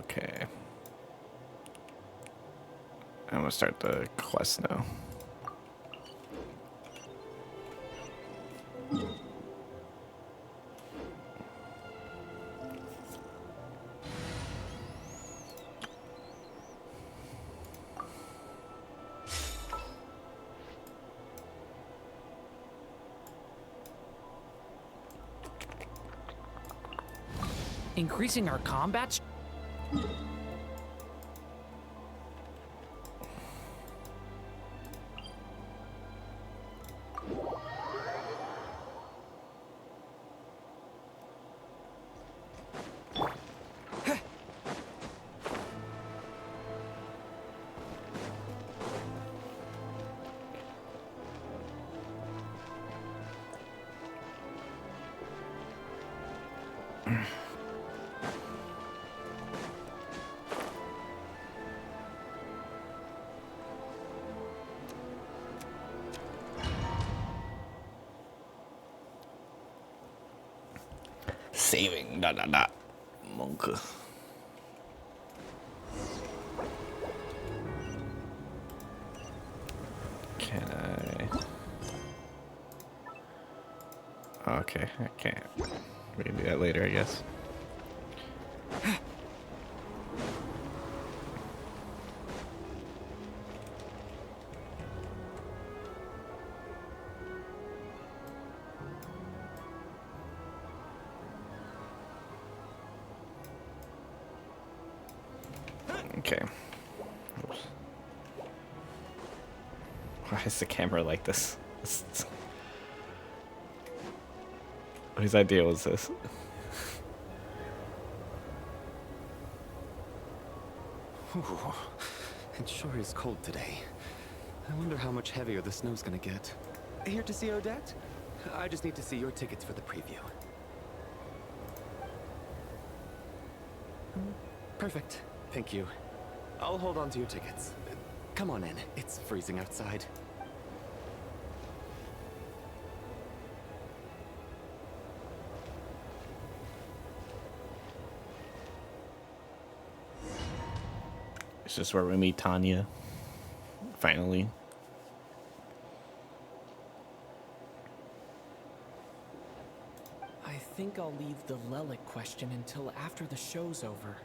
Okay. I'm gonna start the quest now. Increasing our combat. Saving. Monk. Can I? Okay, I can't. We can do that later, I guess. Okay. Oops. Why is the camera like this? Whose idea was this? Ooh, it sure is cold today. I wonder how much heavier the snow's gonna get. Here to see Odette? I just need to see your tickets for the preview. Perfect. Thank you. I'll hold on to your tickets. Come on in. It's freezing outside. Is this where we meet Tanya? Finally. I think I'll leave the Lelic question until after the show's over.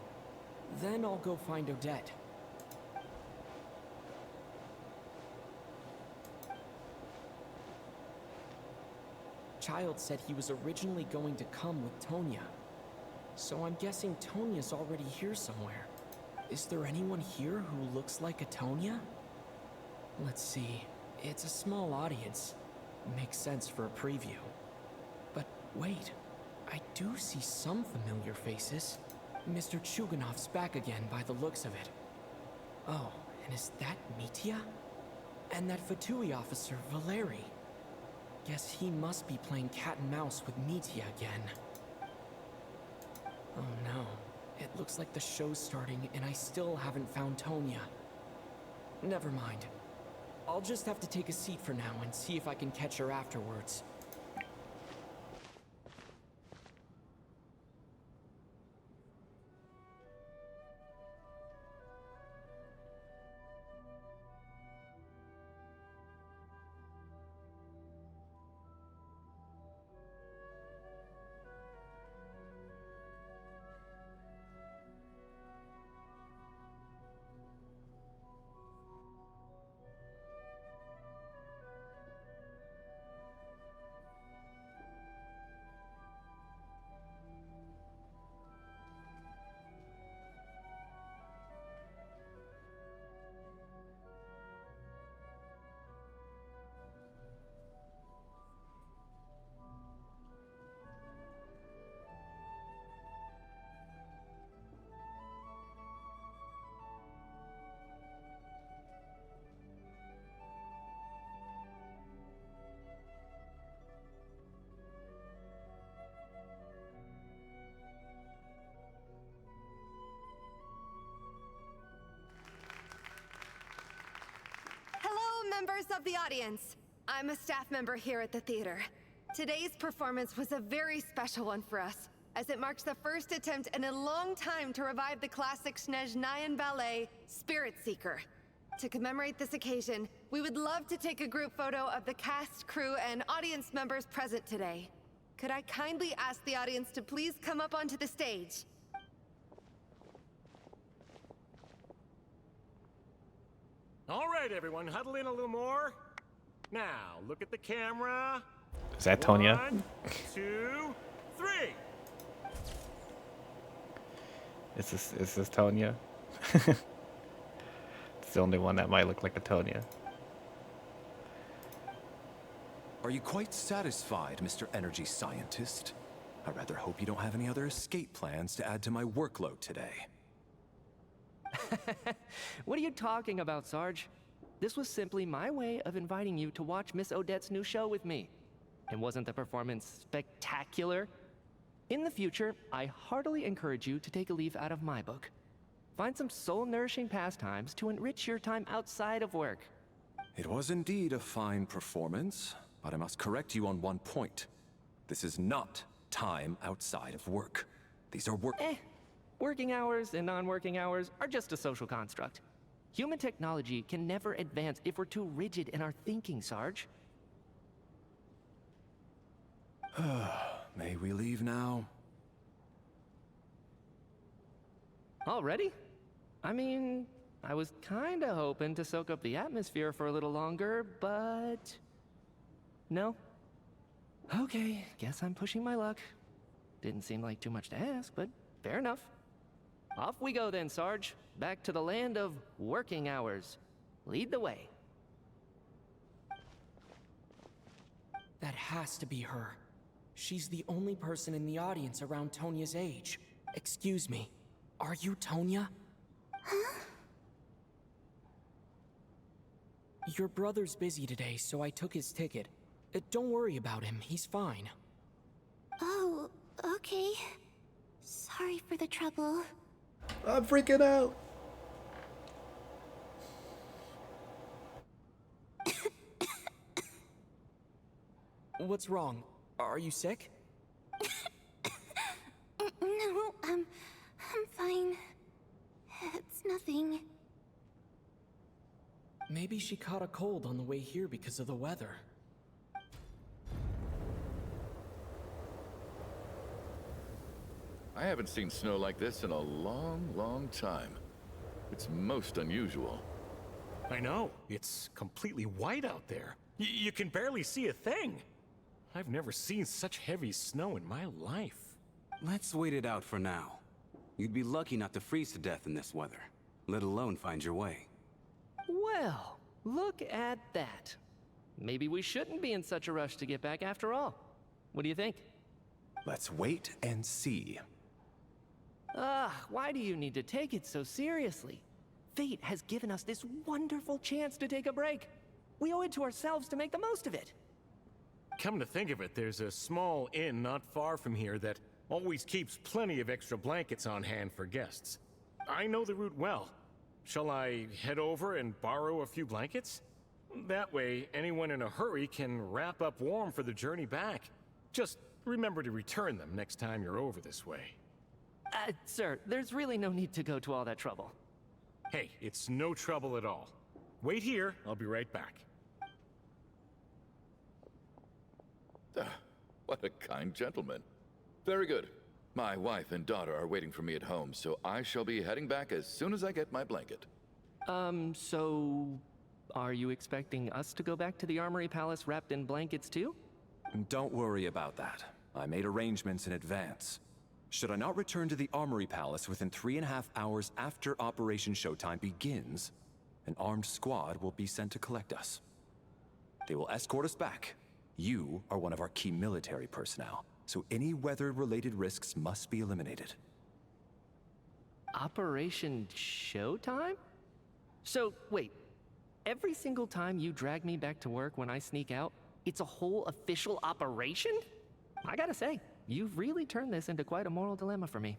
Then I'll go find Odette. Child said he was originally going to come with Tonya. So I'm guessing Tonya's already here somewhere. Is there anyone here who looks like a Tonya? Let's see. It's a small audience. Makes sense for a preview. But wait, I do see some familiar faces. Mr. Chuganov's back again by the looks of it. Oh, and is that Mitya? And that Fatui officer, Valeri. Guess he must be playing cat and mouse with Mitya again. Oh no. It looks like the show's starting and I still haven't found Tonya. Never mind. I'll just have to take a seat for now and see if I can catch her afterwards. Members of the audience, I'm a staff member here at the theater. Today's performance was a very special one for us. as it marks the first attempt in a long time to revive the classic Snezhnayan ballet, Spirit Seeker. To commemorate this occasion, we would love to take a group photo of the cast, crew, and audience members present today. Could I kindly ask the audience to please come up onto the stage? All right, everyone, huddle in a little more. Now, look at the camera. Is that Tonya? 1, 2, 3. Is this Tonya? It's the only one that might look like a Tonya. Are you quite satisfied, Mr. Energy Scientist? I rather hope you don't have any other escape plans to add to my workload today. What are you talking about, Sarge? This was simply my way of inviting you to watch Miss Odette's new show with me. And wasn't the performance spectacular? In the future, I heartily encourage you to take a leaf out of my book. Find some soul-nourishing pastimes to enrich your time outside of work. It was indeed a fine performance, but I must correct you on one point. This is not time outside of work. These are work- Working hours and non-working hours are just a social construct. Human technology can never advance if we're too rigid in our thinking, Sarge. May we leave now? Already? I mean, I was kinda hoping to soak up the atmosphere for a little longer, but... no? Okay, guess I'm pushing my luck. Didn't seem like too much to ask, but fair enough. Off we go then, Sarge. Back to the land of working hours. Lead the way. That has to be her. She's the only person in the audience around Tonya's age. Excuse me, are you Tonya? Huh? Your brother's busy today, so I took his ticket. Don't worry about him, he's fine. Oh, okay. Sorry for the trouble. I'm freaking out. What's wrong? Are you sick? No, I'm fine. It's nothing. Maybe she caught a cold on the way here because of the weather. I haven't seen snow like this in a long, long time. It's most unusual. I know. It's completely white out there. You can barely see a thing. I've never seen such heavy snow in my life. Let's wait it out for now. You'd be lucky not to freeze to death in this weather, let alone find your way. Well, look at that. Maybe we shouldn't be in such a rush to get back after all. What do you think? Let's wait and see. Why do you need to take it so seriously? Fate has given us this wonderful chance to take a break. We owe it to ourselves to make the most of it. Come to think of it, there's a small inn not far from here that always keeps plenty of extra blankets on hand for guests. I know the route well. Shall I head over and borrow a few blankets? That way, anyone in a hurry can wrap up warm for the journey back. Just remember to return them next time you're over this way. Sir, there's really no need to go to all that trouble. Hey, it's no trouble at all. Wait here, I'll be right back. What a kind gentleman. Very good. My wife and daughter are waiting for me at home, so I shall be heading back as soon as I get my blanket. So... are you expecting us to go back to the Armory Palace wrapped in blankets too? Don't worry about that. I made arrangements in advance. Should I not return to the Armory Palace within 3.5 hours after Operation Showtime begins, an armed squad will be sent to collect us. They will escort us back. You are one of our key military personnel, so any weather-related risks must be eliminated. Operation Showtime? So, wait. Every single time you drag me back to work when I sneak out, it's a whole official operation? I gotta say, you've really turned this into quite a moral dilemma for me.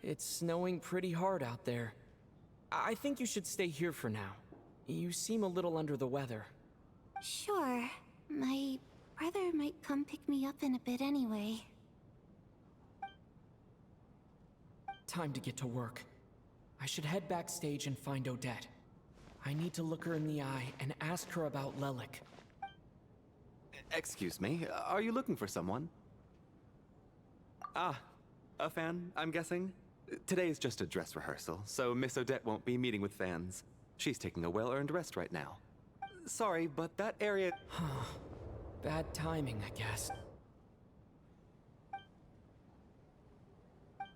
It's snowing pretty hard out there. I think you should stay here for now. You seem a little under the weather. Sure. My brother might come pick me up in a bit anyway. time to get to work. I should head backstage and find Odette. I need to look her in the eye and ask her about Lelik. Excuse me, are you looking for someone? Ah, a fan, I'm guessing? Today is just a dress rehearsal, so Miss Odette won't be meeting with fans. She's taking a well-earned rest right now. Sorry, but that area... Bad timing, I guess.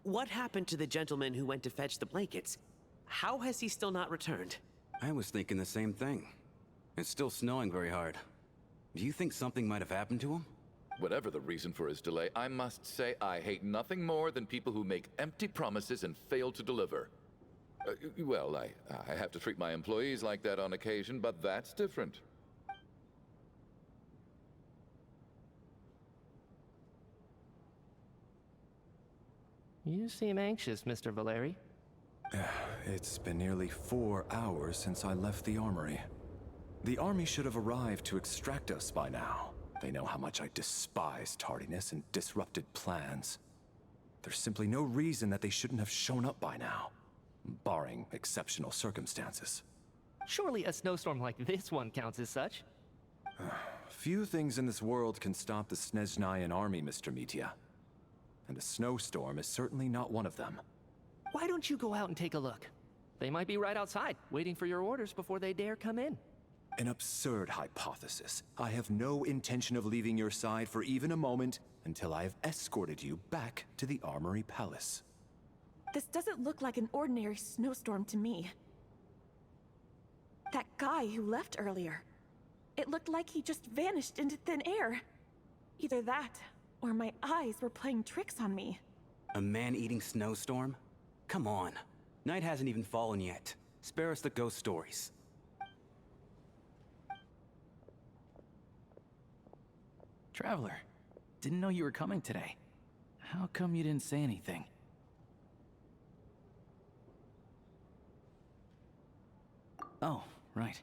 What happened to the gentleman who went to fetch the blankets? How has he still not returned? I was thinking the same thing. It's still snowing very hard. Do you think something might have happened to him? Whatever the reason for his delay, I must say I hate nothing more than people who make empty promises and fail to deliver. Well, I have to treat my employees like that on occasion, but that's different. You seem anxious, Mr. Valeri. It's been nearly 4 hours since I left the armory. The army should have arrived to extract us by now. They know how much I despise tardiness and disrupted plans. There's simply no reason that they shouldn't have shown up by now, barring exceptional circumstances. Surely a snowstorm like this one counts as such. Few things in this world can stop the Snezhnayan army, Mr. Mitya. And a snowstorm is certainly not one of them. Why don't you go out and take a look? They might be right outside, waiting for your orders before they dare come in. An absurd hypothesis. I have no intention of leaving your side for even a moment until I have escorted you back to the Armory Palace. This doesn't look like an ordinary snowstorm to me. That guy who left earlier, it looked like he just vanished into thin air. Either that, or my eyes were playing tricks on me. A man-eating snowstorm? Come on. Night hasn't even fallen yet. Spare us the ghost stories. Traveler, didn't know you were coming today. How come you didn't say anything? Oh, right.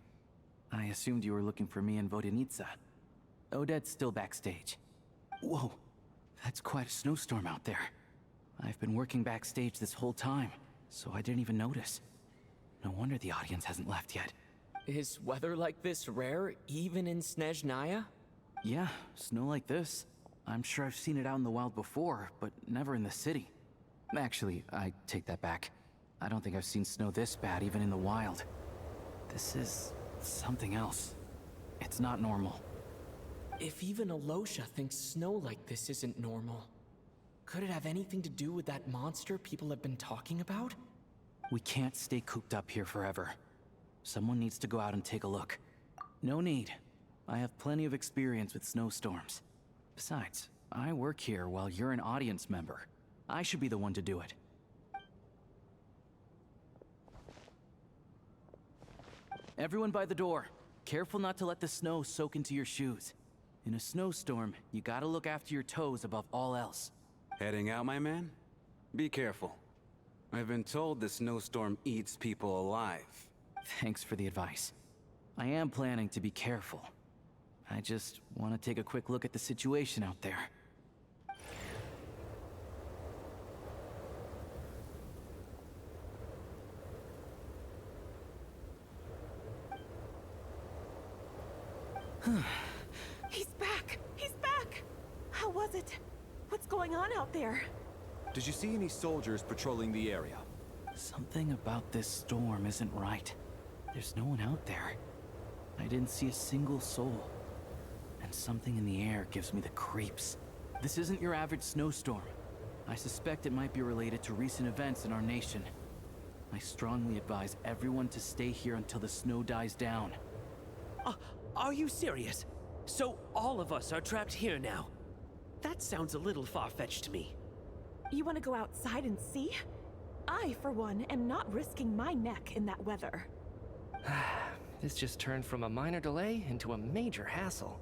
I assumed you were looking for me and Vodenitsa. Odette's still backstage. Whoa, that's quite a snowstorm out there. I've been working backstage this whole time, so I didn't even notice. No wonder the audience hasn't left yet. Is weather like this rare, even in Snezhnaya? Yeah, snow like this. I'm sure I've seen it out in the wild before, but never in the city. Actually, I take that back. I don't think I've seen snow this bad even in the wild. This is something else. It's not normal. If even Alosha thinks snow like this isn't normal, could it have anything to do with that monster people have been talking about? We can't stay cooped up here forever. Someone needs to go out and take a look. No need. I have plenty of experience with snowstorms. Besides, I work here while you're an audience member. I should be the one to do it. Everyone by the door. Careful not to let the snow soak into your shoes. In a snowstorm, you gotta look after your toes above all else. Heading out, my man? Be careful. I've been told the snowstorm eats people alive. Thanks for the advice. I am planning to be careful. I just want to take a quick look at the situation out there. He's back! He's back! How was it? What's going on out there? Did you see any soldiers patrolling the area? Something about this storm isn't right. There's no one out there. I didn't see a single soul. And something in the air gives me the creeps. This isn't your average snowstorm. I suspect it might be related to recent events in our nation. I strongly advise everyone to stay here until the snow dies down. Are you serious? So all of us are trapped here now? That sounds a little far-fetched to me. You want to go outside and see? I, for one, am not risking my neck in that weather. This just turned from a minor delay into a major hassle.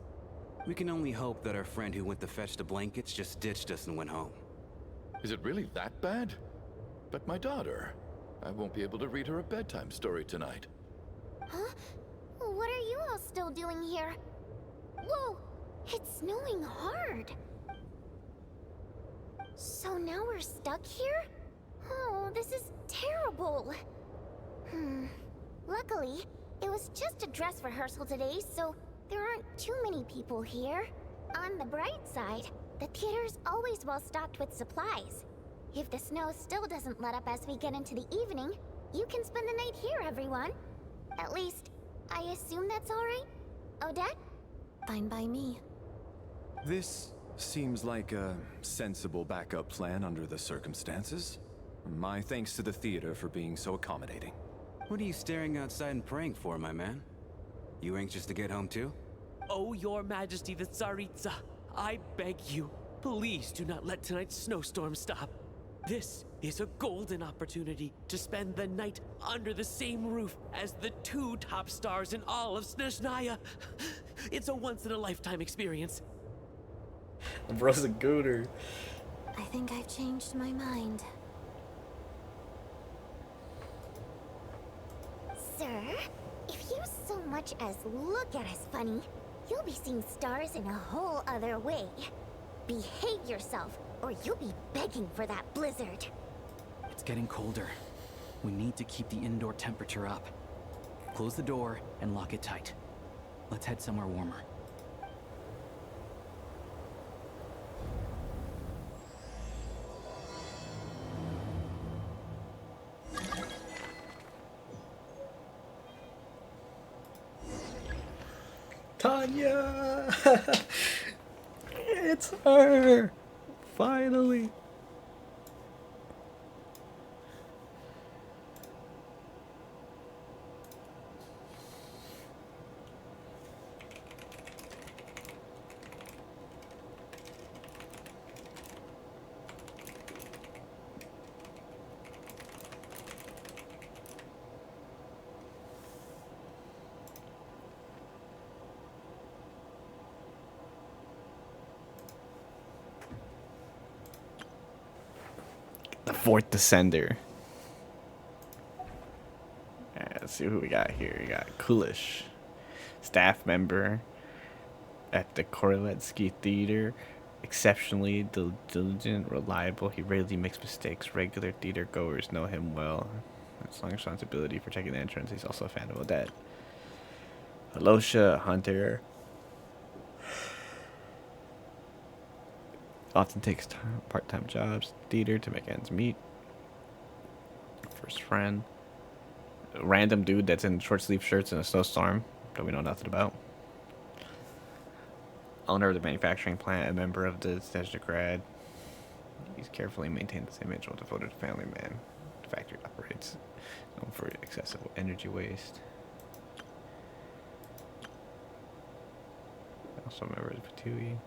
We can only hope that our friend who went to fetch the blankets just ditched us and went home. Is it really that bad? But my daughter, I won't be able to read her a bedtime story tonight. Huh? What are you all still doing here? Whoa! It's snowing hard! So now we're stuck here? Oh, school. Luckily, it was just a dress rehearsal today, so there aren't too many people here. On the bright side, the theater's always well stocked with supplies. If the snow still doesn't let up as we get into the evening, you can spend the night here, everyone. At least, I assume that's alright? Odette? Fine by me. This seems like a sensible backup plan under the circumstances. My thanks to the theater for being so accommodating. What are you staring outside and praying for, my man? You anxious to get home too? Oh, your majesty the Tsaritsa, I beg you, please do not let tonight's snowstorm stop. This is a golden opportunity to spend the night under the same roof as the 2 top stars in all of Snezhnaya. It's a once-in-a-lifetime experience. Bro's a gooter. I think I've changed my mind. Sir, if you so much as look at us funny, you'll be seeing stars in a whole other way. Behave yourself, or you'll be begging for that blizzard. It's getting colder. We need to keep the indoor temperature up. Close the door and lock it tight. Let's head somewhere warmer. Tanya! It's her! Finally! The 4th Descender. Let's see who we got here. We got Kulish, staff member at the Koroletsky Theater. Exceptionally diligent, reliable. He rarely makes mistakes. Regular theater goers know him well. That's long responsibility for checking the entrance. He's also a fan of Odette. Alosha, a hunter. Often takes part-time jobs, theater to make ends meet. First friend. A random dude that's in short sleeve shirts in a snowstorm that we know nothing about. Owner of the manufacturing plant, a member of the Snezhnaya. He's carefully maintained this image while devoted family man. The factory operates known for excessive energy waste. Also a member of the Patui.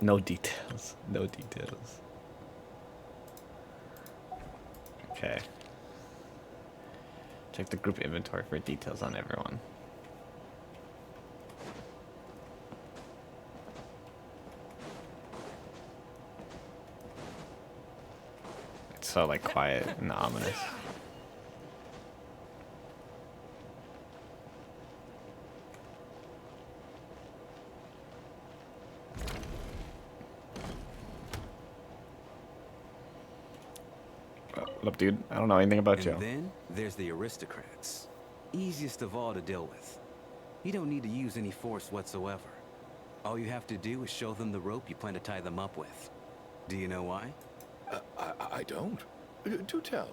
No details. No details. Okay. Check the group inventory for details on everyone. It's so like quiet and ominous. Look, dude, I don't know anything about you. And then there's the aristocrats. Easiest of all to deal with. You don't need to use any force whatsoever. All you have to do is show them the rope you plan to tie them up with. Do you know why? I don't. Do tell.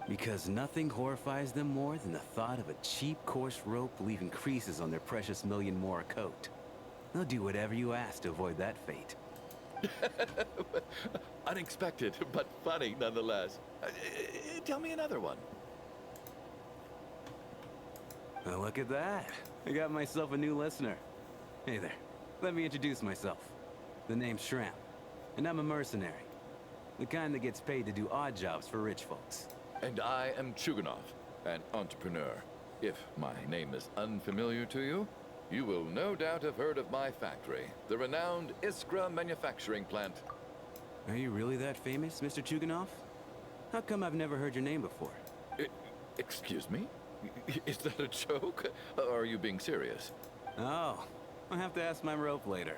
Because nothing horrifies them more than the thought of a cheap, coarse rope leaving creases on their precious million more coat. They'll do whatever you ask to avoid that fate. Unexpected, but funny nonetheless. Tell me another one. Well, look at that. I got myself a new listener. Hey there. Let me introduce myself. The name's Shram, and I'm a mercenary. The kind that gets paid to do odd jobs for rich folks. And I am Chuganov. an entrepreneur. If my name is unfamiliar to you, you will no doubt have heard of my factory, the renowned Iskra manufacturing plant. Are you really that famous, Mr. Chuganov? How come I've never heard your name before? Excuse me? Is that a joke? Or are you being serious? Oh, I'll have to ask my rope later.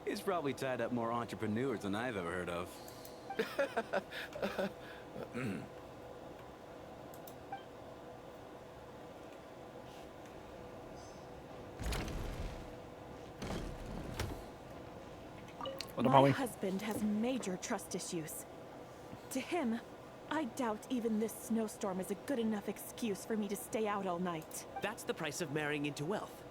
He's probably tied up more entrepreneurs than I've ever heard of. My husband has major trust issues. To him, I doubt even this snowstorm is a good enough excuse for me to stay out all night. That's the price of marrying into wealth.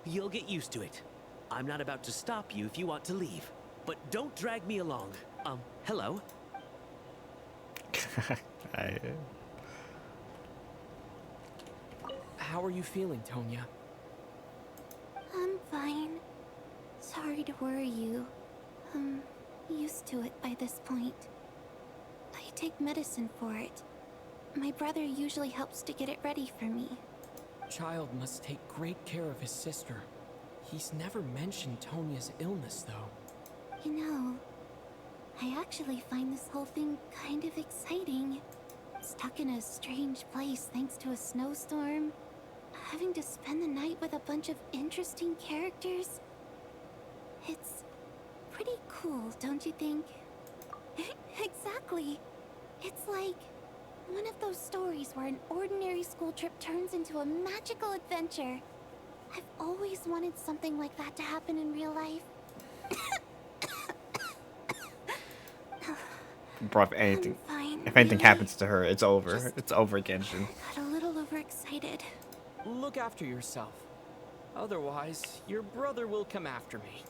You'll get used to it. I'm not about to stop you if you want to leave. But don't drag me along. Hello? How are you feeling, Tonya? I'm fine. Sorry to worry you. I'm used to it by this point. I take medicine for it. My brother usually helps to get it ready for me. Child must take great care of his sister. He's never mentioned Tonya's illness, though. You know, I actually find this whole thing kind of exciting. Stuck in a strange place thanks to a snowstorm. Having to spend the night with a bunch of interesting characters. It's pretty cool, don't you think? Exactly. It's like one of those stories where an ordinary school trip turns into a magical adventure. I've always wanted something like that to happen in real life. Bro, if anything happens to her, it's over. It's over, Genshin. Got a little overexcited. Look after yourself. Otherwise, your brother will come after me.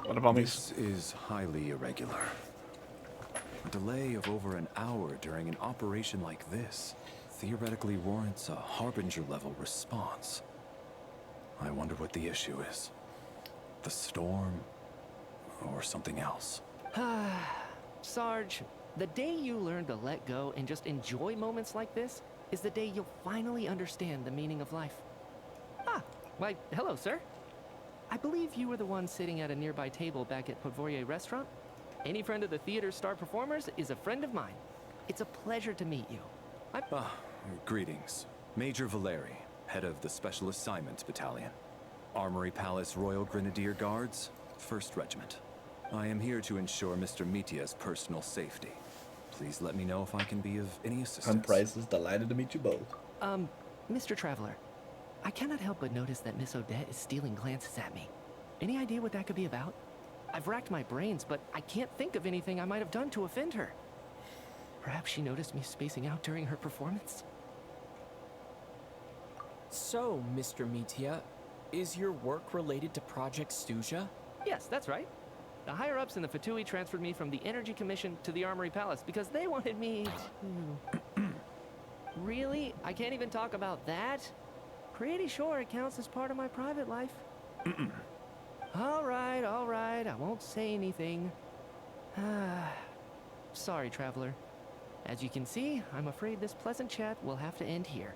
What about me? This is highly irregular. A delay of over an hour during an operation like this theoretically warrants a Harbinger-level response. I wonder what the issue is. The storm, or something else. Sarge, the day you learn to let go and just enjoy moments like this is the day you'll finally understand the meaning of life. Ah, why, hello, sir. I believe you were the one sitting at a nearby table back at Podvorye Restaurant. Any friend of the theater's star performers is a friend of mine. It's a pleasure to meet you. Greetings. Major Valeri, head of the Special Assignments Battalion. Armory Palace Royal Grenadier Guards, 1st Regiment. I am here to ensure Mr. Mitya's personal safety. Please let me know if I can be of any assistance. I'm priceless, delighted to meet you both. Mr. Traveler, I cannot help but notice that Miss Odette is stealing glances at me. Any idea what that could be about? I've racked my brains, but I can't think of anything I might have done to offend her. Perhaps she noticed me spacing out during her performance? So, Mr. Mitya, is your work related to Project Stuja? Yes, that's right. The higher-ups in the Fatui transferred me from the Energy Commission to the Armory Palace because they wanted me to... Really? I can't even talk about that? Pretty sure it counts as part of my private life. All right, I won't say anything. Sorry, Traveler. As you can see, I'm afraid this pleasant chat will have to end here.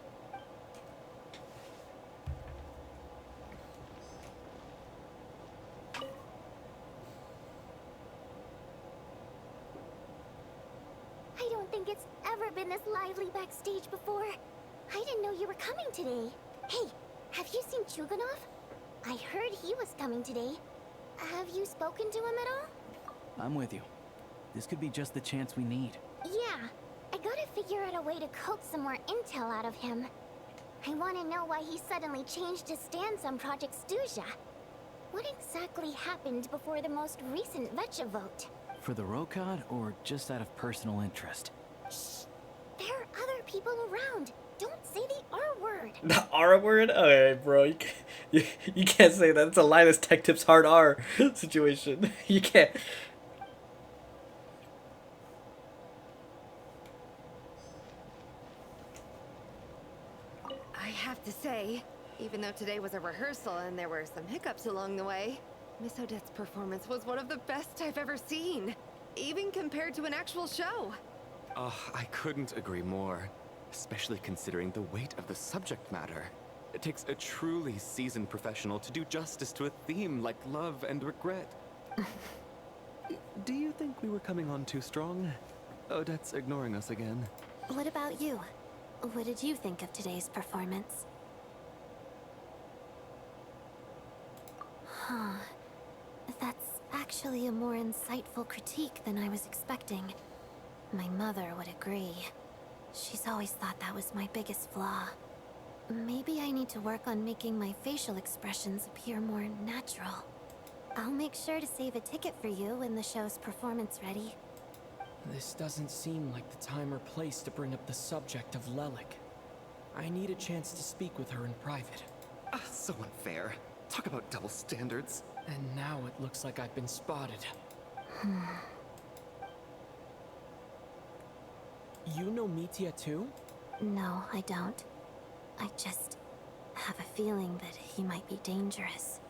I don't think it's ever been this lively backstage before. I didn't know you were coming today. Hey, have you seen Chuganov? I heard he was coming today. Have you spoken to him at all? I'm with you. This could be just the chance we need. Yeah, I gotta figure out a way to coax some more intel out of him. I want to know why he suddenly changed his stance on Project Stuja. What exactly happened before the most recent Vecha vote? For the Rokad, or just out of personal interest? Shh! There are other people around. Don't say the R word. The R word? Okay, bro. You can't say that. It's a Linus Tech Tips hard R situation. You can't. I have to say, Even though today was a rehearsal and there were some hiccups along the way, Miss Odette's performance was one of the best I've ever seen, even compared to an actual show. Oh, I couldn't agree more, especially considering the weight of the subject matter. It takes a truly seasoned professional to do justice to a theme like love and regret. Do you think we were coming on too strong? Odette's ignoring us again. What about you? What did you think of today's performance? Huh. That's actually a more insightful critique than I was expecting. My mother would agree. She's always thought that was my biggest flaw. Maybe I need to work on making my facial expressions appear more natural. I'll make sure to save a ticket for you when the show's performance ready. This doesn't seem like the time or place to bring up the subject of Lelik. I need a chance to speak with her in private. So unfair. Talk about double standards. And now it looks like I've been spotted. You know Mitya too? No, I don't. I just have a feeling that he might be dangerous.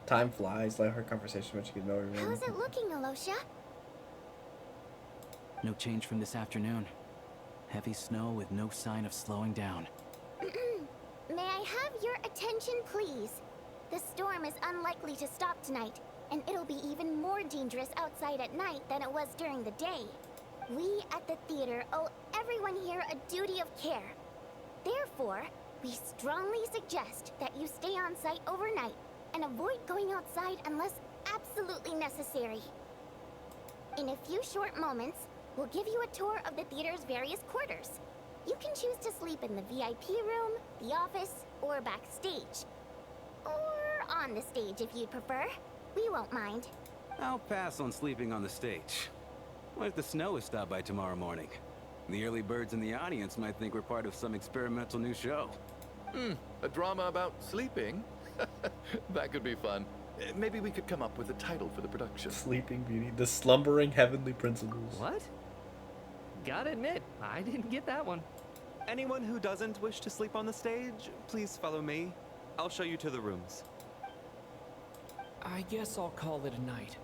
Time flies. Let her conversation when she can know everyone. How's it looking, Alosha? No change from this afternoon. Heavy snow with no sign of slowing down. May I have your attention, please? The storm is unlikely to stop tonight, and it'll be even more dangerous outside at night than it was during the day. We at the theater owe everyone here a duty of care. Therefore, we strongly suggest that you stay on site overnight and avoid going outside unless absolutely necessary. In a few short moments, we'll give you a tour of the theater's various quarters. You can choose to sleep in the VIP room, the office, or backstage. Or on the stage if you'd prefer. We won't mind. I'll pass on sleeping on the stage. What if the snow is stopped by tomorrow morning? The early birds in the audience might think we're part of some experimental new show. A drama about sleeping? That could be fun. Maybe we could come up with a title for the production. Sleeping Beauty, the slumbering heavenly principles. What? Gotta admit, I didn't get that one. Anyone who doesn't wish to sleep on the stage, please follow me. I'll show you to the rooms. I guess I'll call it a night.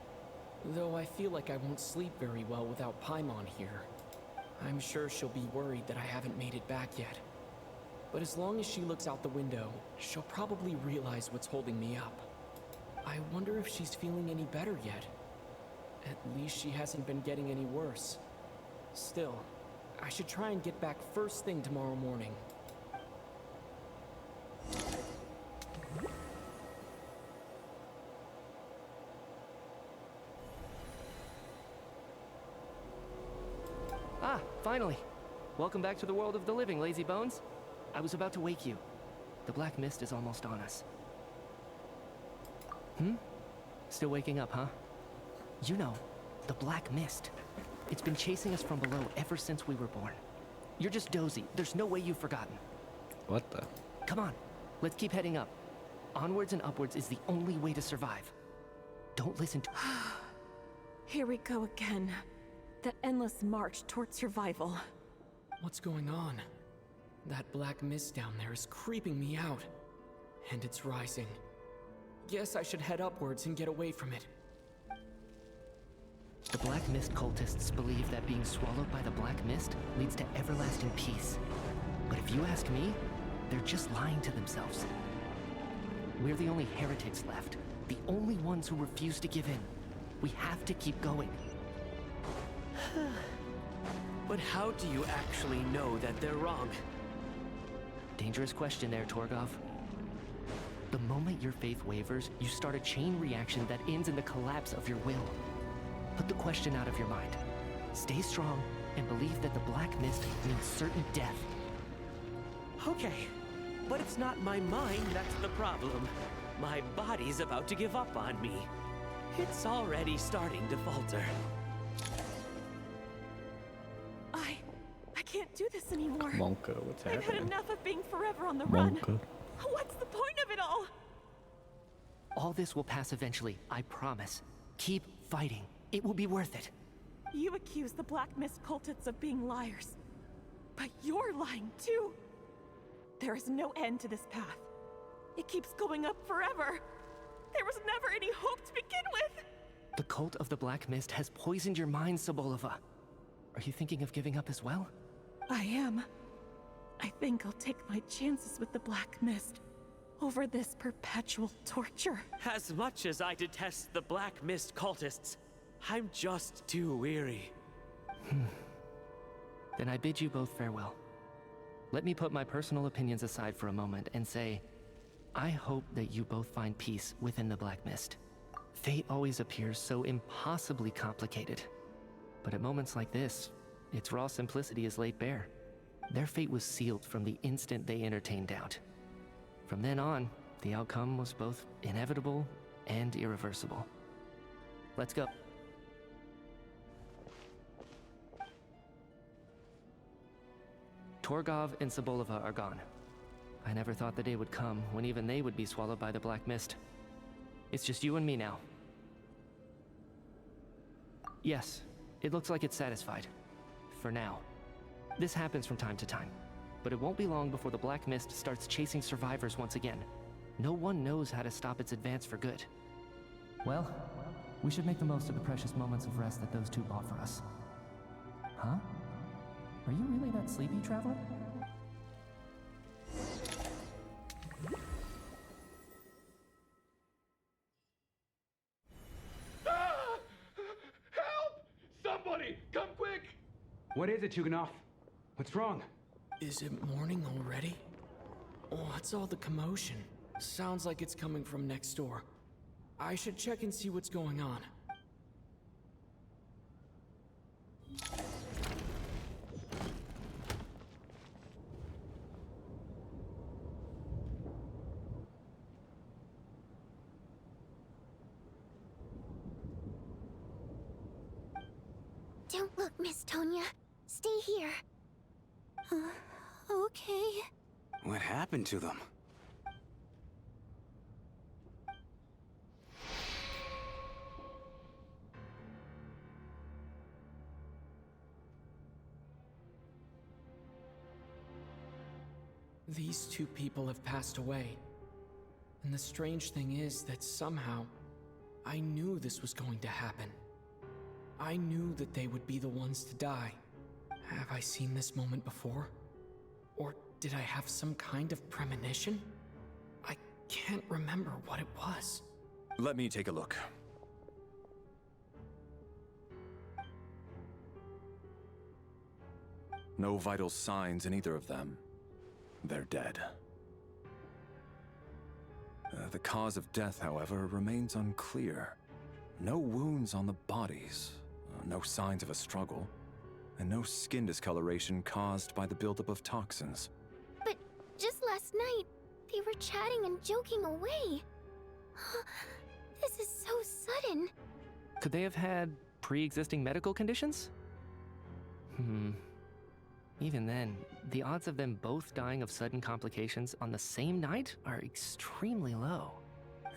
Though I feel like I won't sleep very well without Paimon here. I'm sure she'll be worried that I haven't made it back yet. But as long as she looks out the window, she'll probably realize what's holding me up. I wonder if she's feeling any better yet. At least she hasn't been getting any worse. Still, I should try and get back first thing tomorrow morning. Ah, finally. Welcome back to the world of the living, lazy bones. I was about to wake you. The black mist is almost on us. Still waking up, huh? You know, the black mist. It's been chasing us from below ever since we were born. You're just dozy. There's no way you've forgotten. What the? Come on, let's keep heading up. Onwards and upwards is the only way to survive. Don't listen to... Here we go again. The endless march toward survival. What's going on? That black mist down there is creeping me out. And it's rising. Guess I should head upwards and get away from it. The Black Mist cultists believe that being swallowed by the Black Mist leads to everlasting peace. But if you ask me, they're just lying to themselves. We're the only heretics left. The only ones who refuse to give in. We have to keep going. But how do you actually know that they're wrong? Dangerous question there, Torgov. The moment your faith wavers, you start a chain reaction that ends in the collapse of your will. Put the question out of your mind. Stay strong and believe that the Black Mist means certain death. Okay, but it's not my mind that's the problem. My body's about to give up on me. It's already starting to falter. I can't do this anymore. Monka, what's I've had happening? enough of being forever on the run. Monka. What's the point of it all? All this will pass eventually, I promise. Keep fighting. It will be worth it. You accuse the Black Mist cultists of being liars. But you're lying too. There is no end to this path. It keeps going up forever. There was never any hope to begin with. The cult of the Black Mist has poisoned your mind, Sobolova. Are you thinking of giving up as well? I am. I think I'll take my chances with the Black Mist over this perpetual torture. As much as I detest the Black Mist cultists, I'm just too weary. Then I bid you both farewell. Let me put my personal opinions aside for a moment and say, I hope that you both find peace within the Black Mist. Fate always appears so impossibly complicated. But at moments like this, its raw simplicity is laid bare. Their fate was sealed from the instant they entertained doubt. From then on, the outcome was both inevitable and irreversible. Let's go. Torgov and Sobolova are gone. I never thought the day would come when even they would be swallowed by the Black Mist. It's just you and me now. Yes, it looks like it's satisfied. For now. This happens from time to time, but it won't be long before the Black Mist starts chasing survivors once again. No one knows how to stop its advance for good. Well, we should make the most of the precious moments of rest that those two bought for us. Huh? Are you really that sleepy, Traveler? Ah! Help! Somebody, come quick! What is it, Chuganov? What's wrong? Is it morning already? What's all the commotion? Sounds like it's coming from next door. I should check and see what's going on. Don't look, Miss Tonya. Stay here. Okay. What happened to them? These two people have passed away. And the strange thing is that somehow, I knew this was going to happen. I knew that they would be the ones to die. Have I seen this moment before? Or did I have some kind of premonition? I can't remember what it was. Let me take a look. No vital signs in either of them. They're dead. The cause of death, however, remains unclear. No wounds on the bodies, no signs of a struggle, and no skin discoloration caused by the buildup of toxins. But just last night, they were chatting and joking away. This is so sudden. Could they have had pre-existing medical conditions? Even then, the odds of them both dying of sudden complications on the same night are extremely low.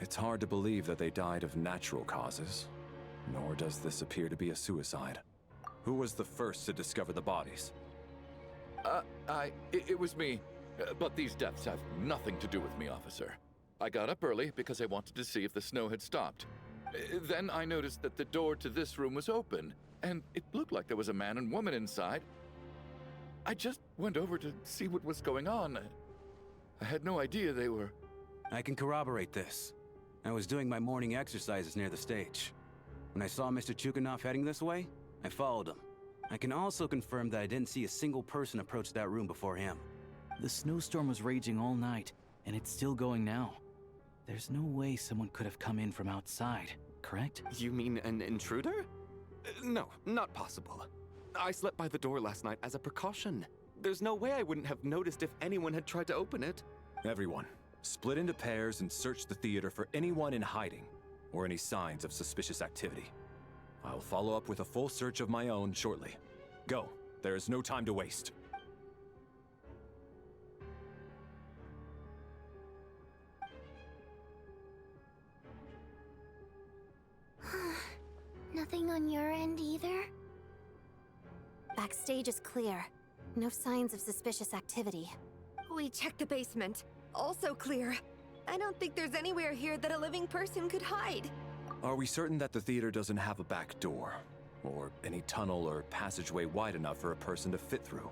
It's hard to believe that they died of natural causes, nor does this appear to be a suicide. Who was the first to discover the bodies? It was me. But these deaths have nothing to do with me, officer. I got up early because I wanted to see if the snow had stopped. Then I noticed that the door to this room was open, and it looked like there was a man and woman inside. I just went over to see what was going on. I had no idea they were... I can corroborate this. I was doing my morning exercises near the stage. When I saw Mr. Chuganov heading this way, I followed him. I can also confirm that I didn't see a single person approach that room before him. The snowstorm was raging all night, and it's still going now. There's no way someone could have come in from outside, correct? You mean an intruder? No, not possible. I slept by the door last night as a precaution. There's no way I wouldn't have noticed if anyone had tried to open it. Everyone, split into pairs and search the theater for anyone in hiding, or any signs of suspicious activity. I'll follow up with a full search of my own shortly. Go, there is no time to waste. Nothing on your end either? Backstage is clear. No signs of suspicious activity. We checked the basement. Also clear. I don't think there's anywhere here that a living person could hide. Are we certain that the theater doesn't have a back door? Or any tunnel or passageway wide enough for a person to fit through?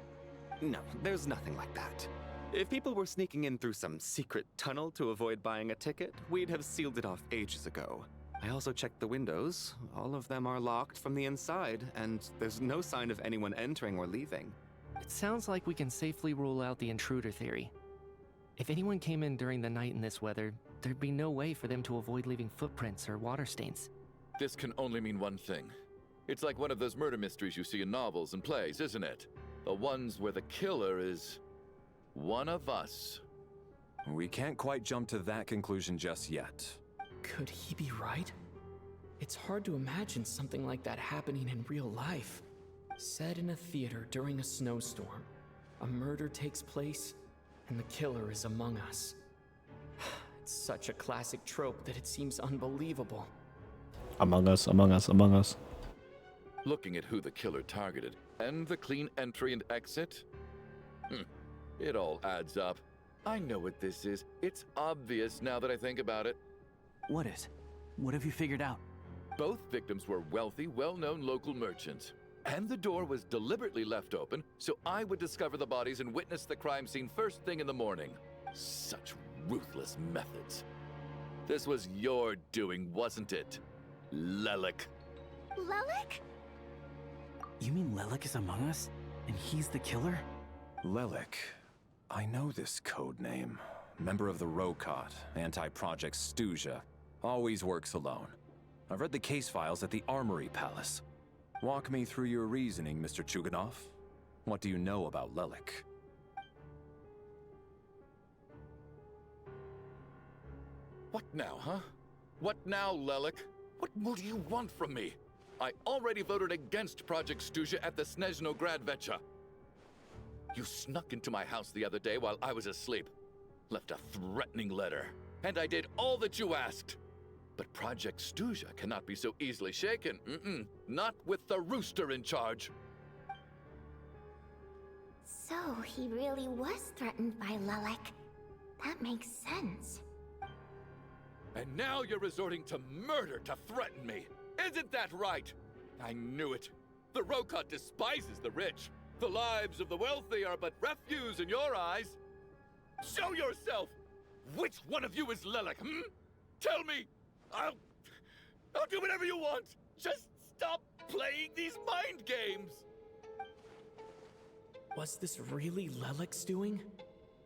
No, there's nothing like that. If people were sneaking in through some secret tunnel to avoid buying a ticket, we'd have sealed it off ages ago. I also checked the windows. All of them are locked from the inside, and there's no sign of anyone entering or leaving. It sounds like we can safely rule out the intruder theory. If anyone came in during the night in this weather, there'd be no way for them to avoid leaving footprints or water stains. This can only mean one thing. It's like one of those murder mysteries you see in novels and plays, isn't it? The ones where the killer is one of us. We can't quite jump to that conclusion just yet. Could he be right? It's hard to imagine something like that happening in real life. Set in a theater during a snowstorm, a murder takes place, and the killer is among us. It's such a classic trope that it seems unbelievable. Among Us, Among Us, Among Us. Looking at who the killer targeted, and the clean entry and exit, it all adds up. I know what this is. It's obvious now that I think about it. What is? What have you figured out? Both victims were wealthy, well-known local merchants. And the door was deliberately left open so I would discover the bodies and witness the crime scene first thing in the morning. Such ruthless methods. This was your doing, wasn't it, Lelik? Lelik? You mean Lelik is among us? And he's the killer? Lelik. I know this code name. Member of the Rokot, anti-Project Snezhnaya. Always works alone. I've read the case files at the Armory Palace. Walk me through your reasoning, Mr. Chuganov. What do you know about Lelik? What now, huh? What now, Lelik? What more do you want from me? I already voted against Project Snezhnaya at the Snezhnograd Vecha. You snuck into my house the other day while I was asleep. Left a threatening letter. And I did all that you asked. But Project Snezhnaya cannot be so easily shaken. Not with the rooster in charge. So he really was threatened by Lelik. That makes sense. And now you're resorting to murder to threaten me. Isn't that right? I knew it. The Rokot despises the rich. The lives of the wealthy are but refuse in your eyes. Show yourself! Which one of you is Lelik, Tell me! I'll do whatever you want! Just stop playing these mind games! Was this really Lelik's doing?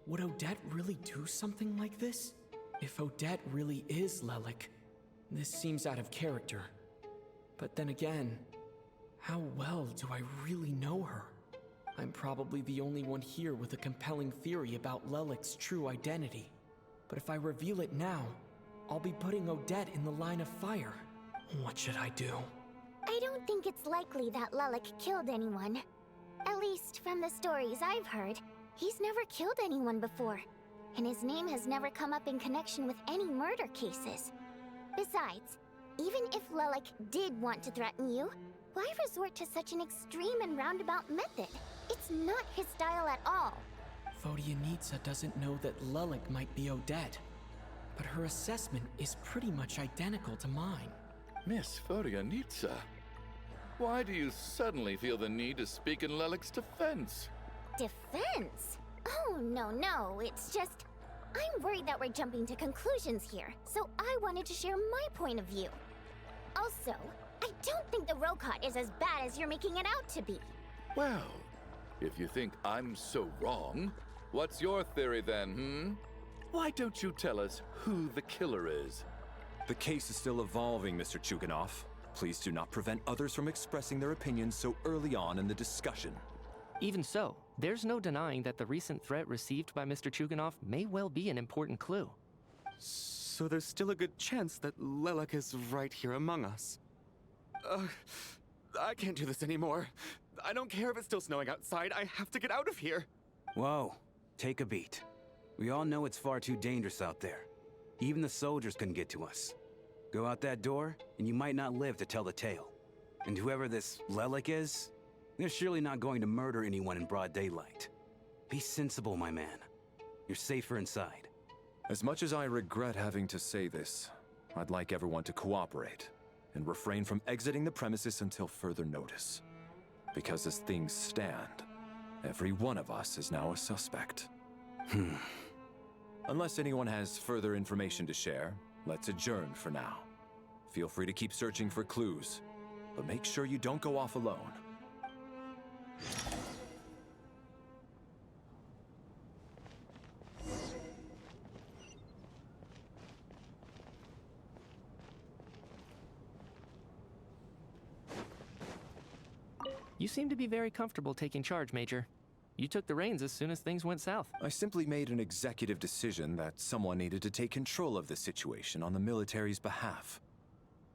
Would Odette really do something like this? If Odette really is Lelik, this seems out of character. But then again, how well do I really know her? I'm probably the only one here with a compelling theory about Lelik's true identity. But if I reveal it now, I'll be putting Odette in the line of fire. What should I do? I don't think it's likely that Lelik killed anyone. At least from the stories I've heard, he's never killed anyone before. And his name has never come up in connection with any murder cases. Besides, even if Lelik did want to threaten you, why resort to such an extreme and roundabout method? It's not his style at all. Vodyanitsa doesn't know that Lelik might be Odette, but her assessment is pretty much identical to mine. Miss Vodyanitsa, why do you suddenly feel the need to speak in Lelik's defense? Defense? Oh, no, it's just... I'm worried that we're jumping to conclusions here, so I wanted to share my point of view. Also, I don't think the Rokot is as bad as you're making it out to be. Well, if you think I'm so wrong, what's your theory then, Why don't you tell us who the killer is? The case is still evolving, Mr. Chuganov. Please do not prevent others from expressing their opinions so early on in the discussion. Even so, there's no denying that the recent threat received by Mr. Chuganov may well be an important clue. So there's still a good chance that Lelik is right here among us. I can't do this anymore. I don't care if it's still snowing outside. I have to get out of here. Whoa, take a beat. We all know it's far too dangerous out there. Even the soldiers couldn't get to us. Go out that door, and you might not live to tell the tale. And whoever this Lelik is, They're surely not going to murder anyone in broad daylight. Be sensible, my man. You're safer inside. As much as I regret having to say this, I'd like everyone to cooperate and refrain from exiting the premises until further notice. Because as things stand, every one of us is now a suspect. Unless anyone has further information to share, let's adjourn for now. Feel free to keep searching for clues, but make sure you don't go off alone. You seem to be very comfortable taking charge, Major. You took the reins as soon as things went south. I simply made an executive decision that someone needed to take control of the situation on the military's behalf.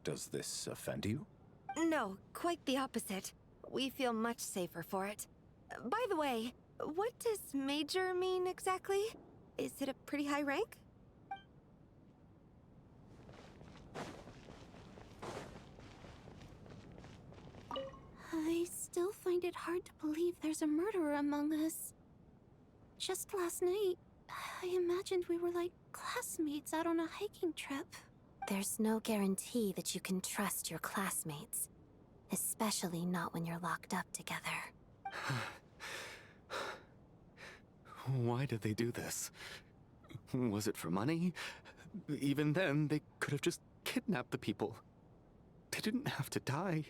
Does this offend you? No, quite the opposite. We feel much safer for it. By the way, what does Major mean exactly? Is it a pretty high rank? I still find it hard to believe there's a murderer among us. Just last night, I imagined we were like classmates out on a hiking trip. There's no guarantee that you can trust your classmates. Especially not when you're locked up together. Why did they do this? Was it for money? Even then, they could have just kidnapped the people. They didn't have to die.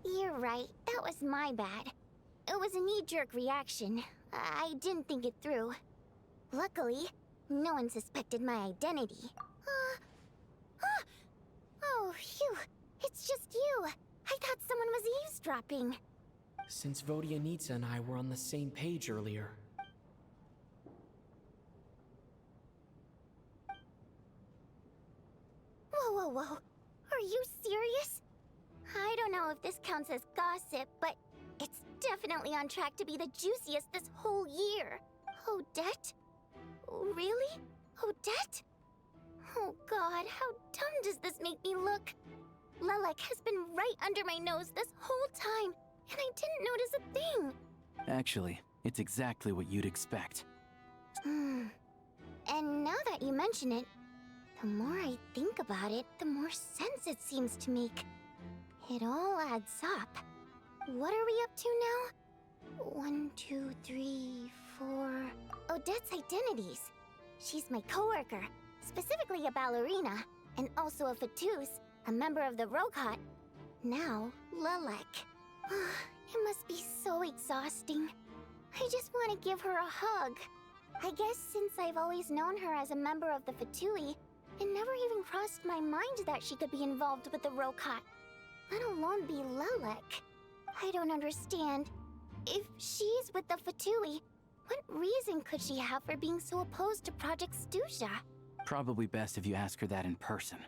You're right, that was my bad. It was a knee-jerk reaction. I didn't think it through. Luckily, no one suspected my identity. Oh, phew. It's just you. I thought someone was eavesdropping. Since Vodyanitsa and I were on the same page earlier. Whoa. Are you serious? I don't know if this counts as gossip, but it's definitely on track to be the juiciest this whole year. Odette? Really? Odette? Oh god, how dumb does this make me look? Lelek has been right under my nose this whole time, and I didn't notice a thing. Actually, it's exactly what you'd expect. And now that you mention it, the more I think about it, the more sense it seems to make. It all adds up. What are we up to now? 1, 2, 3, 4... Odette's identities. She's my coworker, specifically a ballerina, and also a Fatous, a member of the Rokot. Now, Lelek. It must be so exhausting. I just want to give her a hug. I guess since I've always known her as a member of the Fatui, it never even crossed my mind that she could be involved with the Rokot, let alone be Lelek. I don't understand. If she's with the Fatui, what reason could she have for being so opposed to Project Stusha? Probably best if you ask her that in person.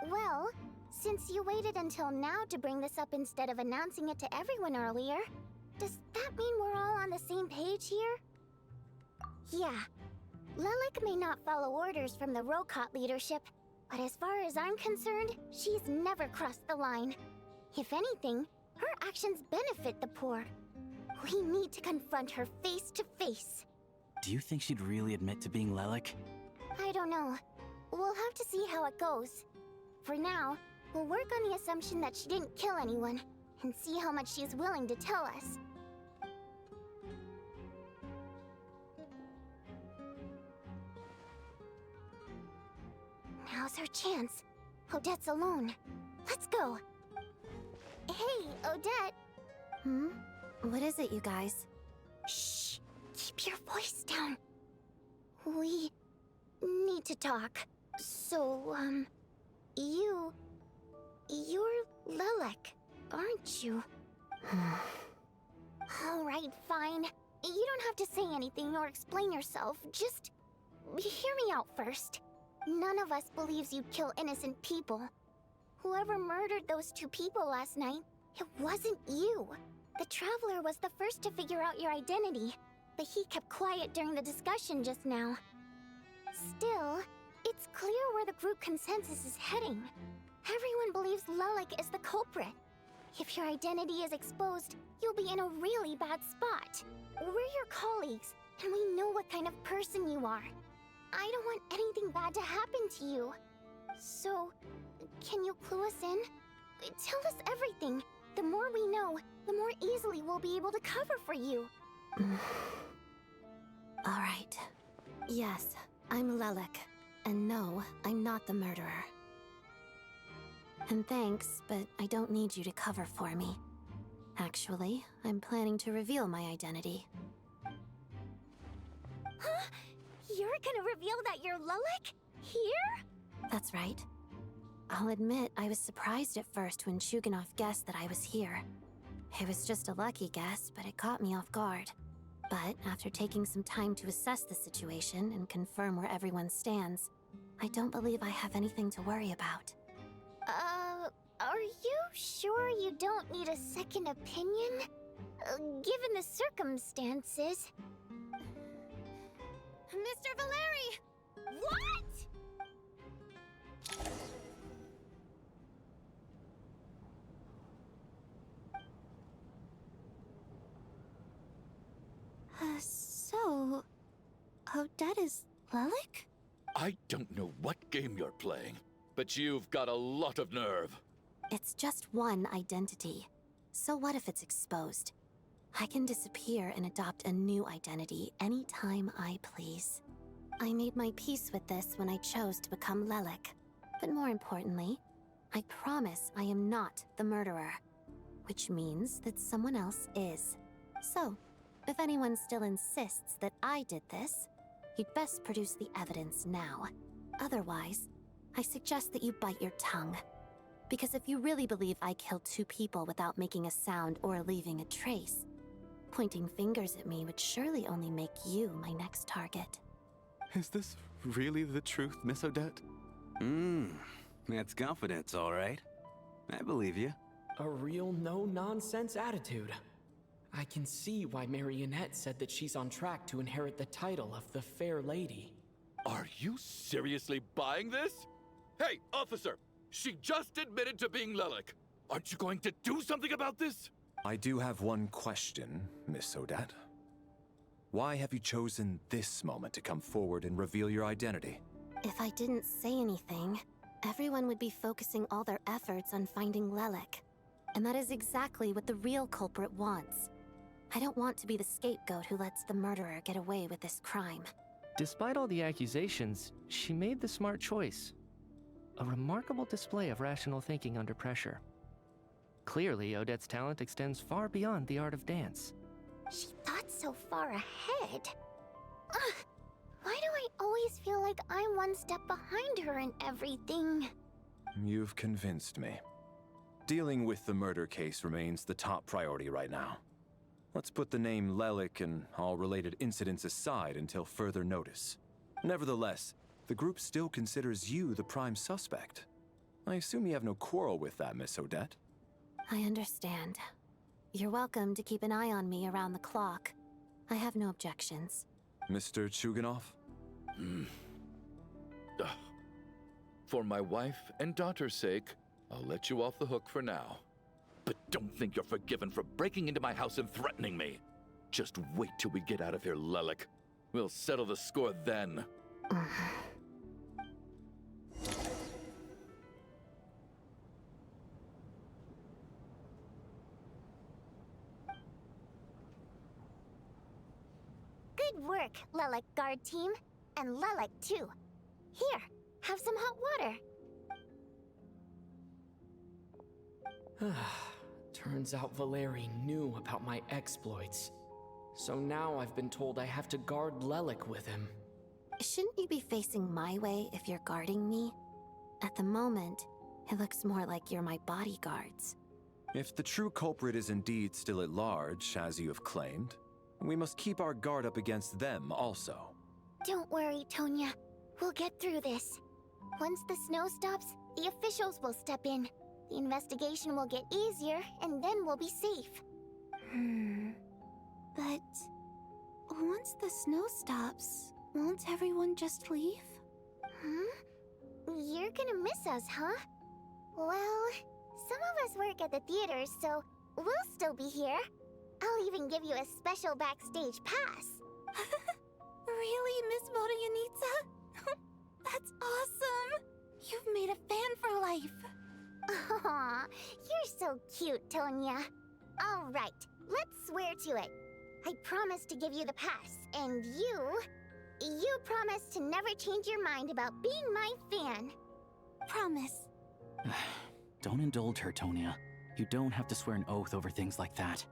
Well, since you waited until now to bring this up instead of announcing it to everyone earlier, does that mean we're all on the same page here? Yeah. Lelek may not follow orders from the Rokot leadership, but as far as I'm concerned, she's never crossed the line. If anything, her actions benefit the poor. We need to confront her face to face. Do you think she'd really admit to being Lelek? I don't know. We'll have to see how it goes. For now, we'll work on the assumption that she didn't kill anyone, and see how much she's willing to tell us. Now's our chance. Odette's alone. Let's go. Hey, Odette. What is it, you guys? Shh. Keep your voice down. We need to talk. So, you're Lelek, aren't you? All right, fine. You don't have to say anything or explain yourself. Just hear me out first. None of us believes you'd kill innocent people. Whoever murdered those 2 people last night, it wasn't you. The Traveler was the first to figure out your identity. but he kept quiet during the discussion just now. Still, it's clear where the group consensus is heading. Everyone believes Lelik is the culprit. If your identity is exposed, you'll be in a really bad spot. We're your colleagues, and we know what kind of person you are. I don't want anything bad to happen to you. So, can you clue us in? Tell us everything. The more we know, the more easily we'll be able to cover for you. All right. Yes, I'm Lelik. And no, I'm not the murderer. And thanks, but I don't need you to cover for me. Actually, I'm planning to reveal my identity. Huh? You're gonna reveal that you're Lelik? Here? That's right. I'll admit I was surprised at first when Chuganov guessed that I was here. It was just a lucky guess, but it caught me off guard. But after taking some time to assess the situation and confirm where everyone stands, I don't believe I have anything to worry about. Are you sure you don't need a second opinion? Given the circumstances. Mr. Valeri! What?! So... Odette is Lelik? I don't know what game you're playing, but you've got a lot of nerve. It's just one identity. So what if it's exposed? I can disappear and adopt a new identity anytime I please. I made my peace with this when I chose to become Lelik. But more importantly, I promise I am not the murderer. Which means that someone else is. So, if anyone still insists that I did this, you'd best produce the evidence now. Otherwise, I suggest that you bite your tongue. Because if you really believe I killed 2 people without making a sound or leaving a trace, pointing fingers at me would surely only make you my next target. Is this really the truth, Miss Odette? That's confidence, all right. I believe you. A real no-nonsense attitude. I can see why Marionette said that she's on track to inherit the title of the Fair Lady. Are you seriously buying this? Hey, officer! She just admitted to being Lelik. Aren't you going to do something about this? I do have one question, Miss Odette. Why have you chosen this moment to come forward and reveal your identity? If I didn't say anything, everyone would be focusing all their efforts on finding Lelik. And that is exactly what the real culprit wants. I don't want to be the scapegoat who lets the murderer get away with this crime. Despite all the accusations, she made the smart choice. A remarkable display of rational thinking under pressure. Clearly, Odette's talent extends far beyond the art of dance. She thought so far ahead. Ugh, why do I always feel like I'm one step behind her in everything? You've convinced me. Dealing with the murder case remains the top priority right now. Let's put the name Lelik and all related incidents aside until further notice. Nevertheless, the group still considers you the prime suspect. I assume you have no quarrel with that, Miss Odette? I understand. You're welcome to keep an eye on me around the clock. I have no objections. Mr. Chuganov? For my wife and daughter's sake, I'll let you off the hook for now. But don't think you're forgiven for breaking into my house and threatening me. Just wait till we get out of here, Lelik. We'll settle the score then. Good work, Lelik guard team. And Lelik too. Here, have some hot water. Turns out Valeri knew about my exploits. So now I've been told I have to guard Lelik with him. Shouldn't you be facing my way if you're guarding me? At the moment, it looks more like you're my bodyguards. If the true culprit is indeed still at large, as you have claimed, we must keep our guard up against them also. Don't worry, Tonya. We'll get through this. Once the snow stops, the officials will step in. The investigation will get easier, and then we'll be safe. But Once the snow stops, won't everyone just leave? You're gonna miss us, huh? Well, some of us work at the theater, so we'll still be here. I'll even give you a special backstage pass. Really, Miss Vodyanitsa? That's awesome! You've made a fan for life. Aw, you're so cute, Tonya. All right, let's swear to it. I promise to give you the pass, and you promise to never change your mind about being my fan. Promise. Don't indulge her, Tonya. You don't have to swear an oath over things like that.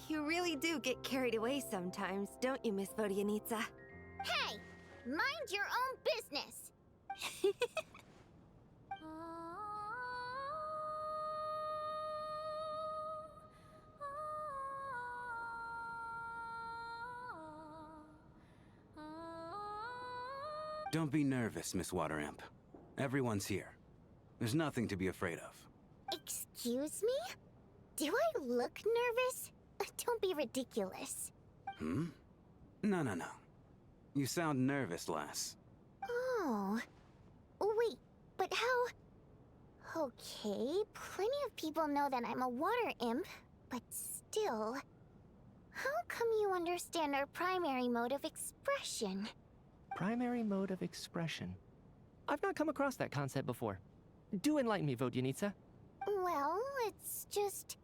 You really do get carried away sometimes, don't you, Miss Vodyanitsa? Hey, mind your own business. Don't be nervous, Miss Water Imp. Everyone's here. There's nothing to be afraid of. Excuse me? Do I look nervous? Don't be ridiculous. No. You sound nervous, lass. Oh. Wait, but how... Okay, plenty of people know that I'm a water imp, but still... How come you understand our primary mode of expression? Primary mode of expression. I've not come across that concept before. Do enlighten me, Vodyanitsa. Well, it's just...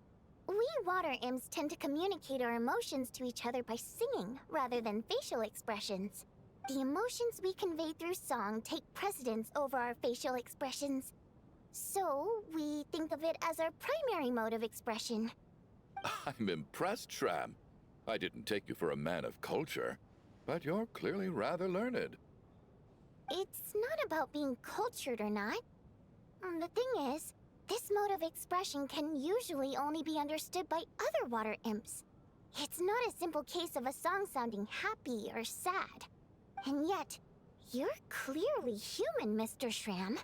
We water imps tend to communicate our emotions to each other by singing, rather than facial expressions. The emotions we convey through song take precedence over our facial expressions. So, we think of it as our primary mode of expression. I'm impressed, Shram. I didn't take you for a man of culture, but you're clearly rather learned. It's not about being cultured or not. The thing is, this mode of expression can usually only be understood by other water imps. It's not a simple case of a song sounding happy or sad. And yet, you're clearly human, Mr. Shram.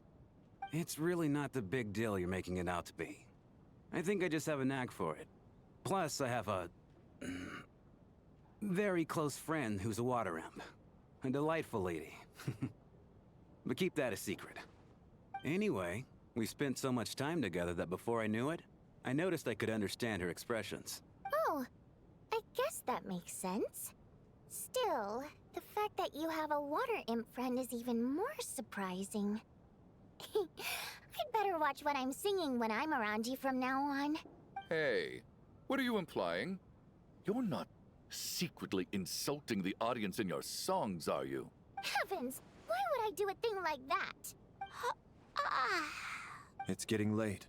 It's really not the big deal you're making it out to be. I think I just have a knack for it. Plus, I have a... very close friend who's a water imp. A delightful lady. But keep that a secret. Anyway, we spent so much time together that before I knew it, I noticed I could understand her expressions. Oh, I guess that makes sense. Still, the fact that you have a water imp friend is even more surprising. I'd better watch what I'm singing when I'm around you from now on. Hey, what are you implying? You're not secretly insulting the audience in your songs, are you? Heavens, why would I do a thing like that? It's getting late.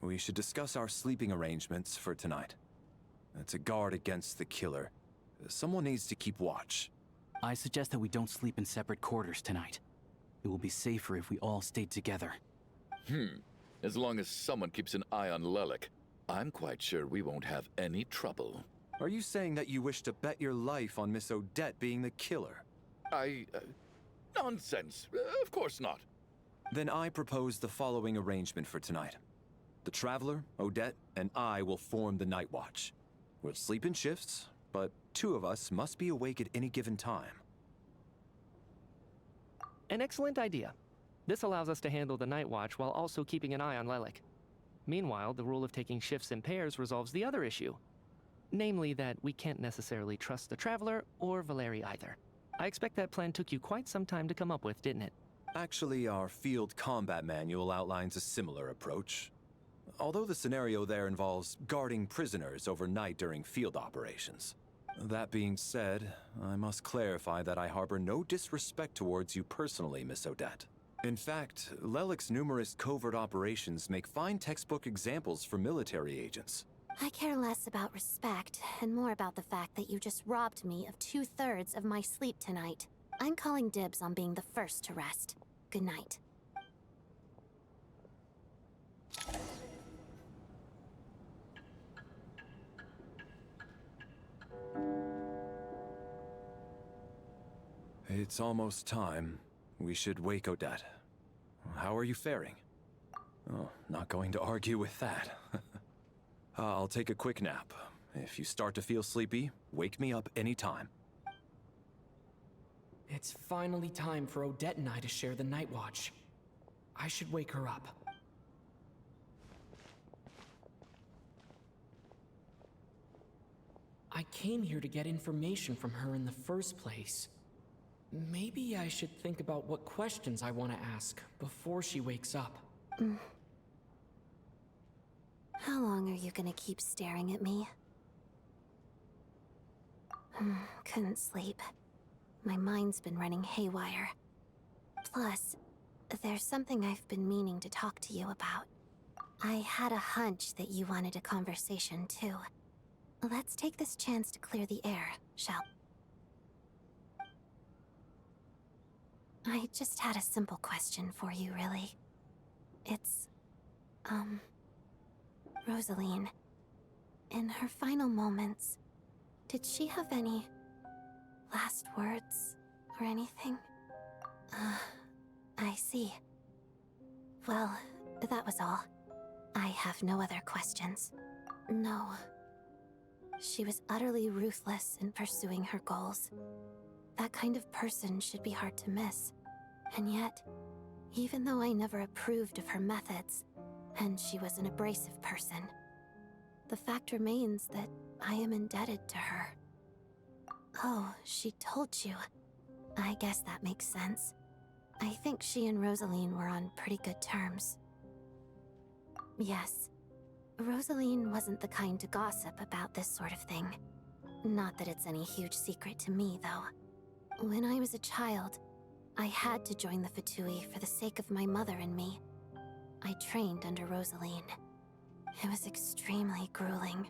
We should discuss our sleeping arrangements for tonight. To guard against the killer, someone needs to keep watch. I suggest that we don't sleep in separate quarters tonight. It will be safer if we all stayed together. As long as someone keeps an eye on Lelik, I'm quite sure we won't have any trouble. Are you saying that you wish to bet your life on Miss Odette being the killer? Nonsense. Of course not. Then I propose the following arrangement for tonight. The Traveler, Odette, and I will form the Night Watch. We'll sleep in shifts, but 2 of us must be awake at any given time. An excellent idea. This allows us to handle the night watch while also keeping an eye on Lelik. Meanwhile, the rule of taking shifts in pairs resolves the other issue. Namely that we can't necessarily trust the Traveler or Valeri either. I expect that plan took you quite some time to come up with, didn't it? Actually, our field combat manual outlines a similar approach. Although the scenario there involves guarding prisoners overnight during field operations. That being said, I must clarify that I harbor no disrespect towards you personally, Miss Odette. In fact, Lelik's numerous covert operations make fine textbook examples for military agents. I care less about respect and more about the fact that you just robbed me of 2/3 of my sleep tonight. I'm calling dibs on being the first to rest. Good night. It's almost time. We should wake Odette. How are you faring? Oh, not going to argue with that. I'll take a quick nap. If you start to feel sleepy, wake me up anytime. It's finally time for Odette and I to share the night watch. I should wake her up. I came here to get information from her in the first place. Maybe I should think about what questions I want to ask before she wakes up. How long are you gonna keep staring at me? Couldn't sleep. My mind's been running haywire. Plus, there's something I've been meaning to talk to you about. I had a hunch that you wanted a conversation too. Let's take this chance to clear the air, shall we? I just had a simple question for you, really. It's, Rosaline. In her final moments, did she have any last words or anything? I see. Well, that was all. I have no other questions. No. She was utterly ruthless in pursuing her goals. That kind of person should be hard to miss. And yet, even though I never approved of her methods, and she was an abrasive person, the fact remains that I am indebted to her. Oh, she told you. I guess that makes sense. I think she and Rosaline were on pretty good terms. Yes. Rosaline wasn't the kind to gossip about this sort of thing. Not that it's any huge secret to me, though. When I was a child, I had to join the Fatui for the sake of my mother and me. I trained under Rosaline. It was extremely grueling,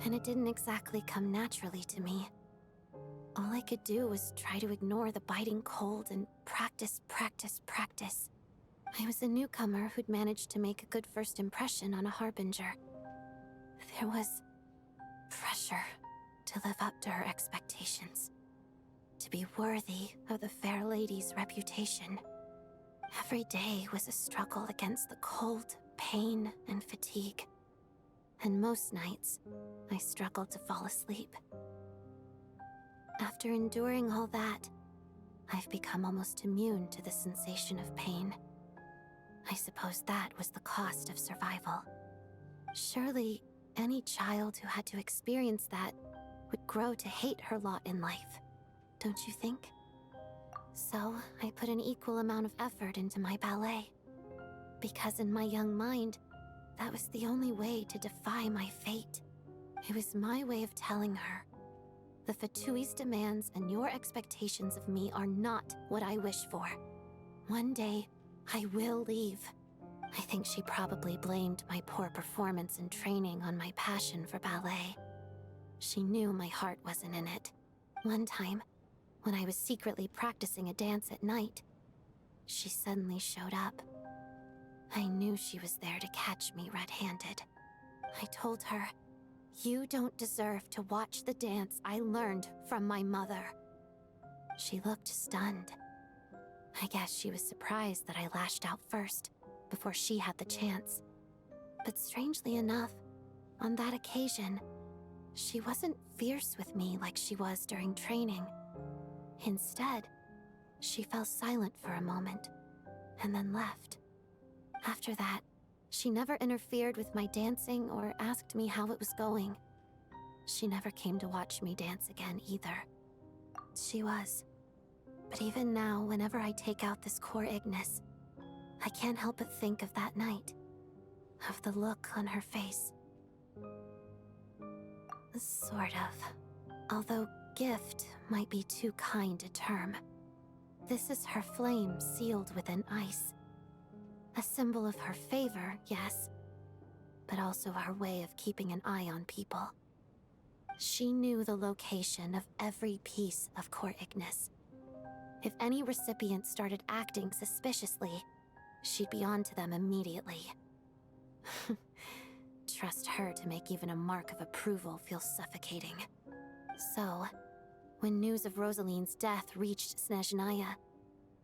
and it didn't exactly come naturally to me. All I could do was try to ignore the biting cold and practice, practice, practice. I was a newcomer who'd managed to make a good first impression on a harbinger. There was pressure to live up to her expectations, to be worthy of the fair lady's reputation. Every day was a struggle against the cold, pain, and fatigue. And most nights, I struggled to fall asleep. After enduring all that, I've become almost immune to the sensation of pain. I suppose that was the cost of survival. Surely, any child who had to experience that would grow to hate her lot in life, don't you think? So, I put an equal amount of effort into my ballet. Because in my young mind, that was the only way to defy my fate. It was my way of telling her, the Fatui's demands and your expectations of me are not what I wish for. One day, I will leave. I think she probably blamed my poor performance in training on my passion for ballet. She knew my heart wasn't in it. One time, when I was secretly practicing a dance at night, she suddenly showed up. I knew she was there to catch me red-handed. I told her, "You don't deserve to watch the dance I learned from my mother." She looked stunned. I guess she was surprised that I lashed out first, before she had the chance. But strangely enough, on that occasion, she wasn't fierce with me like she was during training. Instead, she fell silent for a moment, and then left. After that, she never interfered with my dancing or asked me how it was going. She never came to watch me dance again either. She was. But even now, whenever I take out this core Ignis, I can't help but think of that night, of the look on her face. Sort of. Although gift might be too kind a term. This is her flame sealed within ice. A symbol of her favor, yes, but also our way of keeping an eye on people. She knew the location of every piece of core Ignis. If any recipient started acting suspiciously, she'd be on to them immediately. Trust her to make even a mark of approval feel suffocating. So, when news of Rosaline's death reached Snezhnaya,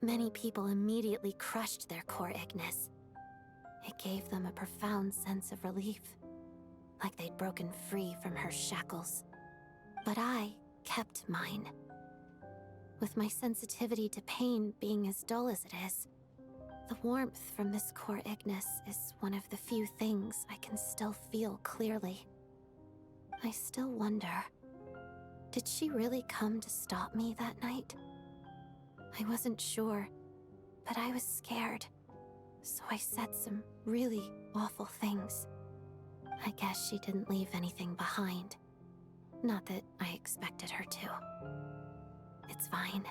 many people immediately crushed their core Ignis. It gave them a profound sense of relief, like they'd broken free from her shackles. But I kept mine. With my sensitivity to pain being as dull as it is, the warmth from this core Ignis is one of the few things I can still feel clearly. I still wonder, did she really come to stop me that night? I wasn't sure, but I was scared, so I said some really awful things. I guess she didn't leave anything behind. Not that I expected her to. It's fine.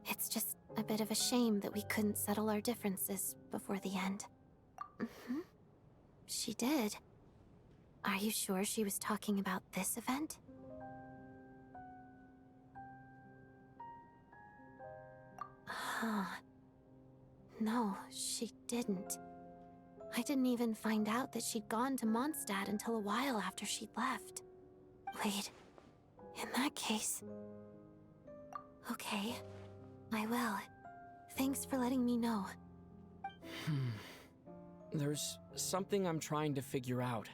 It's just a bit of a shame that we couldn't settle our differences before the end. She did. Are you sure she was talking about this event? Huh. No, she didn't. I didn't even find out that she'd gone to Mondstadt until a while after she'd left. Wait, in that case... Okay, I will. Thanks for letting me know. There's something I'm trying to figure out.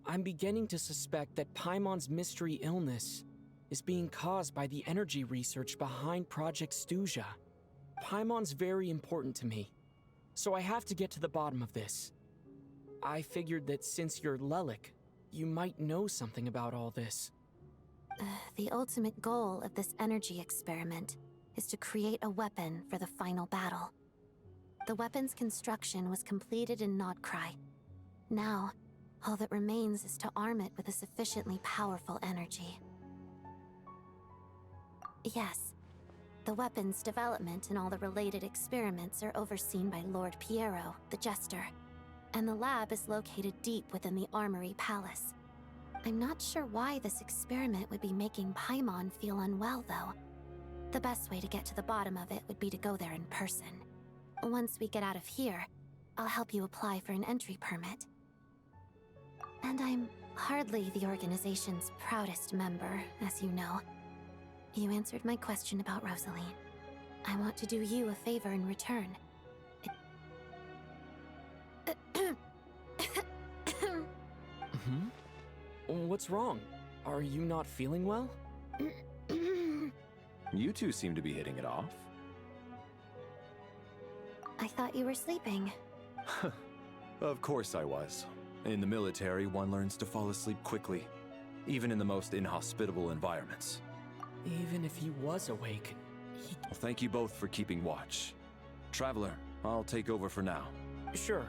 I'm beginning to suspect that Paimon's mystery illness is being caused by the energy research behind Project Snezhnaya. Paimon's very important to me, so I have to get to the bottom of this. I figured that since you're Lelik, you might know something about all this. The ultimate goal of this energy experiment is to create a weapon for the final battle. The weapon's construction was completed in Nodcry. Now, all that remains is to arm it with a sufficiently powerful energy. Yes, the weapon's development and all the related experiments are overseen by Lord Piero, the Jester, and the lab is located deep within the Armory Palace. I'm not sure why this experiment would be making Paimon feel unwell, though. The best way to get to the bottom of it would be to go there in person. Once we get out of here, I'll help you apply for an entry permit. And I'm hardly the organization's proudest member, as you know. You answered my question about Rosaline. I want to do you a favor in return. What's wrong? Are you not feeling well? You two seem to be hitting it off. I thought you were sleeping. Of course I was. In the military, one learns to fall asleep quickly, even in the most inhospitable environments. Even if he was awake, Well, thank you both for keeping watch. Traveler, I'll take over for now. Sure.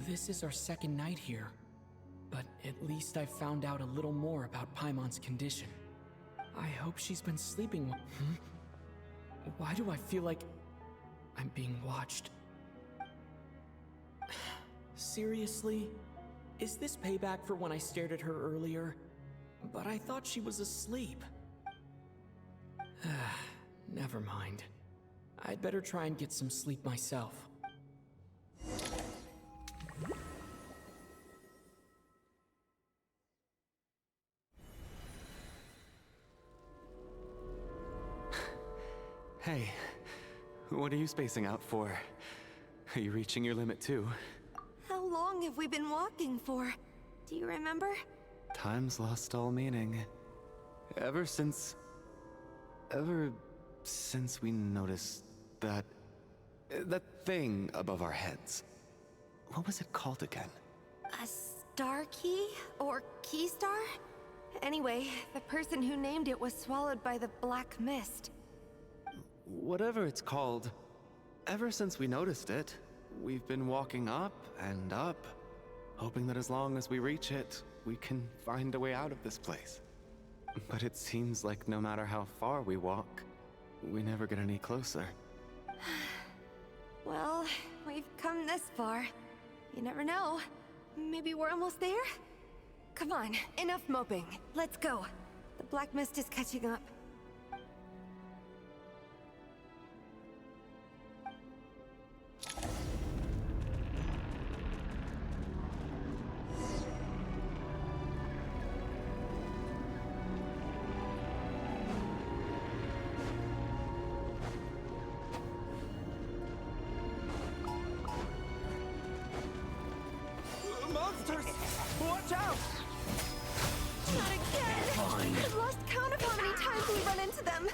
This is our second night here, but at least I've found out a little more about Paimon's condition. I hope she's been sleeping well. Why do I feel like I'm being watched? Seriously? Is this payback for when I stared at her earlier? But I thought she was asleep. Never mind. I'd better try and get some sleep myself. Hey, what are you spacing out for? Are you reaching your limit too? How long have we been walking for? Do you remember? Time's lost all meaning. Ever since we noticed that thing above our heads. What was it called again? A star key? Or key star? Anyway, the person who named it was swallowed by the black mist. Whatever it's called, ever since we noticed it, we've been walking up and up, hoping that as long as we reach it, we can find a way out of this place. But it seems like no matter how far we walk, we never get any closer. Well, we've come this far. You never know. Maybe we're almost there? Come on, enough moping. Let's go. The black mist is catching up. Monsters! Watch out! Not again! we run into them. Be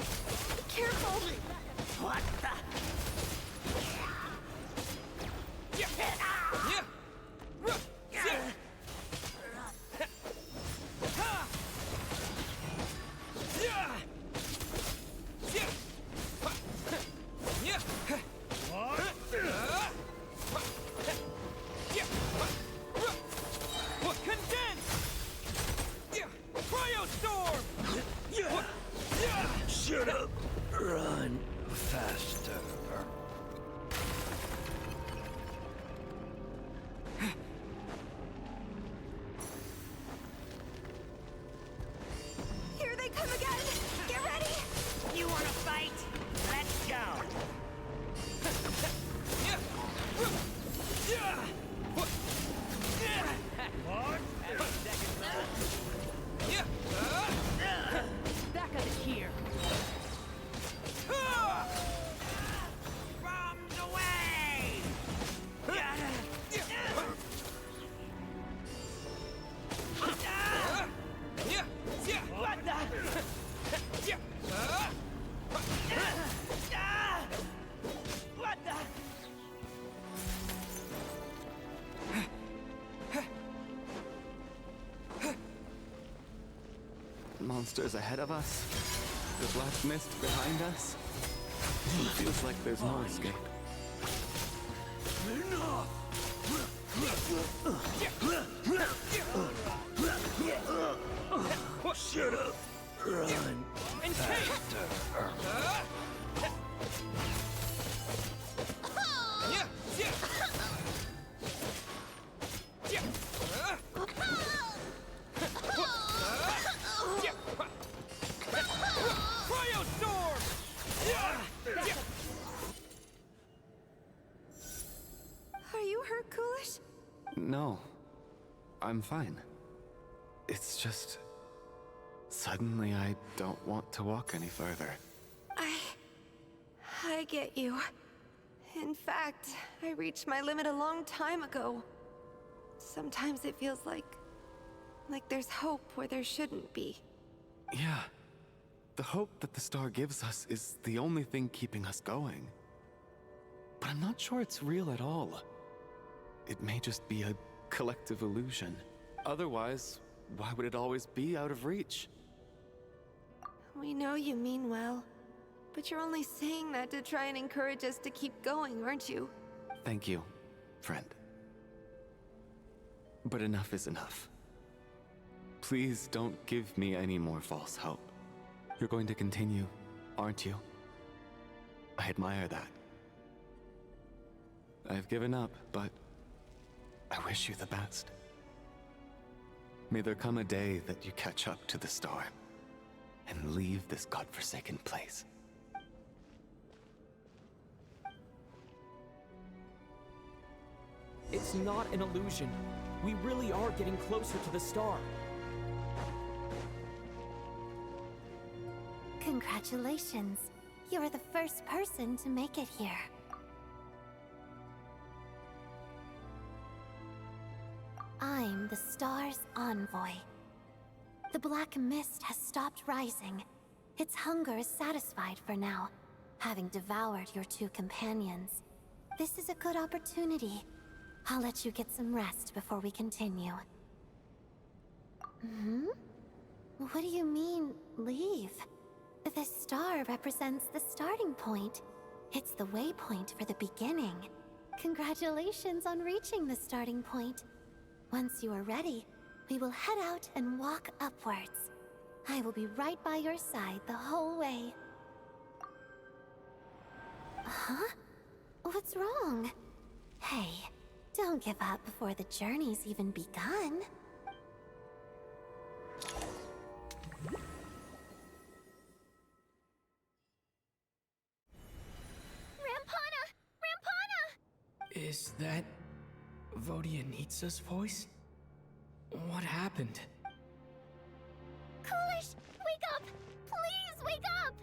careful. What the? Shut up. Run faster. Here they come again. Get ready. You wanna fight? Let's go. Back of it here. Bombs away! What the? What the? Monsters ahead of us. The black mist behind us. It feels like there's no escape. Shut up. Run faster. Are you hurt, Coolish? No. I'm fine. It's just... Suddenly I don't want to walk any further. I get you. In fact, I reached my limit a long time ago. Sometimes it feels like there's hope where there shouldn't be. Yeah. The hope that the star gives us is the only thing keeping us going. But I'm not sure it's real at all. It may just be a collective illusion. Otherwise, why would it always be out of reach? We know you mean well, but you're only saying that to try and encourage us to keep going, aren't you? Thank you, friend. But enough is enough. Please don't give me any more false hope. You're going to continue, aren't you? I admire that. I've given up, but I wish you the best. May there come a day that you catch up to the star and leave this godforsaken place. It's not an illusion. We really are getting closer to the star. Congratulations. You're the first person to make it here. I'm the star's envoy. The black mist has stopped rising. Its hunger is satisfied for now, having devoured your two companions. This is a good opportunity. I'll let you get some rest before we continue. What do you mean, leave? The star represents the starting point. It's the waypoint for the beginning. Congratulations on reaching the starting point. Once you are ready, we will head out and walk upwards. I will be right by your side the whole way. Huh? What's wrong? Hey, don't give up before the journey's even begun. Rampana! Rampana! Is that Vodyanitsa's voice? What happened? Coolish, wake up! Please wake up!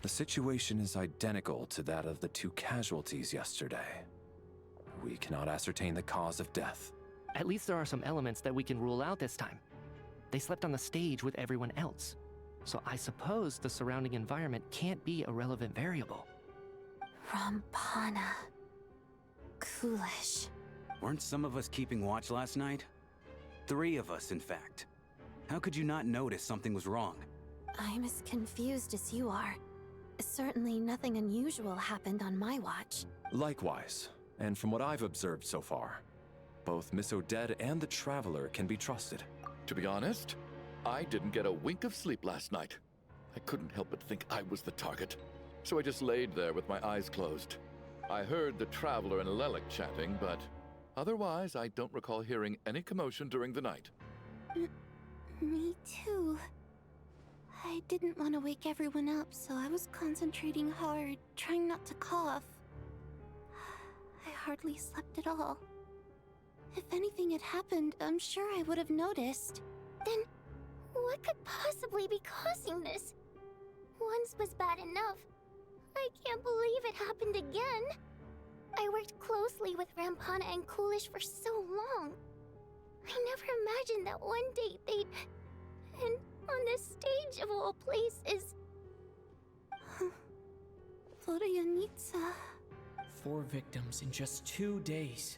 The situation is identical to that of the 2 casualties yesterday. We cannot ascertain the cause of death. At least there are some elements that we can rule out this time. They slept on the stage with everyone else. So I suppose the surrounding environment can't be a relevant variable. Rampana. Coolish. Weren't some of us keeping watch last night? 3 of us, in fact. How could you not notice something was wrong? I'm as confused as you are. Certainly nothing unusual happened on my watch. Likewise, and from what I've observed so far, both Miss Odette and the Traveler can be trusted. To be honest, I didn't get a wink of sleep last night. I couldn't help but think I was the target, so I just laid there with my eyes closed. I heard the Traveler and Lelik chatting, but otherwise I don't recall hearing any commotion during the night. Me too. I didn't want to wake everyone up, so I was concentrating hard, trying not to cough. I hardly slept at all. If anything had happened, I'm sure I would have noticed. Then, what could possibly be causing this? Once was bad enough. I can't believe it happened again. I worked closely with Rampana and Coolish for so long. I never imagined that one day they'd... And on this stage of all places... Florianitsa... 4 victims in just 2 days.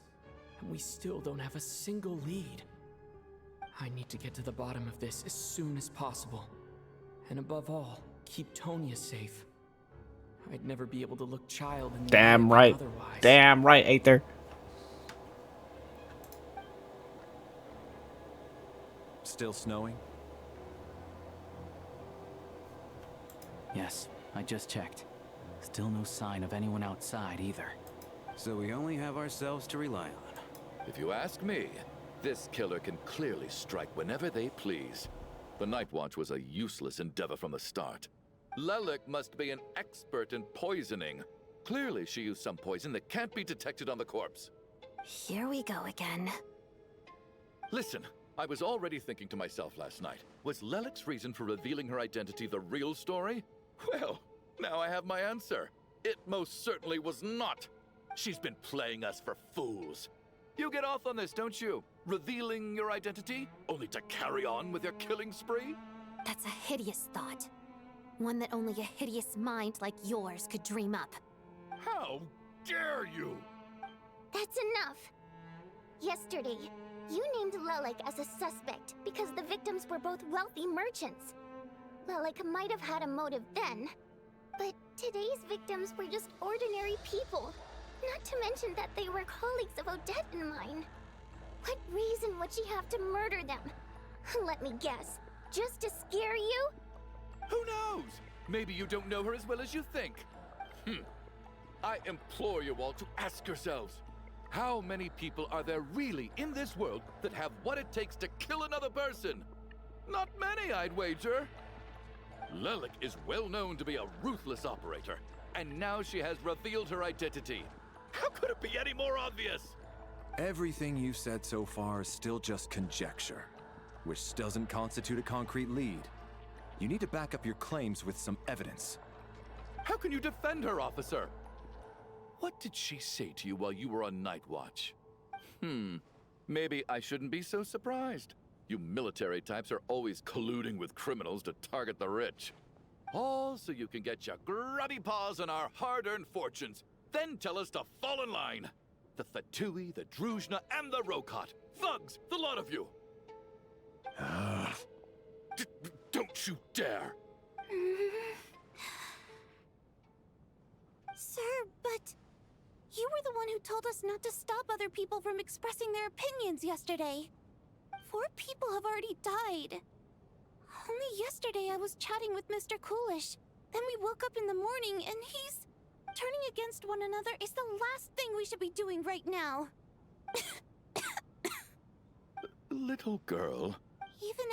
And we still don't have a single lead. I need to get to the bottom of this as soon as possible. And above all, keep Tonya safe. I'd never be able to look Child in the Damn eye right. otherwise. Damn right, Aether. Still snowing? Yes, I just checked. Still no sign of anyone outside either. So we only have ourselves to rely on. If you ask me, this killer can clearly strike whenever they please. The Night Watch was a useless endeavor from the start. Lelik must be an expert in poisoning. Clearly she used some poison that can't be detected on the corpse. Here we go again. Listen, I was already thinking to myself last night, was Lelik's reason for revealing her identity the real story? Well, now I have my answer. It most certainly was not. She's been playing us for fools. You get off on this, don't you? Revealing your identity, only to carry on with your killing spree? That's a hideous thought. One that only a hideous mind like yours could dream up. How dare you? That's enough. Yesterday, you named Lelik as a suspect because the victims were both wealthy merchants. Lelik might have had a motive then, but today's victims were just ordinary people. Not to mention that they were colleagues of Odette and mine. What reason would she have to murder them? Let me guess. Just to scare you? Who knows? Maybe you don't know her as well as you think. I implore you all to ask yourselves, how many people are there really in this world that have what it takes to kill another person? Not many, I'd wager. Lelik is well known to be a ruthless operator, and now she has revealed her identity. How could it be any more obvious? Everything you've said so far is still just conjecture, which doesn't constitute a concrete lead. You need to back up your claims with some evidence. How can you defend her, officer? What did she say to you while you were on Night Watch? Maybe I shouldn't be so surprised. You military types are always colluding with criminals to target the rich. All so you can get your grubby paws on our hard-earned fortunes, then tell us to fall in line. The Fatui, the Druzhna, and the Rokot. Thugs, the lot of you. Don't you dare. Sir, but... You were the one who told us not to stop other people from expressing their opinions yesterday. 4 people have already died. Only yesterday I was chatting with Mr. Coolish. Then we woke up in the morning and he's... Turning against one another is the last thing we should be doing right now. Little girl. Even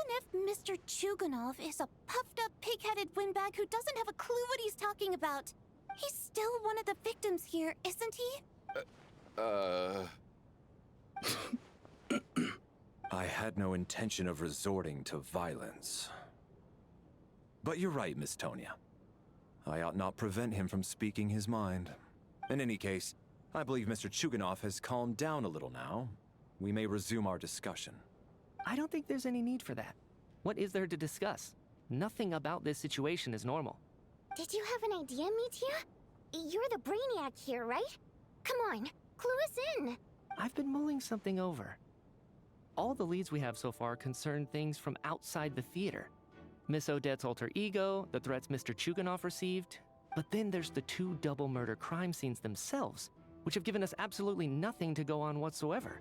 if Mr. Chuganov is a puffed-up, pig-headed windbag who doesn't have a clue what he's talking about, he's still one of the victims here, isn't he? I had no intention of resorting to violence. But you're right, Miss Tonya. I ought not prevent him from speaking his mind. In any case, I believe Mr. Chuganov has calmed down a little now. We may resume our discussion. I don't think there's any need for that. What is there to discuss? Nothing about this situation is normal. Did you have an idea, Mitya? You're the brainiac here, right? Come on, clue us in. I've been mulling something over. All the leads we have so far concern things from outside the theater. Miss Odette's alter ego, the threats Mr. Chuganov received, but then there's the 2 double murder crime scenes themselves, which have given us absolutely nothing to go on whatsoever.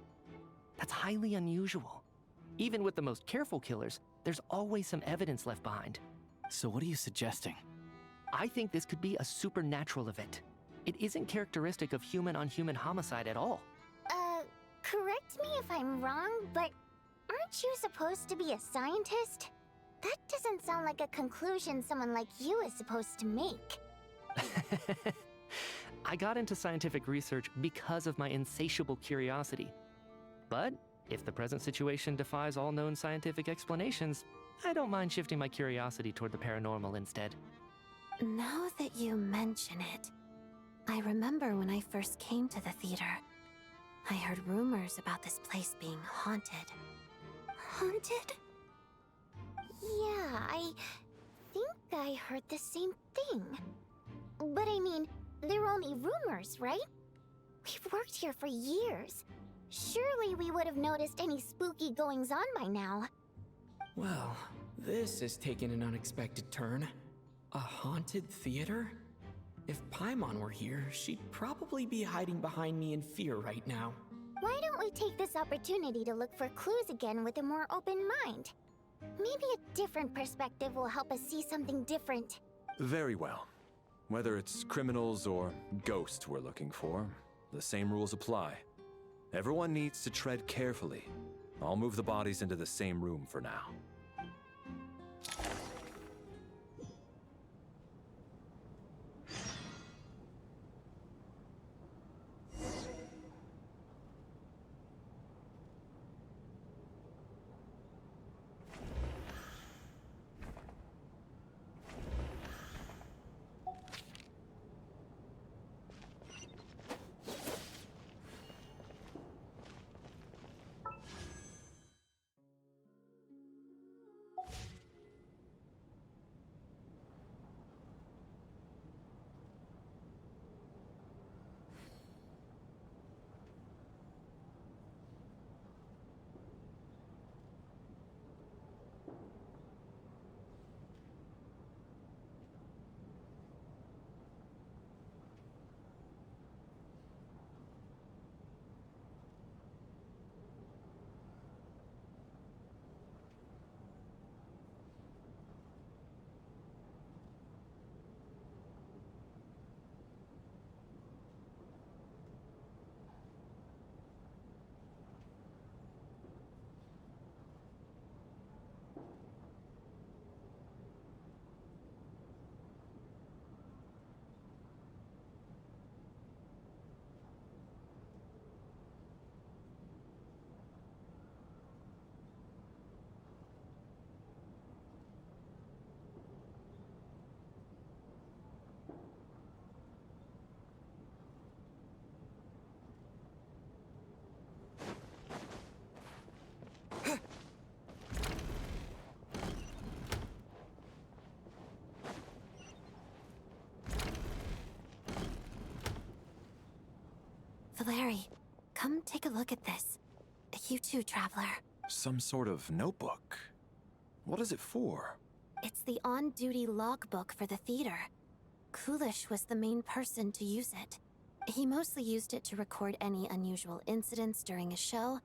That's highly unusual. Even with the most careful killers, there's always some evidence left behind. So what are you suggesting? I think this could be a supernatural event. It isn't characteristic of human-on-human homicide at all. Correct me if I'm wrong, but aren't you supposed to be a scientist? That doesn't sound like a conclusion someone like you is supposed to make. I got into scientific research because of my insatiable curiosity. But if the present situation defies all known scientific explanations, I don't mind shifting my curiosity toward the paranormal instead. Now that you mention it, I remember when I first came to the theater. I heard rumors about this place being haunted. Haunted? Yeah, I think I heard the same thing. But I mean, they're only rumors, right? We've worked here for years. Surely we would have noticed any spooky goings-on by now. Well, this has taken an unexpected turn. A haunted theater? If Paimon were here, she'd probably be hiding behind me in fear right now. Why don't we take this opportunity to look for clues again with a more open mind? Maybe a different perspective will help us see something different. Very well. Whether it's criminals or ghosts we're looking for, the same rules apply. Everyone needs to tread carefully. I'll move the bodies into the same room for now. Valeri, come take a look at this. You too, Traveler. Some sort of notebook. What is it for? It's the on-duty logbook for the theater. Kulish was the main person to use it. He mostly used it to record any unusual incidents during a show,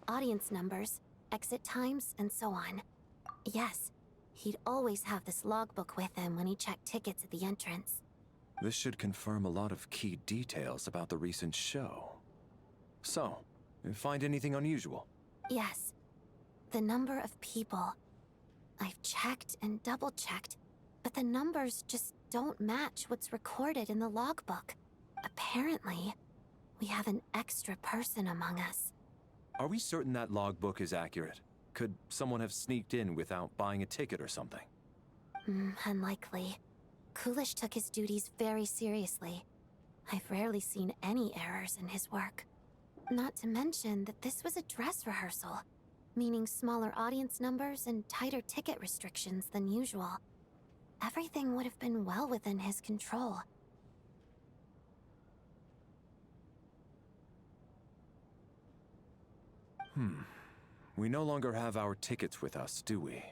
audience numbers, exit times, and so on. Yes, he'd always have this logbook with him when he checked tickets at the entrance. This should confirm a lot of key details about the recent show. So, you find anything unusual? Yes. The number of people. I've checked and double-checked, but the numbers just don't match what's recorded in the logbook. Apparently, we have an extra person among us. Are we certain that logbook is accurate? Could someone have sneaked in without buying a ticket or something? Unlikely. Coolish took his duties very seriously. I've rarely seen any errors in his work. Not to mention that this was a dress rehearsal, meaning smaller audience numbers and tighter ticket restrictions than usual. Everything would have been well within his control. We no longer have our tickets with us, do we?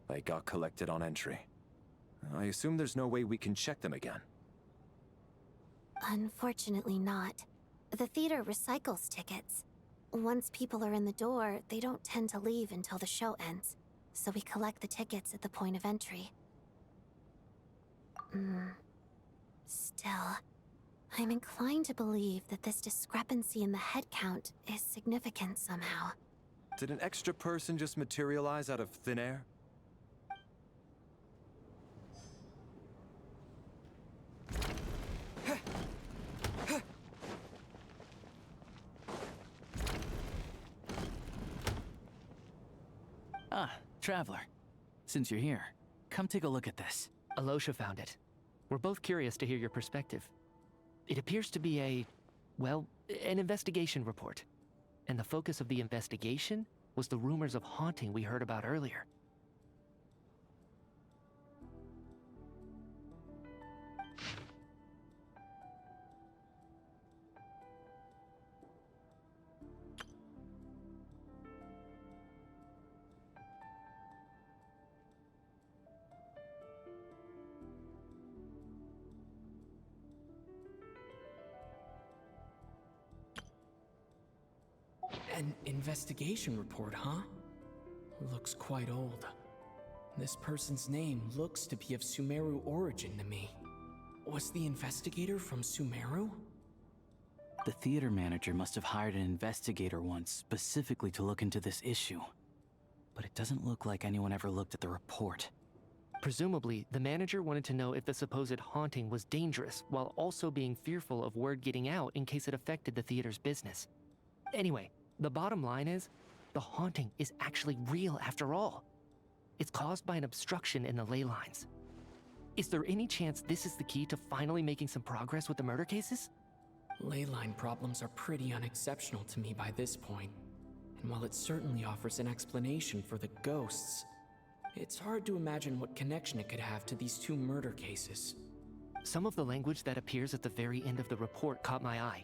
They got collected on entry. I assume there's no way we can check them again. Unfortunately not. The theater recycles tickets. Once people are in the door, they don't tend to leave until the show ends, so we collect the tickets at the point of entry. Still, I'm inclined to believe that this discrepancy in the head count is significant somehow. Did an extra person just materialize out of thin air? Ah, Traveler. Since you're here, come take a look at this. Alosha found it. We're both curious to hear your perspective. It appears to be an investigation report. And the focus of the investigation was the rumors of haunting we heard about earlier. An investigation report, huh? Looks quite old. This person's name looks to be of Sumeru origin to me. Was the investigator from Sumeru? The theater manager must have hired an investigator once specifically to look into this issue. But it doesn't look like anyone ever looked at the report. Presumably, the manager wanted to know if the supposed haunting was dangerous, while also being fearful of word getting out in case it affected the theater's business. Anyway, the bottom line is, the haunting is actually real after all. It's caused by an obstruction in the ley lines. Is there any chance this is the key to finally making some progress with the murder cases? Ley line problems are pretty unexceptional to me by this point. And while it certainly offers an explanation for the ghosts, it's hard to imagine what connection it could have to these two murder cases. Some of the language that appears at the very end of the report caught my eye.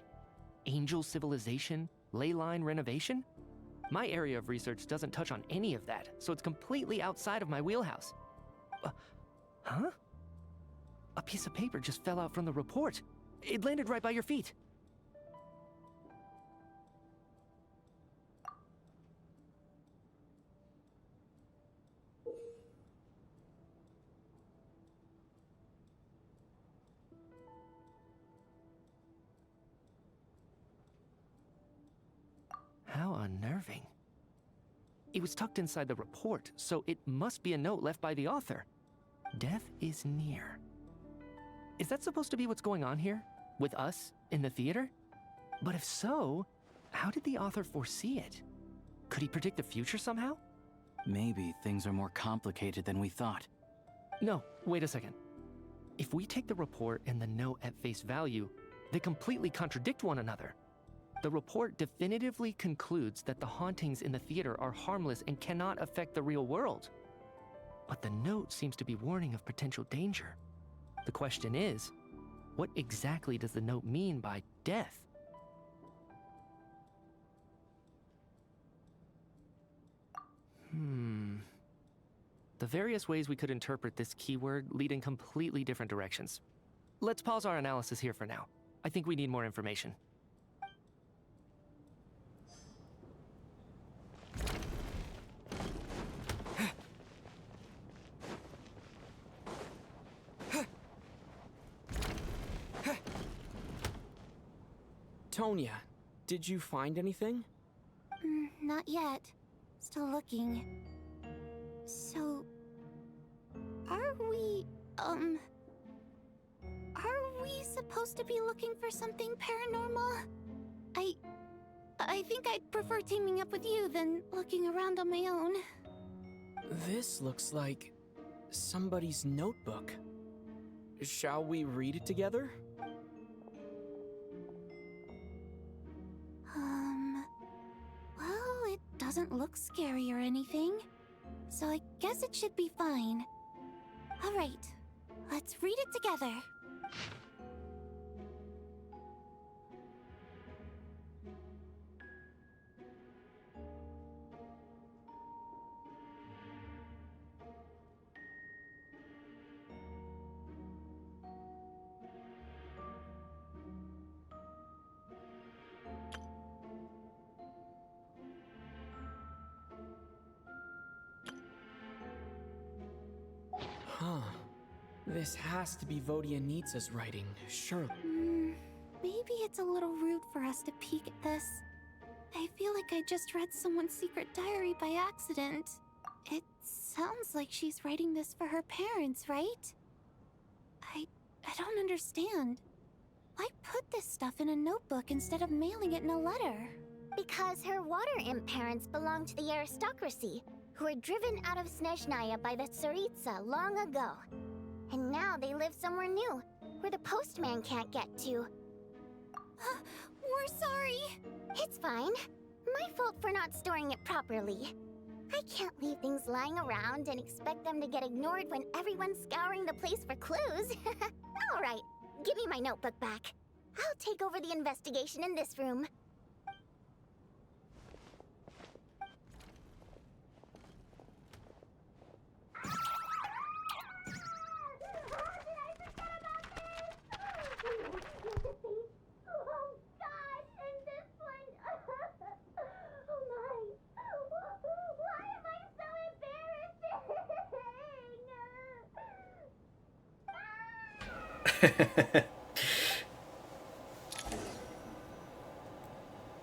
Angel civilization, ley line renovation? My area of research doesn't touch on any of that, so it's completely outside of my wheelhouse. Huh? A piece of paper just fell out from the report. It landed right by your feet. How unnerving. It was tucked inside the report, so it must be a note left by the author. Death is near. Is that supposed to be what's going on here? With us, in the theater? But if so, how did the author foresee it? Could he predict the future somehow? Maybe things are more complicated than we thought. No, wait a second. If we take the report and the note at face value, they completely contradict one another. The report definitively concludes that the hauntings in the theater are harmless and cannot affect the real world. But the note seems to be warning of potential danger. The question is, what exactly does the note mean by death? The various ways we could interpret this keyword lead in completely different directions. Let's pause our analysis here for now. I think we need more information. Tonya, did you find anything? Not yet. Still looking. So... Are we supposed to be looking for something paranormal? I think I'd prefer teaming up with you than looking around on my own. This looks like... somebody's notebook. Shall we read it together? Well, it doesn't look scary or anything, so I guess it should be fine. Alright, let's read it together. Huh. This has to be Vodyanitsa's writing, surely. Maybe it's a little rude for us to peek at this. I feel like I just read someone's secret diary by accident. It sounds like she's writing this for her parents, right? I don't understand. Why put this stuff in a notebook instead of mailing it in a letter? Because her water imp parents belonged to the aristocracy, who were driven out of Snezhnaya by the Tsaritsa long ago. And now they live somewhere new, where the postman can't get to. We're sorry. It's fine. My fault for not storing it properly. I can't leave things lying around and expect them to get ignored when everyone's scouring the place for clues. All right, give me my notebook back. I'll take over the investigation in this room.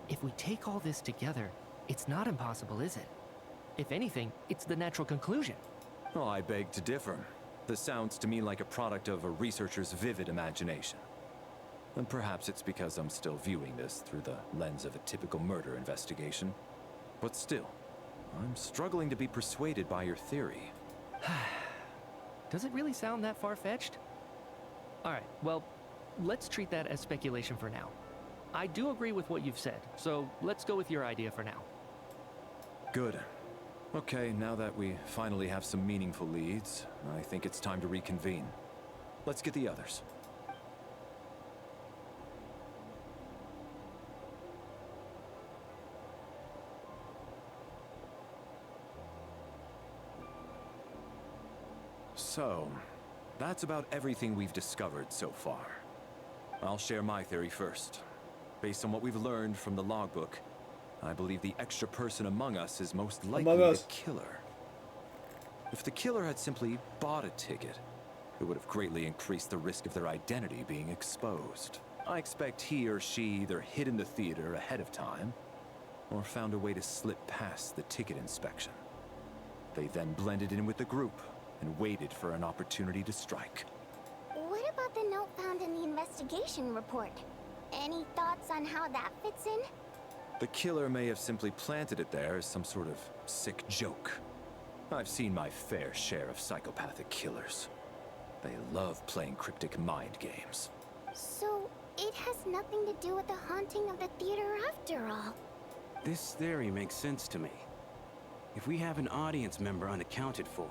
If we take all this together, it's not impossible, is it? If anything, it's the natural conclusion. Oh, I beg to differ. This sounds to me like a product of a researcher's vivid imagination. And perhaps it's because I'm still viewing this through the lens of a typical murder investigation. But still, I'm struggling to be persuaded by your theory. Does it really sound that far-fetched? Alright, well, let's treat that as speculation for now. I do agree with what you've said, so let's go with your idea for now. Good. Okay, now that we finally have some meaningful leads, I think it's time to reconvene. Let's get the others. So, that's about everything we've discovered so far. I'll share my theory first. Based on what we've learned from the logbook, I believe the extra person among us is most likely the killer. If the killer had simply bought a ticket, it would have greatly increased the risk of their identity being exposed. I expect he or she either hid in the theater ahead of time, or found a way to slip past the ticket inspection. They then blended in with the group and waited for an opportunity to strike. What about the note found in the investigation report? Any thoughts on how that fits in? The killer may have simply planted it there as some sort of sick joke. I've seen my fair share of psychopathic killers. They love playing cryptic mind games. So, it has nothing to do with the haunting of the theater after all. This theory makes sense to me. If we have an audience member unaccounted for,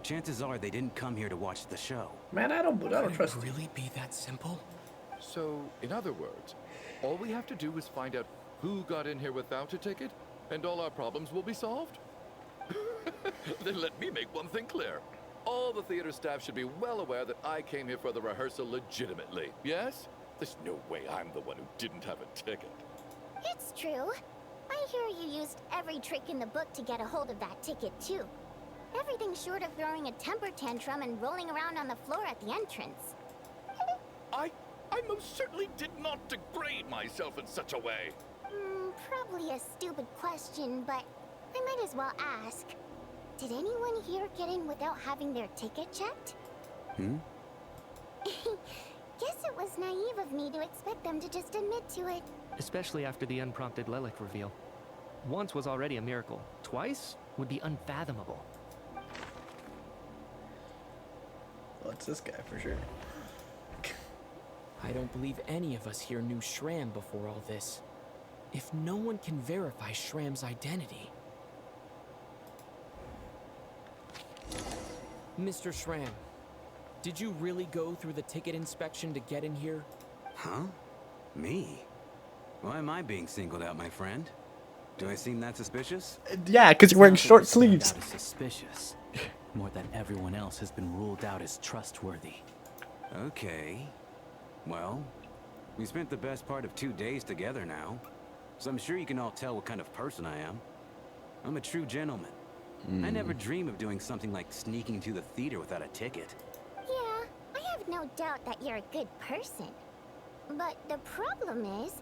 chances are they didn't come here to watch the show. Man, I don't trust it really be that simple? So, in other words, all we have to do is find out who got in here without a ticket, and all our problems will be solved? Then let me make one thing clear. All the theater staff should be well aware that I came here for the rehearsal legitimately, yes? There's no way I'm the one who didn't have a ticket. It's true. I hear you used every trick in the book to get a hold of that ticket, too. Everything short of throwing a temper tantrum and rolling around on the floor at the entrance. I most certainly did not degrade myself in such a way. Probably a stupid question, but I might as well ask. Did anyone here get in without having their ticket checked? Guess it was naive of me to expect them to just admit to it. Especially after the unprompted Lelik reveal. Once was already a miracle. Twice would be unfathomable. Oh, it's this guy for sure. I don't believe any of us here knew Shram before all this. If no one can verify Shram's identity... Mr. Shram, did you really go through the ticket inspection to get in here? Huh? Me? Why am I being singled out, my friend? Do I seem that suspicious? Yeah, because you're wearing short sleeves. That is suspicious. More than everyone else has been ruled out as trustworthy. Okay. Well, we spent the best part of 2 days together now, so I'm sure you can all tell what kind of person I am. I'm a true gentleman. I never dream of doing something like sneaking to the theater without a ticket. Yeah, I have no doubt that you're a good person. But the problem is,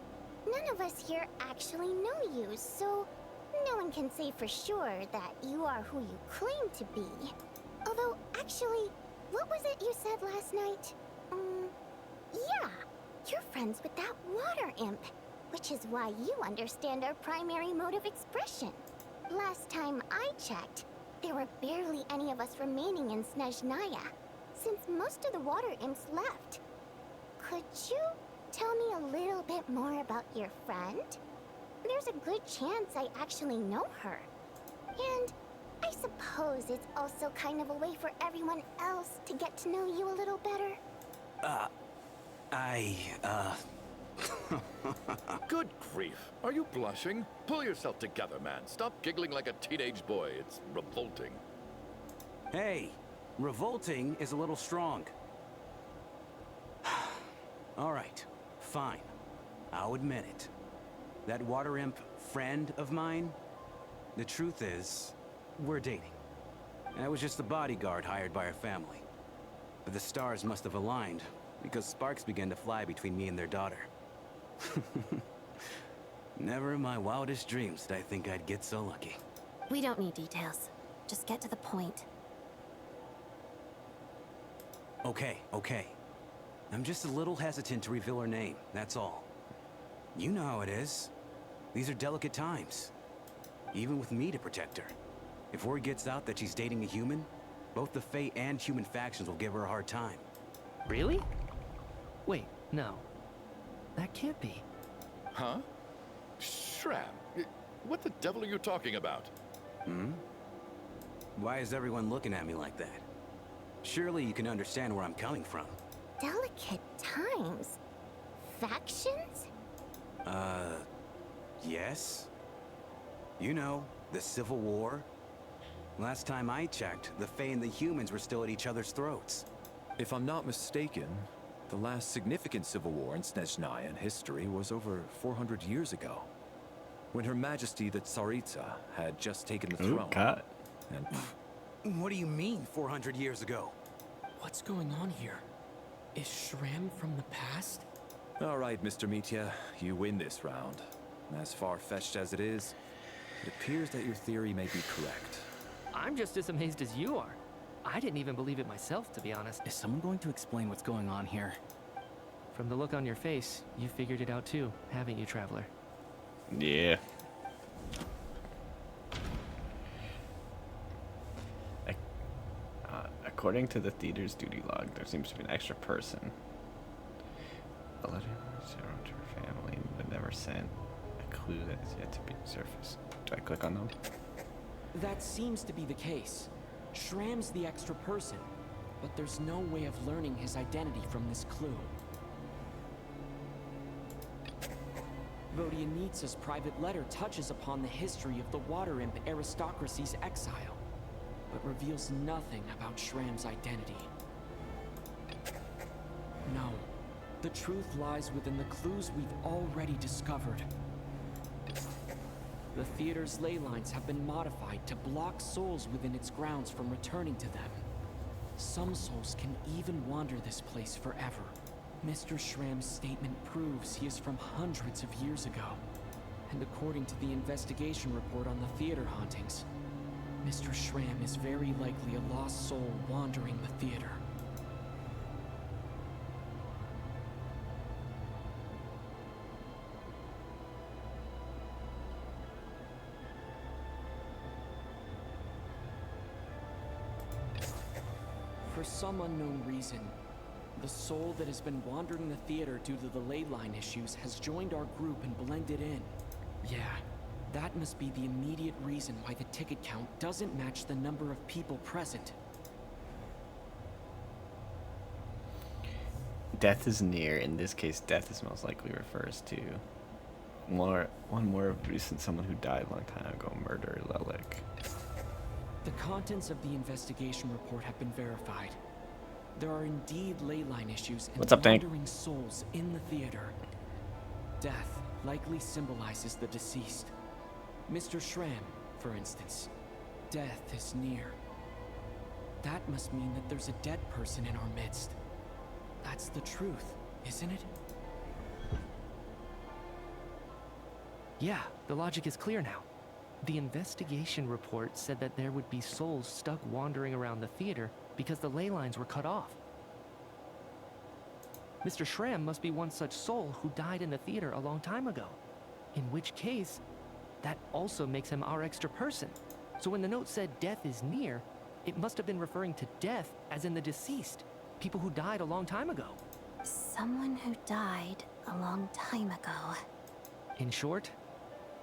none of us here actually know you, so no one can say for sure that you are who you claim to be. Although, actually, what was it you said last night? Yeah, you're friends with that water imp, which is why you understand our primary mode of expression. Last time I checked, there were barely any of us remaining in Snezhnaya, since most of the water imps left. Could you tell me a little bit more about your friend? There's a good chance I actually know her. And I suppose it's also kind of a way for everyone else to get to know you a little better. Good grief. Are you blushing? Pull yourself together, man. Stop giggling like a teenage boy. It's revolting. Hey, revolting is a little strong. All right, fine. I'll admit it. That water imp friend of mine, the truth is, we're dating. I was just the bodyguard hired by our family. But the stars must have aligned, because sparks began to fly between me and their daughter. Never in my wildest dreams did I think I'd get so lucky. We don't need details. Just get to the point. Okay. I'm just a little hesitant to reveal her name, that's all. You know how it is. These are delicate times. Even with me to protect her. If word gets out that she's dating a human, both the Fae and human factions will give her a hard time. Really? Wait, no. That can't be. Huh? Shram, what the devil are you talking about? Why is everyone looking at me like that? Surely you can understand where I'm coming from. Delicate times? Factions? Yes? You know, the Civil War? Last time I checked, the Fae and the humans were still at each other's throats. If I'm not mistaken, the last significant civil war in Snezhnayan history was over 400 years ago, when Her Majesty the Tsaritsa had just taken the throne. God. And what do you mean, 400 years ago? What's going on here? Is Shram from the past? all right, Mr. Mitya, you win this round. As far-fetched as it is, it appears that your theory may be correct. I'm just as amazed as you are. I didn't even believe it myself, to be honest. Is someone going to explain what's going on here? From the look on your face, you figured it out too, haven't you, Traveler? Yeah. According to the theater's duty log, there seems to be an extra person. A letter to her family, but never sent. A clue that is yet to be surfaced. Do I click on them? That seems to be the case. Shram's the extra person, but there's no way of learning his identity from this clue. Vodianitsa's private letter touches upon the history of the Water Imp aristocracy's exile, but reveals nothing about Shram's identity. No, the truth lies within the clues we've already discovered. The theater's ley lines have been modified to block souls within its grounds from returning to them. Some souls can even wander this place forever. Mr. Shram's statement proves he is from hundreds of years ago. And according to the investigation report on the theater hauntings, Mr. Shram is very likely a lost soul wandering the theater. For For some unknown reason, the soul that has been wandering the theater due to the ley line issues has joined our group and blended in. Yeah, that must be the immediate reason why the ticket count doesn't match the number of people present. Death is near. In this case, death is most likely refers to one more recent someone who died a long time ago, murder Lelik. The contents of the investigation report have been verified. There are indeed ley line issues and What's up, Tank? wandering souls in the theater. Death likely symbolizes the deceased. Mr. Schramm, for instance. Death is near. That must mean that there's a dead person in our midst. That's the truth, isn't it? Yeah, the logic is clear now. The investigation report said that there would be souls stuck wandering around the theater because the ley lines were cut off. Mr. Schramm must be one such soul who died in the theater a long time ago. In which case, that also makes him our extra person. So when the note said death is near, it must have been referring to death as in the deceased. People who died a long time ago. Someone who died a long time ago. In short,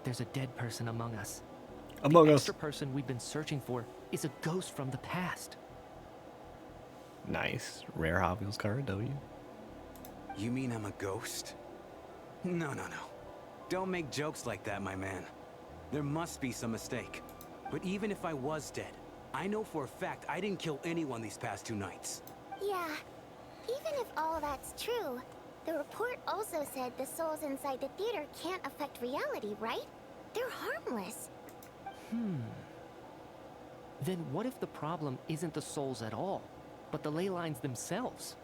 there's a dead person among us. Among the us. extra person we've been searching for is a ghost from the past. Nice. Rare Obvious card, W. You mean I'm a ghost? No. Don't make jokes like that, my man. There must be some mistake. But even if I was dead, I know for a fact I didn't kill anyone these past 2 nights. Yeah, even if all that's true, the report also said the souls inside the theater can't affect reality, right? They're harmless. Then what if the problem isn't the souls at all, but the ley lines themselves?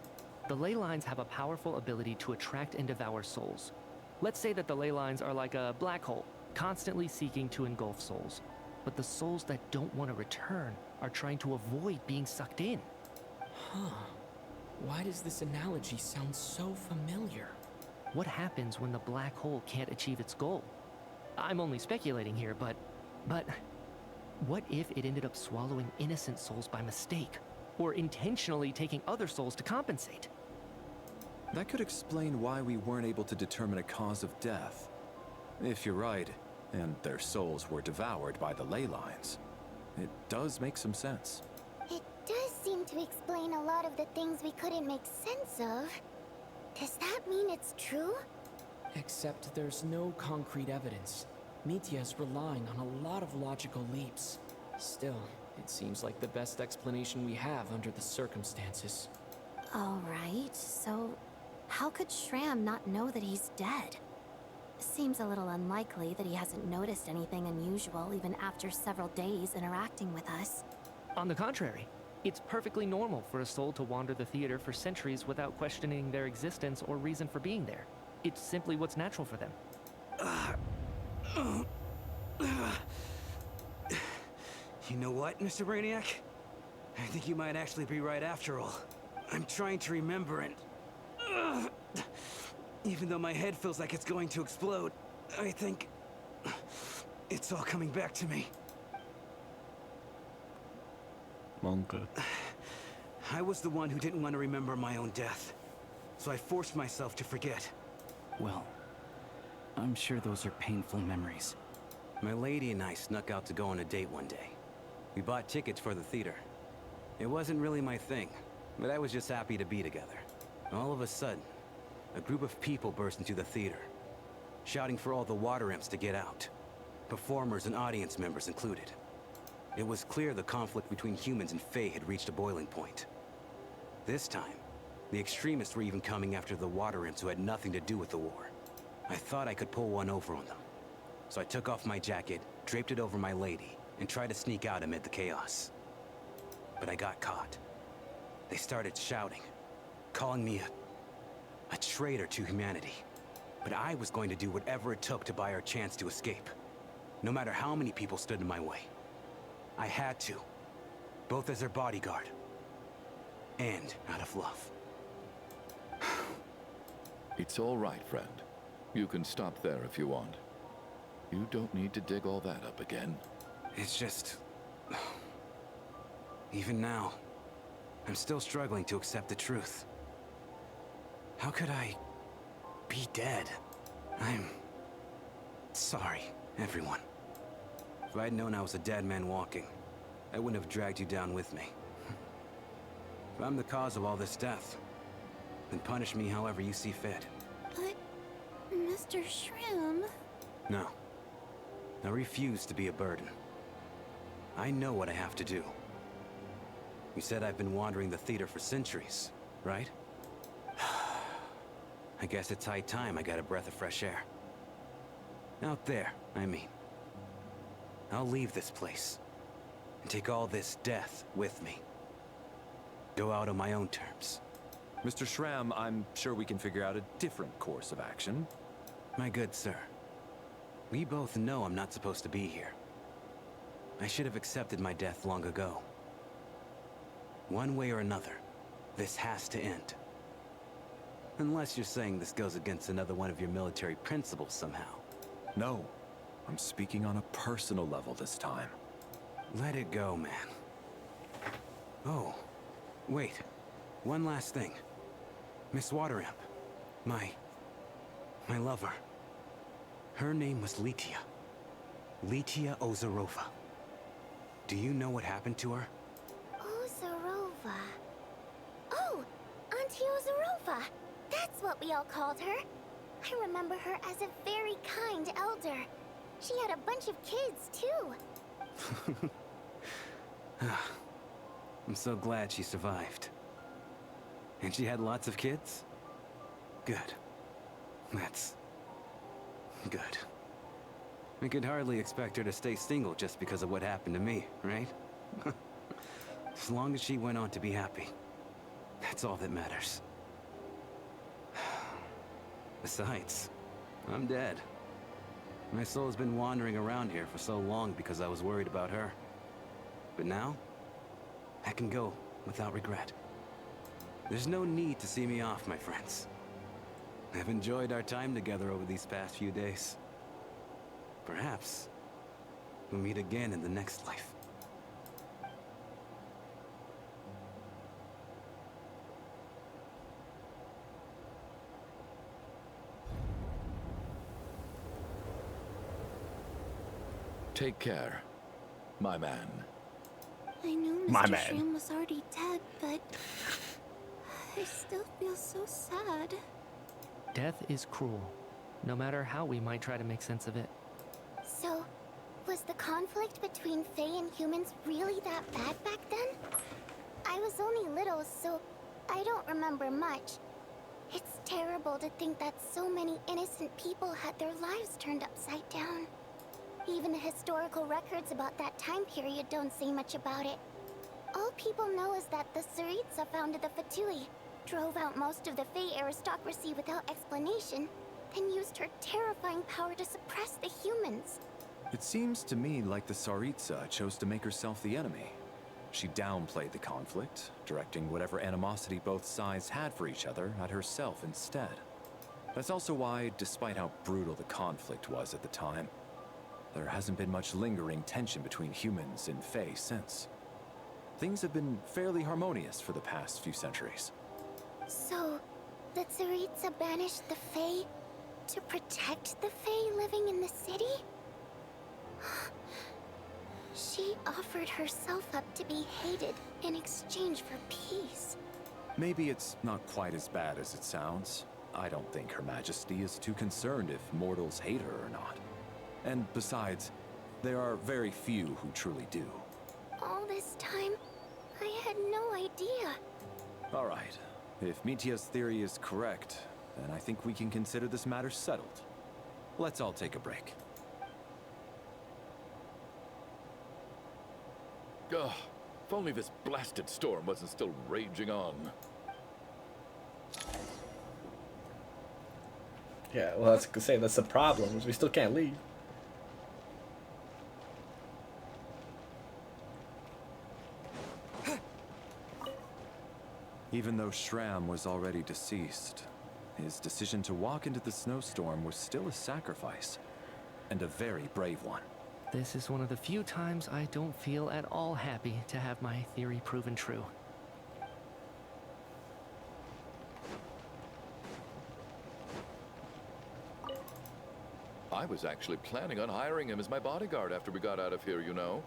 The ley lines have a powerful ability to attract and devour souls. Let's say that the ley lines are like a black hole, constantly seeking to engulf souls. But the souls that don't want to return are trying to avoid being sucked in. Huh. Why does this analogy sound so familiar? What happens when the black hole can't achieve its goal? I'm only speculating here, but what if it ended up swallowing innocent souls by mistake? Or intentionally taking other souls to compensate? That could explain why we weren't able to determine a cause of death. If you're right, and their souls were devoured by the ley lines, it does make some sense. It does seem to explain a lot of the things we couldn't make sense of. Does that mean it's true? Except there's no concrete evidence. Mitya's relying on a lot of logical leaps. Still, it seems like the best explanation we have under the circumstances. Alright, so how could Schramm not know that he's dead? Seems a little unlikely that he hasn't noticed anything unusual even after several days interacting with us. On the contrary, it's perfectly normal for a soul to wander the theater for centuries without questioning their existence or reason for being there. It's simply what's natural for them. You know what, Mr. Brainiac? I think you might actually be right after all. I'm trying to remember and... even though my head feels like it's going to explode, I think... it's all coming back to me. Monka. I was the one who didn't want to remember my own death, so I forced myself to forget. Well, I'm sure those are painful memories. My lady and I snuck out to go on a date one day. We bought tickets for the theater. It wasn't really my thing, but I was just happy to be together. All of a sudden, a group of people burst into the theater, shouting for all the water imps to get out, performers and audience members included. It was clear the conflict between humans and Fae had reached a boiling point. This time, the extremists were even coming after the water imps who had nothing to do with the war. I thought I could pull one over on them. So I took off my jacket, draped it over my lady, and tried to sneak out amid the chaos. But I got caught. They started shouting, calling me a traitor to humanity. But I was going to do whatever it took to buy our chance to escape, no matter how many people stood in my way. I had to, both as their bodyguard and out of love. It's all right, friend. You can stop there if you want. You don't need to dig all that up again. It's just... even now, I'm still struggling to accept the truth. How could I be dead? I'm sorry, everyone. If I'd known I was a dead man walking, I wouldn't have dragged you down with me. If I'm the cause of all this death, then punish me however you see fit. But, Mr. Shrim... No. I refuse to be a burden. I know what I have to do. You said I've been wandering the theater for centuries, right? I guess it's high time I got a breath of fresh air. Out there, I mean. I'll leave this place, and take all this death with me. Go out on my own terms. Mr. Shram, I'm sure we can figure out a different course of action. My good sir, we both know I'm not supposed to be here. I should have accepted my death long ago. One way or another, this has to end. Unless you're saying this goes against another one of your military principles somehow. No, I'm speaking on a personal level this time. Let it go, man. Oh, wait. One last thing. Miss Wateramp. My lover. Her name was Litia. Litia Ozarova. Do you know what happened to her? Ozarova. Oh, Auntie Ozarova. That's what we all called her. I remember her as a very kind elder. She had a bunch of kids, too. I'm so glad she survived. And she had lots of kids? Good. That's... good. I could hardly expect her to stay single just because of what happened to me, right? As long as she went on to be happy. That's all that matters. Besides, I'm dead. My soul's been wandering around here for so long because I was worried about her. But now, I can go without regret. There's no need to see me off, my friends. I've enjoyed our time together over these past few days. Perhaps we'll meet again in the next life. Take care, my man. I knew My Mr. man. Shrim was already dead, but... I still feel so sad. Death is cruel, no matter how we might try to make sense of it. So, was the conflict between Fae and humans really that bad back then? I was only little, so I don't remember much. It's terrible to think that so many innocent people had their lives turned upside down. Even the historical records about that time period don't say much about it. All people know is that the Tsaritsa founded the Fatui, drove out most of the Fae aristocracy without explanation, then used her terrifying power to suppress the humans. It seems to me like the Tsaritsa chose to make herself the enemy. She downplayed the conflict, directing whatever animosity both sides had for each other at herself instead. That's also why, despite how brutal the conflict was at the time, there hasn't been much lingering tension between humans and Fae since. Things have been fairly harmonious for the past few centuries. So, the Tsaritsa banished the Fae to protect the Fae living in the city? She offered herself up to be hated in exchange for peace. Maybe it's not quite as bad as it sounds. I don't think Her Majesty is too concerned if mortals hate her or not. And besides, there are very few who truly do. All this time, I had no idea. All right. If Mitia's theory is correct, then I think we can consider this matter settled. Let's all take a break. Ugh, if only this blasted storm wasn't still raging on. Yeah, well, that's to say that's the problem, is we still can't leave. Even though Shram was already deceased, his decision to walk into the snowstorm was still a sacrifice, and a very brave one. This is one of the few times I don't feel at all happy to have my theory proven true. I was actually planning on hiring him as my bodyguard after we got out of here, you know.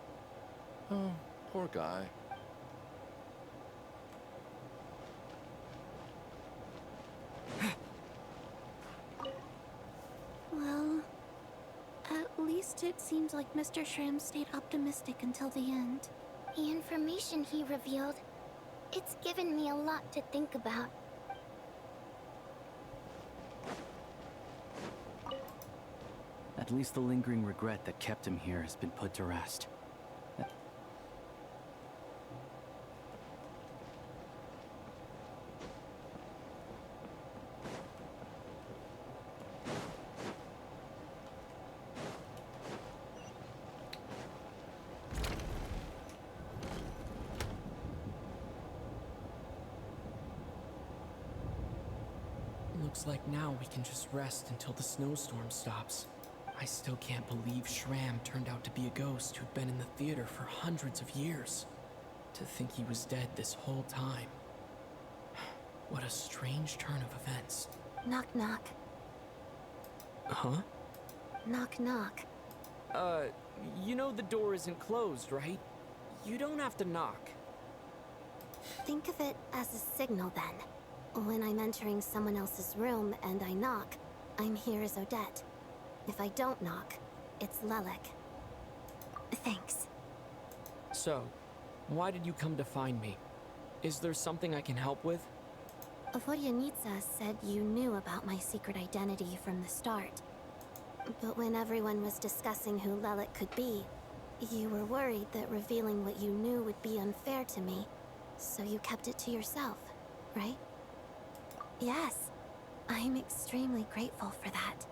Oh, poor guy. Well, at least it seems like Mr. Shram stayed optimistic until the end. The information he revealed, it's given me a lot to think about. At least the lingering regret that kept him here has been put to rest. Looks like now we can just rest until the snowstorm stops. I still can't believe Shram turned out to be a ghost who'd been in the theater for hundreds of years. To think he was dead this whole time. What a strange turn of events. Knock knock. Huh? Knock knock. You know the door isn't closed, right? You don't have to knock. Think of it as a signal then. When I'm entering someone else's room and I knock, I'm here as Odette. If I don't knock, it's Lelik. Thanks. So, why did you come to find me? Is there something I can help with? Vodyanitsa said you knew about my secret identity from the start. But when everyone was discussing who Lelik could be, you were worried that revealing what you knew would be unfair to me, so you kept it to yourself, right? Yes, I'm extremely grateful for that.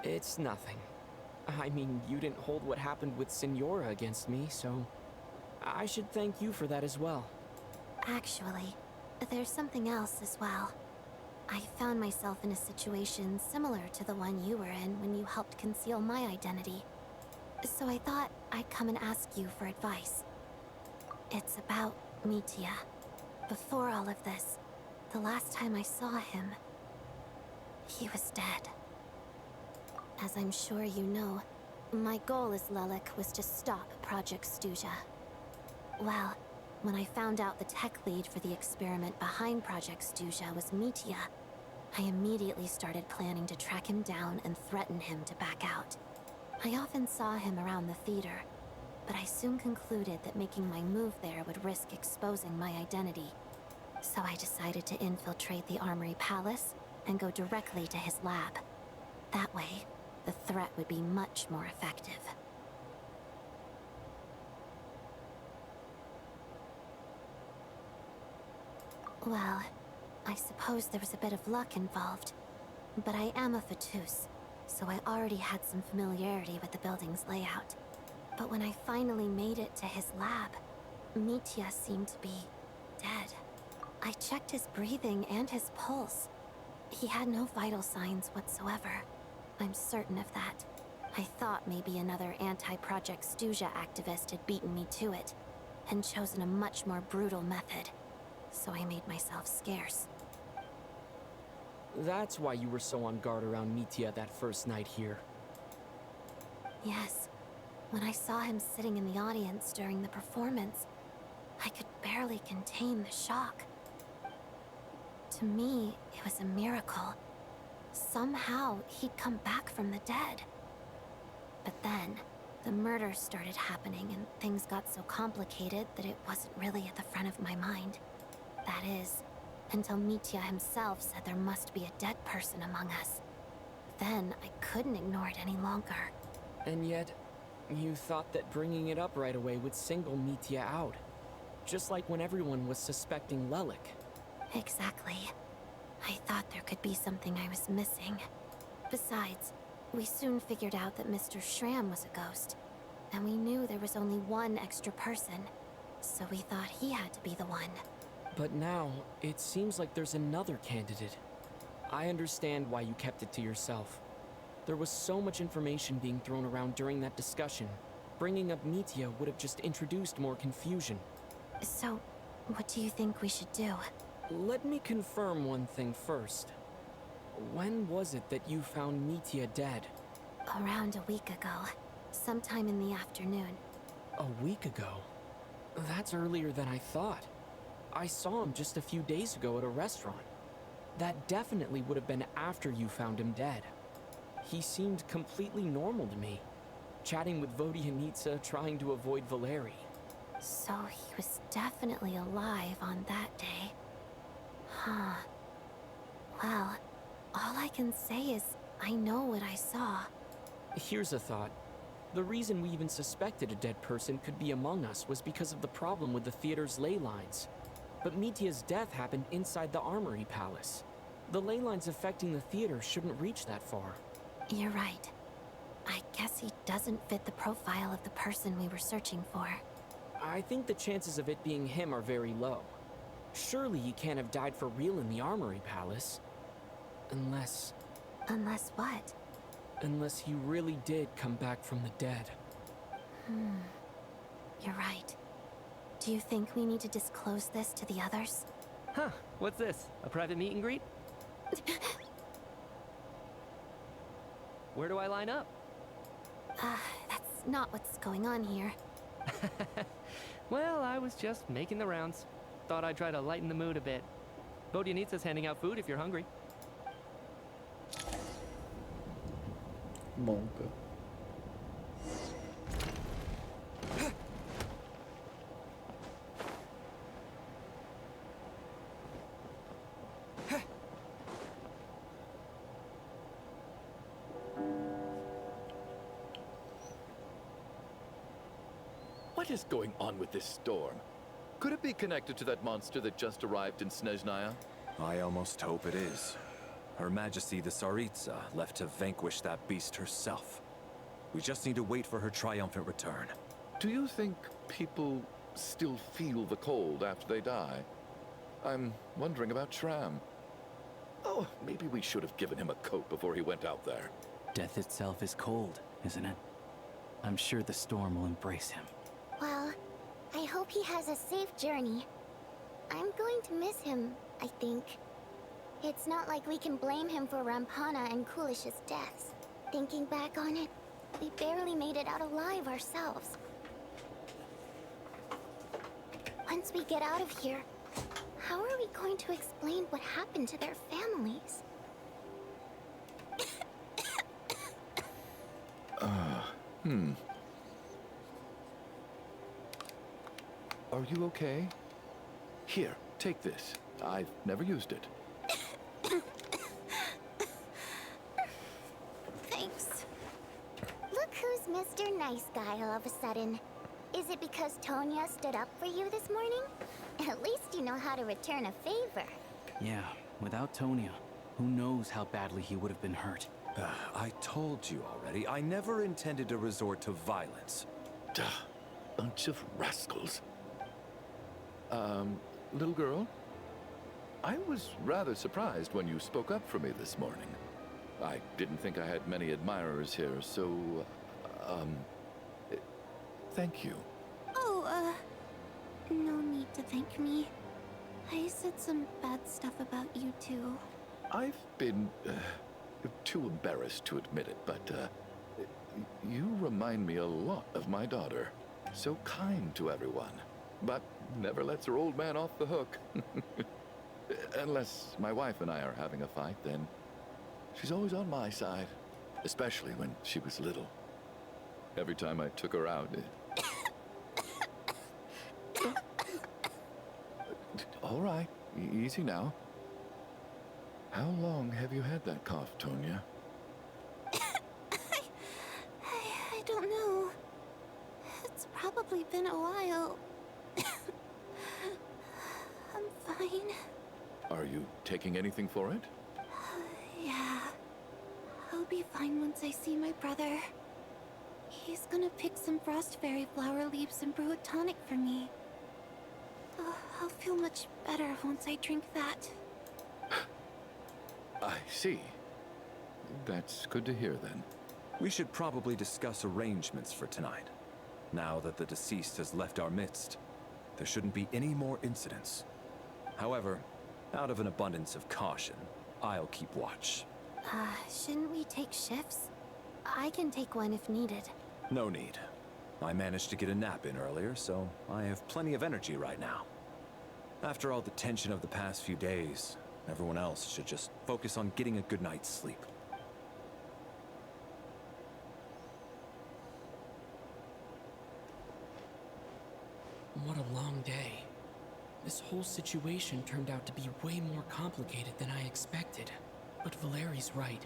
It's nothing. I mean, you didn't hold what happened with Signora against me, so I should thank you for that as well. Actually, there's something else as well. I found myself in a situation similar to the one you were in when you helped conceal my identity. So I thought I'd come and ask you for advice. It's about Mitya. Before all of this, the last time I saw him, he was dead. As I'm sure you know, my goal as Lelik was to stop Project Stuzha. Well, when I found out the tech lead for the experiment behind Project Stuzha was Mitya, I immediately started planning to track him down and threaten him to back out. I often saw him around the theater, but I soon concluded that making my move there would risk exposing my identity. So I decided to infiltrate the Armory Palace and go directly to his lab. That way, the threat would be much more effective. Well, I suppose there was a bit of luck involved, but I am a Fatus, so I already had some familiarity with the building's layout. But when I finally made it to his lab, Mitya seemed to be dead. I checked his breathing and his pulse. He had no vital signs whatsoever. I'm certain of that. I thought maybe another anti-Project Stuzha activist had beaten me to it, and chosen a much more brutal method. So I made myself scarce. That's why you were so on guard around Mitya that first night here. Yes. When I saw him sitting in the audience during the performance, I could barely contain the shock. To me, it was a miracle. Somehow, he'd come back from the dead. But then, the murders started happening and things got so complicated that it wasn't really at the front of my mind. That is, until Mitya himself said there must be a dead person among us. Then, I couldn't ignore it any longer. And yet, you thought that bringing it up right away would single Mitya out. Just like when everyone was suspecting Lelik. Exactly. I thought there could be something I was missing. Besides, we soon figured out that Mr. Shram was a ghost, and we knew there was only one extra person, so we thought he had to be the one. But now, it seems like there's another candidate. I understand why you kept it to yourself. There was so much information being thrown around during that discussion. Bringing up Mitya would have just introduced more confusion. So, what do you think we should do? Let me confirm one thing first. When was it that you found Mitya dead? Around a week ago. Sometime in the afternoon. A week ago? That's earlier than I thought. I saw him just a few days ago at a restaurant. That definitely would have been after you found him dead. He seemed completely normal to me, chatting with Vodyanitsa, trying to avoid Valeri. So he was definitely alive on that day. Huh. Well, all I can say is I know what I saw. Here's a thought. The reason we even suspected a dead person could be among us was because of the problem with the theater's ley lines. But Mitya's death happened inside the Armory Palace. The ley lines affecting the theater shouldn't reach that far. You're right. I guess he doesn't fit the profile of the person we were searching for. I think the chances of it being him are very low. Surely he can't have died for real in the Armory Palace. Unless... Unless what? Unless he really did come back from the dead. You're right. Do you think we need to disclose this to the others? Huh, what's this? A private meet and greet? Where do I line up? That's not what's going on here. Well, I was just making the rounds. Thought I'd try to lighten the mood a bit. Vodyanitsa's handing out food if you're hungry. Monka. What is going on with this storm? Could it be connected to that monster that just arrived in Snezhnaya? I almost hope it is. Her Majesty the Tsaritsa left to vanquish that beast herself. We just need to wait for her triumphant return. Do you think people still feel the cold after they die? I'm wondering about Shram. Oh, maybe we should have given him a coat before he went out there. Death itself is cold, isn't it? I'm sure the storm will embrace him. Well, I hope he has a safe journey. I'm going to miss him, I think. It's not like we can blame him for Rampana and Kulish's deaths. Thinking back on it, we barely made it out alive ourselves. Once we get out of here, how are we going to explain what happened to their families? Are you okay? Here, take this. I've never used it. Thanks. Look who's Mr. Nice Guy all of a sudden. Is it because Tonya stood up for you this morning? At least you know how to return a favor. Yeah, without Tonya, who knows how badly he would have been hurt. I told you already, I never intended to resort to violence. Duh, bunch of rascals. Little girl? I was rather surprised when you spoke up for me this morning. I didn't think I had many admirers here, so, thank you. Oh, no need to thank me. I said some bad stuff about you too. I've been, too embarrassed to admit it, but, you remind me a lot of my daughter. So kind to everyone, but never lets her old man off the hook. Unless my wife and I are having a fight, then she's always on my side, especially when she was little. Every time I took her out, All right, easy now. How long have you had that cough, Tonya? I don't know. It's probably been a while. I'm fine. Are you taking anything for it? Yeah. I'll be fine once I see my brother. He's gonna pick some frost fairy flower leaves and brew a tonic for me. I'll feel much better once I drink that. I see. That's good to hear, then. We should probably discuss arrangements for tonight. Now that the deceased has left our midst, there shouldn't be any more incidents. However, out of an abundance of caution, I'll keep watch. Shouldn't we take shifts? I can take one if needed. No need. I managed to get a nap in earlier, so I have plenty of energy right now. After all the tension of the past few days, everyone else should just focus on getting a good night's sleep. What a long day. This whole situation turned out to be way more complicated than I expected. But Valeri's right.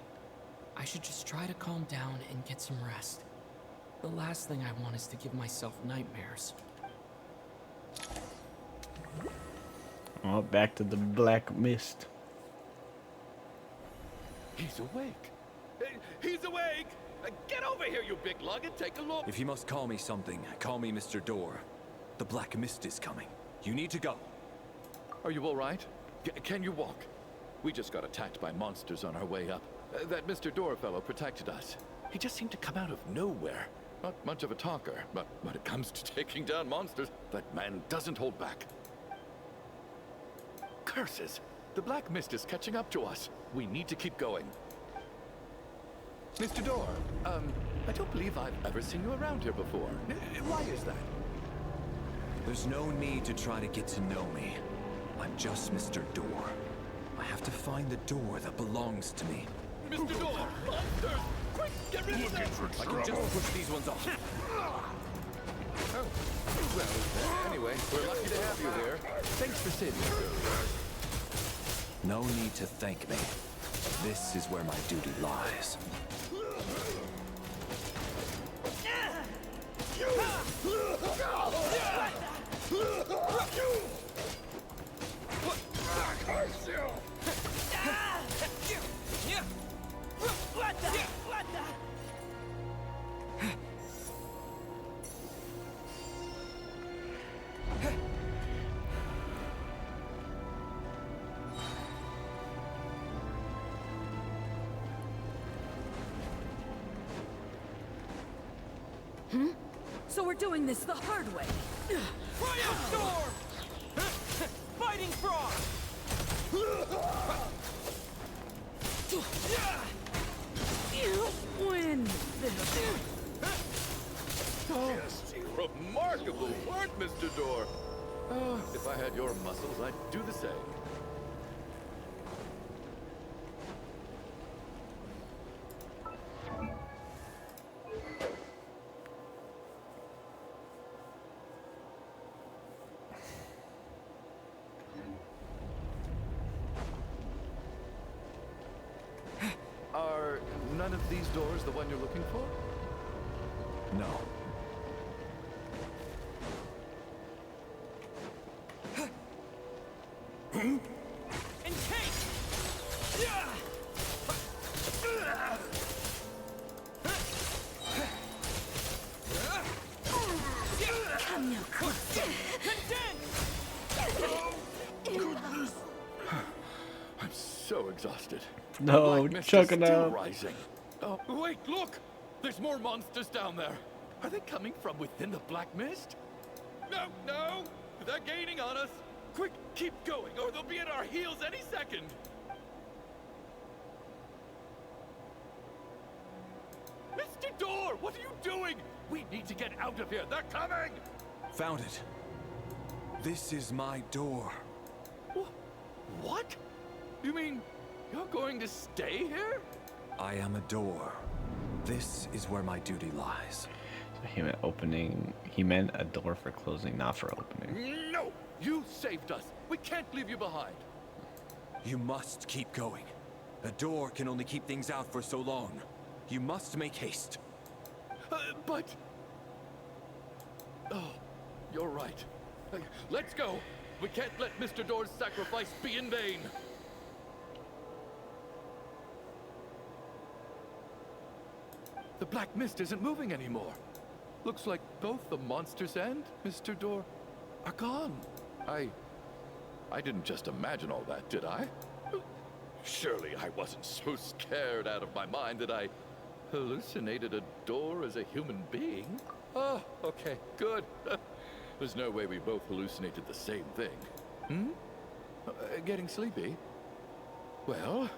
I should just try to calm down and get some rest. The last thing I want is to give myself nightmares. Oh, back to the black mist. He's awake. He's awake! Get over here, you big lug, and take a look. If you must call me something, call me Mr. Door. The Black Mist is coming. You need to go. Are you all right? Can you walk? We just got attacked by monsters on our way up. That Mr. Door fellow protected us. He just seemed to come out of nowhere. Not much of a talker, but when it comes to taking down monsters, that man doesn't hold back. Curses! The Black Mist is catching up to us. We need to keep going. Mr. Door, I don't believe I've ever seen you around here before. Why is that? There's no need to try to get to know me. I'm just Mr. Door. I have to find the door that belongs to me. Mr. Door! Monsters! Quick, get rid of them! I can just push these ones off. Oh, well, anyway, we're lucky to have you here. Thanks for saving us. No need to thank me. This is where my duty lies. So we're doing this the hard way. Cryo Storm! Fighting Frog! You win this. Oh, remarkable work, Mr. Door. Oh, if I had your muscles, I'd do the same. Are none of these doors the one you're looking for? No. Come now, closer. I'm so exhausted. No, The black mist is choking still up. rising. Oh, wait, look! There's more monsters down there. Are they coming from within the black mist? No, no! They're gaining on us. Quick, keep going, or they'll be at our heels any second. Mr. Door, what are you doing? We need to get out of here. They're coming! Found it. This is my door. What? You mean you're going to stay here? I am a door. This is where my duty lies. So he meant opening. He meant a door for closing, not for opening. No! You saved us. We can't leave you behind. You must keep going. A door can only keep things out for so long. You must make haste. But... Oh, you're right. Let's go. We can't let Mr. Door's sacrifice be in vain. The black mist isn't moving anymore. Looks like both the monsters and Mr. Door are gone. I didn't just imagine all that, did I? Surely I wasn't so scared out of my mind that I hallucinated a door as a human being? Oh, okay, good. There's no way we both hallucinated the same thing. Getting sleepy? Well,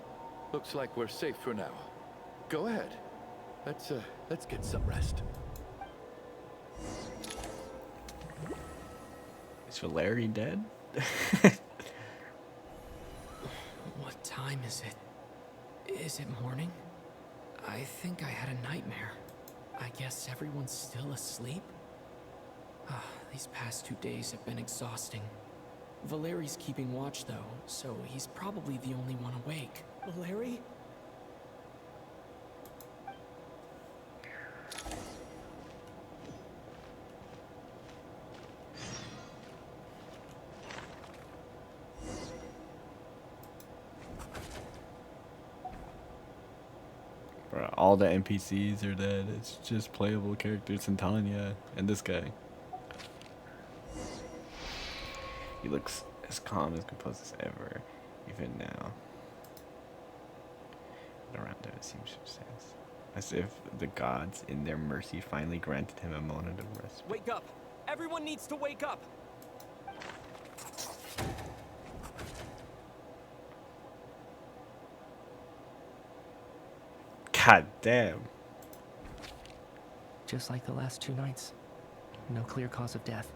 looks like we're safe for now. Go ahead. Let's get some rest. Is Valeri dead? What time is it? Is it morning? I think I had a nightmare. I guess everyone's still asleep? These past 2 days have been exhausting. Valeri's keeping watch though, so he's probably the only one awake. Valeri? Bro, all the NPCs are dead. It's just playable characters and Tanya and this guy. He looks as calm and composed as ever, even now. Around him it seems sense, as if the gods, in their mercy, finally granted him a moment of rest. Wake up! Everyone needs to wake up! God damn. Just like the last 2 nights. No clear cause of death.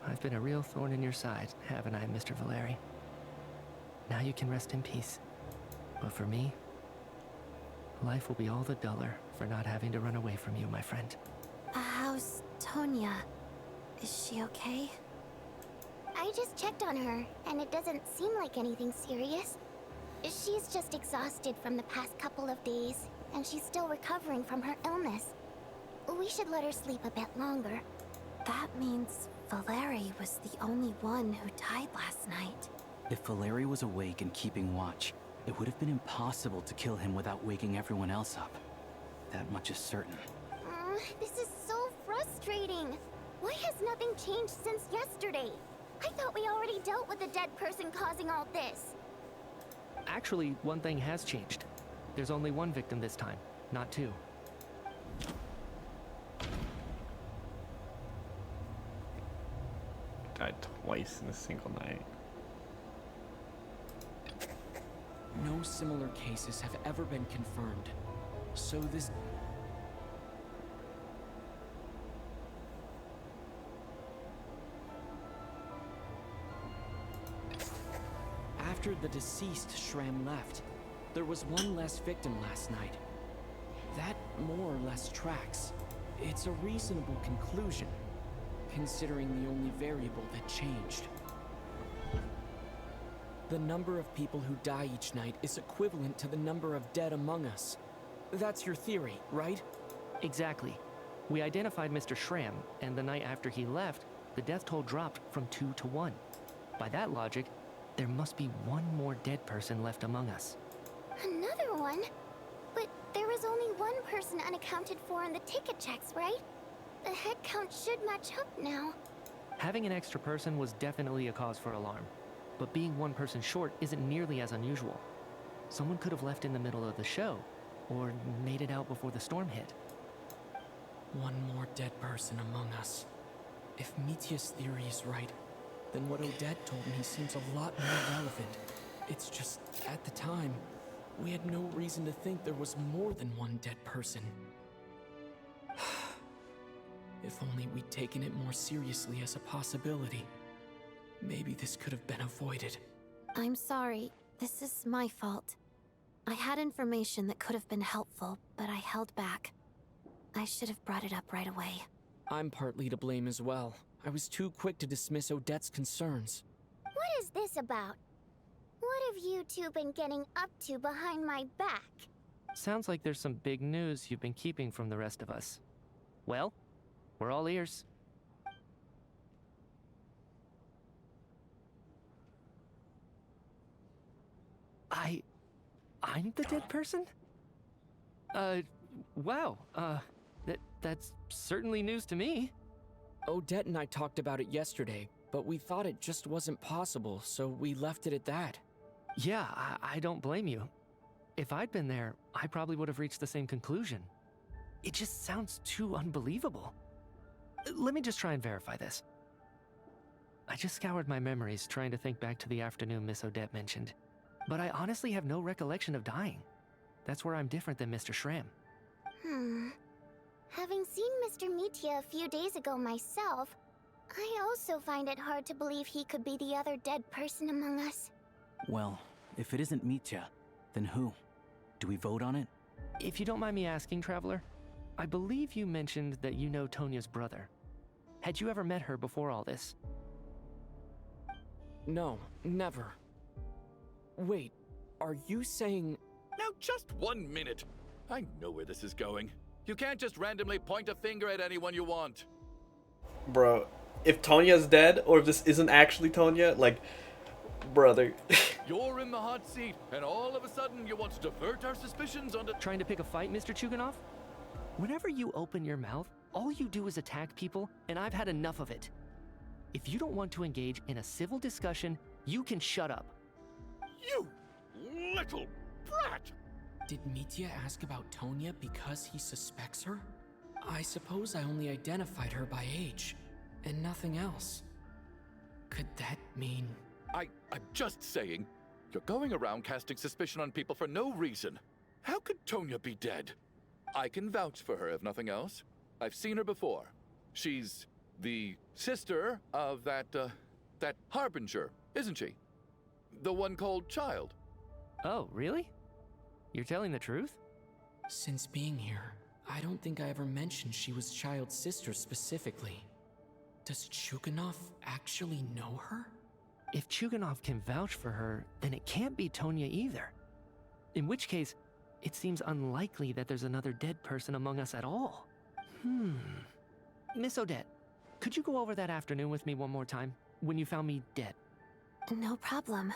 I've been a real thorn in your side, haven't I, Mr. Valeri? Now you can rest in peace. But for me, life will be all the duller for not having to run away from you, my friend. How's Tonya? Is she okay? I just checked on her, and it doesn't seem like anything serious. She's just exhausted from the past couple of days, and she's still recovering from her illness. We should let her sleep a bit longer. That means Valeri was the only one who died last night. If Valeri was awake and keeping watch, it would have been impossible to kill him without waking everyone else up. That much is certain. This is so frustrating. Why has nothing changed since yesterday? I thought we already dealt with the dead person causing all this. Actually, one thing has changed. There's only one victim this time, not 2. Died twice in a single night. No similar cases have ever been confirmed. So this... After the deceased Shram left, there was one less victim last night. That more or less tracks. It's a reasonable conclusion, considering the only variable that changed. The number of people who die each night is equivalent to the number of dead among us. That's your theory, right? Exactly. We identified Mr. Shram, and the night after he left, the death toll dropped from 2 to 1. By that logic, there must be one more dead person left among us. Another one? But there was only one person unaccounted for in the ticket checks, right? The head count should match up now. Having an extra person was definitely a cause for alarm, but being one person short isn't nearly as unusual. Someone could have left in the middle of the show, or made it out before the storm hit. One more dead person among us. If Mitya's theory is right, then what Odette told me seems a lot more relevant. It's just, at the time, we had no reason to think there was more than one dead person. If only we'd taken it more seriously as a possibility. Maybe this could have been avoided. I'm sorry. This is my fault. I had information that could have been helpful, but I held back. I should have brought it up right away. I'm partly to blame as well. I was too quick to dismiss Odette's concerns. What is this about? What have you two been getting up to behind my back? Sounds like there's some big news you've been keeping from the rest of us. Well, we're all ears. I'm the dead person? Wow, that's certainly news to me. Odette and I talked about it yesterday, but we thought it just wasn't possible, so we left it at that. Yeah, I don't blame you. If I'd been there, I probably would have reached the same conclusion. It just sounds too unbelievable. Let me just try and verify this. I just scoured my memories trying to think back to the afternoon Miss Odette mentioned. But I honestly have no recollection of dying. That's where I'm different than Mr. Schramm. Having seen Mr. Mitya a few days ago myself, I also find it hard to believe he could be the other dead person among us. Well, if it isn't Mitya, then who? Do we vote on it? If you don't mind me asking, Traveler, I believe you mentioned that you know Tonya's brother. Had you ever met her before all this? No, never. Wait, are you saying... Now just 1 minute. I know where this is going. You can't just randomly point a finger at anyone you want. Bro, if Tonya's dead, or if this isn't actually Tonya, like, brother. You're in the hot seat, and all of a sudden you want to divert our suspicions onto... Trying to pick a fight, Mr. Chuganov? Whenever you open your mouth, all you do is attack people, and I've had enough of it. If you don't want to engage in a civil discussion, you can shut up. You little brat! Did Mitya ask about Tonya because he suspects her? I suppose I only identified her by age, and nothing else. Could that mean... I'm just saying, you're going around casting suspicion on people for no reason. How could Tonya be dead? I can vouch for her if nothing else. I've seen her before. She's the sister of that Harbinger, isn't she? The one called Child. Oh, really? You're telling the truth? Since being here, I don't think I ever mentioned she was Child's sister specifically. Does Chuganov actually know her? If Chuganov can vouch for her, then it can't be Tonya either. In which case, it seems unlikely that there's another dead person among us at all. Miss Odette, could you go over that afternoon with me one more time, when you found me dead? No problem.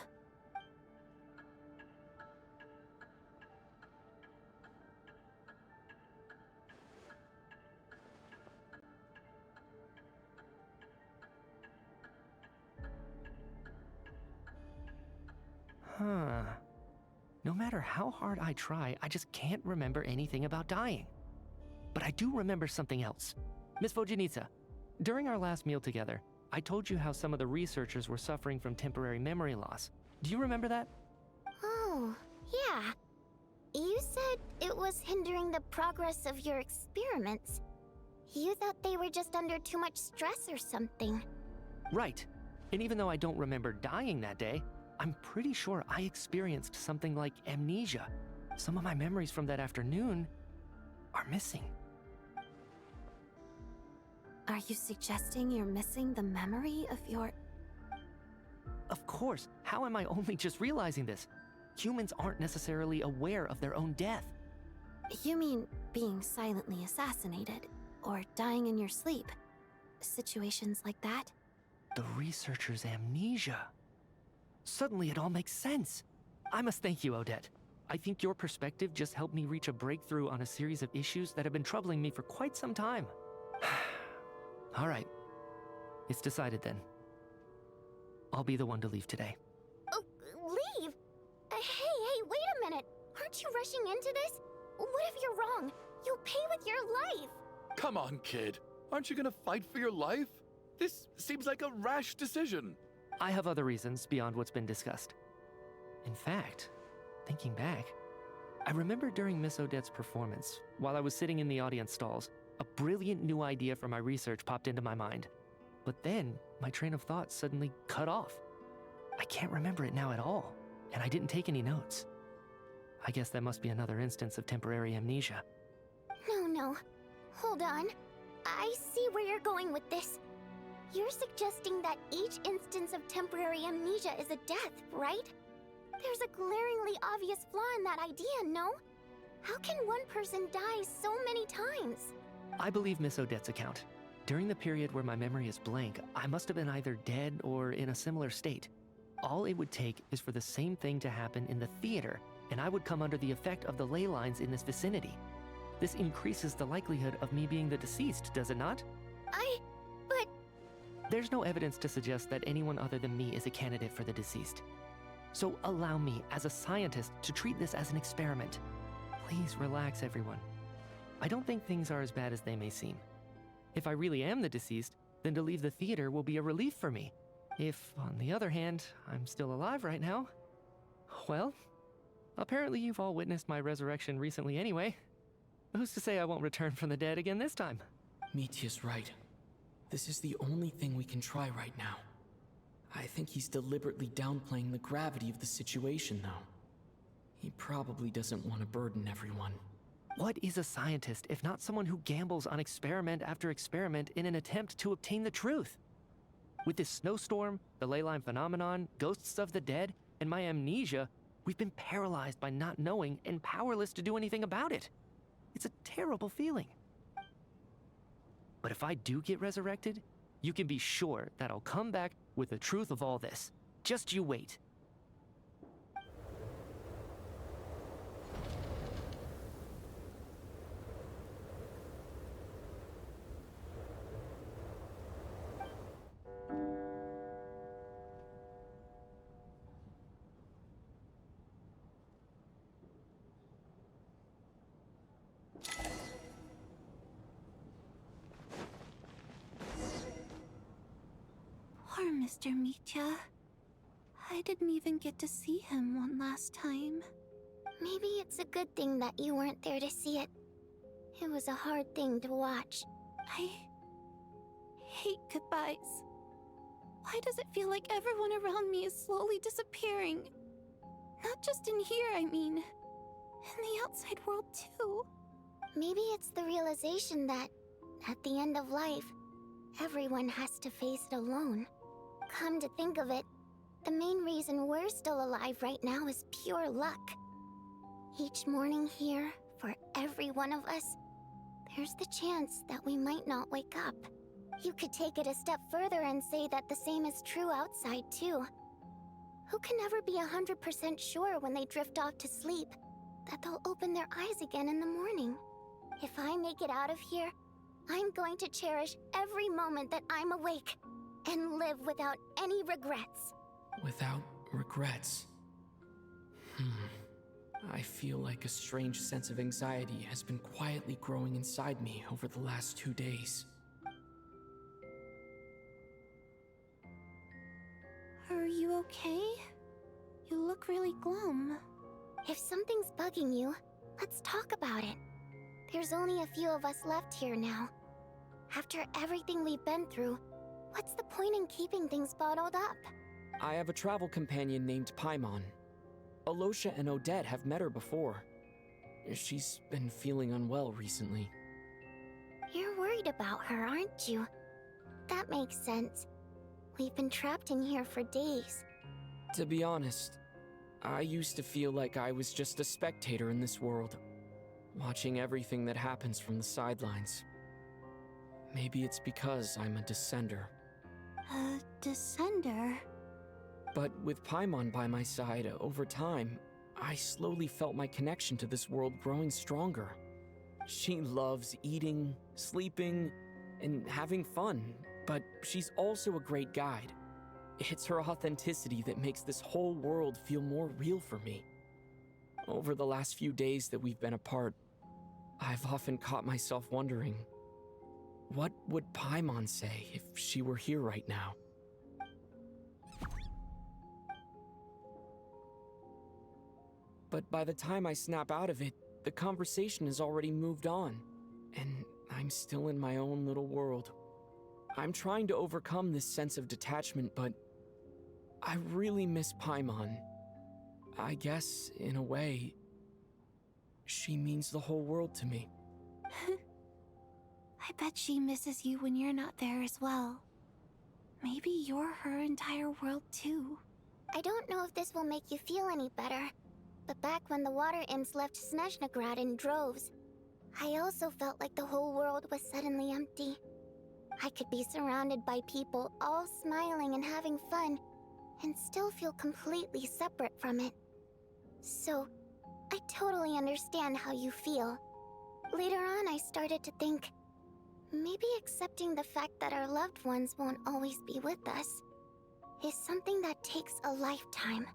No matter how hard I try, I just can't remember anything about dying. But I do remember something else. Miss Vojanitsa, during our last meal together, I told you how some of the researchers were suffering from temporary memory loss. Do you remember that? Oh, yeah. You said it was hindering the progress of your experiments. You thought they were just under too much stress or something. Right. And even though I don't remember dying that day, I'm pretty sure I experienced something like amnesia. Some of my memories from that afternoon are missing. Are you suggesting you're missing the memory of your... Of course. How am I only just realizing this? Humans aren't necessarily aware of their own death. You mean being silently assassinated, or dying in your sleep? Situations like that? The researcher's amnesia. Suddenly it all makes sense. I must thank you, Odette. I think your perspective just helped me reach a breakthrough on a series of issues that have been troubling me for quite some time. All right. It's decided then. I'll be the one to leave today. Oh, leave? Hey, wait a minute. Aren't you rushing into this? What if you're wrong? You'll pay with your life. Come on, kid. Aren't you gonna fight for your life? This seems like a rash decision. I have other reasons beyond what's been discussed. In fact, thinking back, I remember during Miss Odette's performance, while I was sitting in the audience stalls, a brilliant new idea for my research popped into my mind. But then, my train of thought suddenly cut off. I can't remember it now at all, and I didn't take any notes. I guess that must be another instance of temporary amnesia. No. Hold on. I see where you're going with this. You're suggesting that each instance of temporary amnesia is a death, right? There's a glaringly obvious flaw in that idea, no? How can one person die so many times? I believe Miss Odette's account. During the period where my memory is blank, I must have been either dead or in a similar state. All it would take is for the same thing to happen in the theater, and I would come under the effect of the ley lines in this vicinity. This increases the likelihood of me being the deceased, does it not? But... There's no evidence to suggest that anyone other than me is a candidate for the deceased. So allow me, as a scientist, to treat this as an experiment. Please relax, everyone. I don't think things are as bad as they may seem. If I really am the deceased, then to leave the theater will be a relief for me. If, on the other hand, I'm still alive right now, well, apparently you've all witnessed my resurrection recently anyway. Who's to say I won't return from the dead again this time? Mitya's right. This is the only thing we can try right now. I think he's deliberately downplaying the gravity of the situation, though. He probably doesn't want to burden everyone. What is a scientist if not someone who gambles on experiment after experiment in an attempt to obtain the truth? With this snowstorm, the ley line phenomenon, ghosts of the dead, and my amnesia, we've been paralyzed by not knowing and powerless to do anything about it. It's a terrible feeling. But if I do get resurrected, you can be sure that I'll come back with the truth of all this. Just you wait. Poor Mr. Mitya. I didn't even get to see him one last time. Maybe it's a good thing that you weren't there to see it. It was a hard thing to watch. I hate goodbyes. Why does it feel like everyone around me is slowly disappearing? Not just in here, I mean. In the outside world, too. Maybe it's the realization that, at the end of life, everyone has to face it alone. Come to think of it, the main reason we're still alive right now is pure luck. Each morning here, for every one of us, there's the chance that we might not wake up. You could take it a step further and say that the same is true outside, too. Who can never be 100% sure when they drift off to sleep that they'll open their eyes again in the morning? If I make it out of here, I'm going to cherish every moment that I'm awake and live without any regrets. Without regrets. I feel like a strange sense of anxiety has been quietly growing inside me over the last 2 days. Are you okay? You look really glum. If something's bugging you, let's talk about it. There's only a few of us left here now. After everything we've been through, what's the point in keeping things bottled up? I have a travel companion named Paimon. Alosha and Odette have met her before. She's been feeling unwell recently. You're worried about her, aren't you? That makes sense. We've been trapped in here for days. To be honest, I used to feel like I was just a spectator in this world, watching everything that happens from the sidelines. Maybe it's because I'm a descender. A descender? But with Paimon by my side, over time, I slowly felt my connection to this world growing stronger. She loves eating, sleeping, and having fun, but she's also a great guide. It's her authenticity that makes this whole world feel more real for me. Over the last few days that we've been apart, I've often caught myself wondering, what would Paimon say if she were here right now? But by the time I snap out of it, the conversation has already moved on, and I'm still in my own little world. I'm trying to overcome this sense of detachment, but I really miss Paimon. I guess, in a way, she means the whole world to me. I bet she misses you when you're not there as well. Maybe you're her entire world too. I don't know if this will make you feel any better, but back when the water imps left Snezhnaya in droves, I also felt like the whole world was suddenly empty. I could be surrounded by people all smiling and having fun, and still feel completely separate from it. So, I totally understand how you feel. Later on, I started to think, maybe accepting the fact that our loved ones won't always be with us is something that takes a lifetime.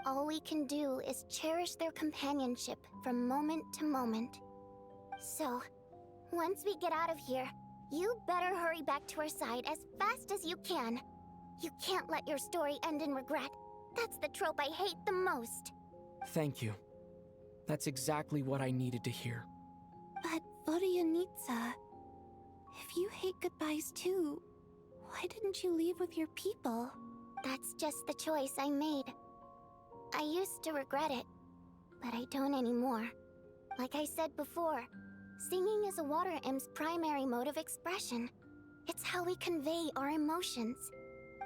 All we can do is cherish their companionship from moment to moment. So, once we get out of here, you better hurry back to our side as fast as you can. You can't let your story end in regret. That's the trope I hate the most. Thank you. That's exactly what I needed to hear. But Vodyanitsa, if you hate goodbyes too, why didn't you leave with your people? That's just the choice I made. I used to regret it, but I don't anymore. Like I said before, singing is a water imp's primary mode of expression. It's how we convey our emotions.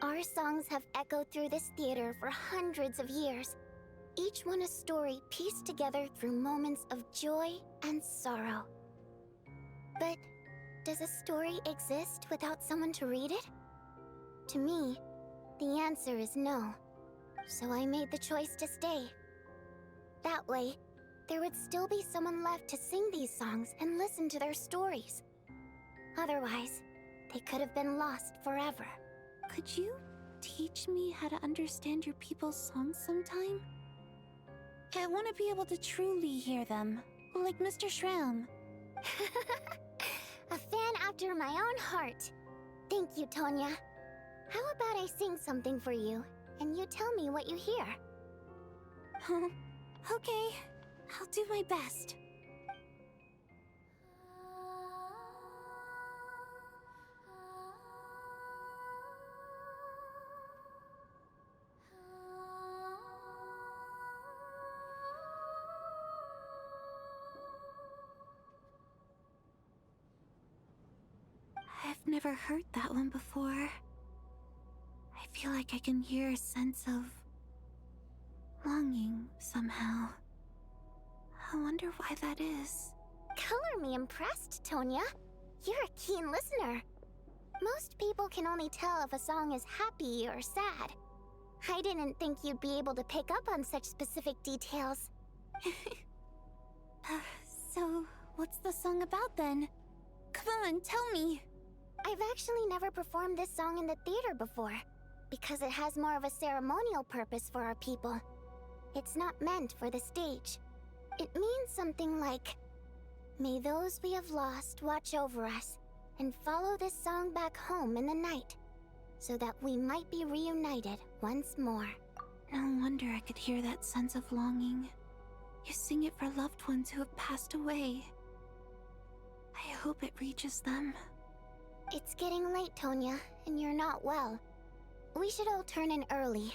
Our songs have echoed through this theater for hundreds of years, each one a story pieced together through moments of joy and sorrow. But does a story exist without someone to read it? To me, the answer is no. So I made the choice to stay. That way, there would still be someone left to sing these songs and listen to their stories. Otherwise, they could have been lost forever. Could you teach me how to understand your people's songs sometime? I want to be able to truly hear them, like Mr. Shram. A fan after my own heart. Thank you, Tonya. How about I sing something for you, and you tell me what you hear? Okay, I'll do my best. I've never heard that one before. I feel like I can hear a sense of longing somehow. I wonder why that is. Color me impressed, Tonya. You're a keen listener. Most people can only tell if a song is happy or sad. I didn't think you'd be able to pick up on such specific details. So, what's the song about then? Come on, tell me. I've actually never performed this song in the theater before, because it has more of a ceremonial purpose for our people. It's not meant for the stage. It means something like, "May those we have lost watch over us, and follow this song back home in the night, so that we might be reunited once more." No wonder I could hear that sense of longing. You sing it for loved ones who have passed away. I hope it reaches them. It's getting late, Tonya, and you're not well. We should all turn in early.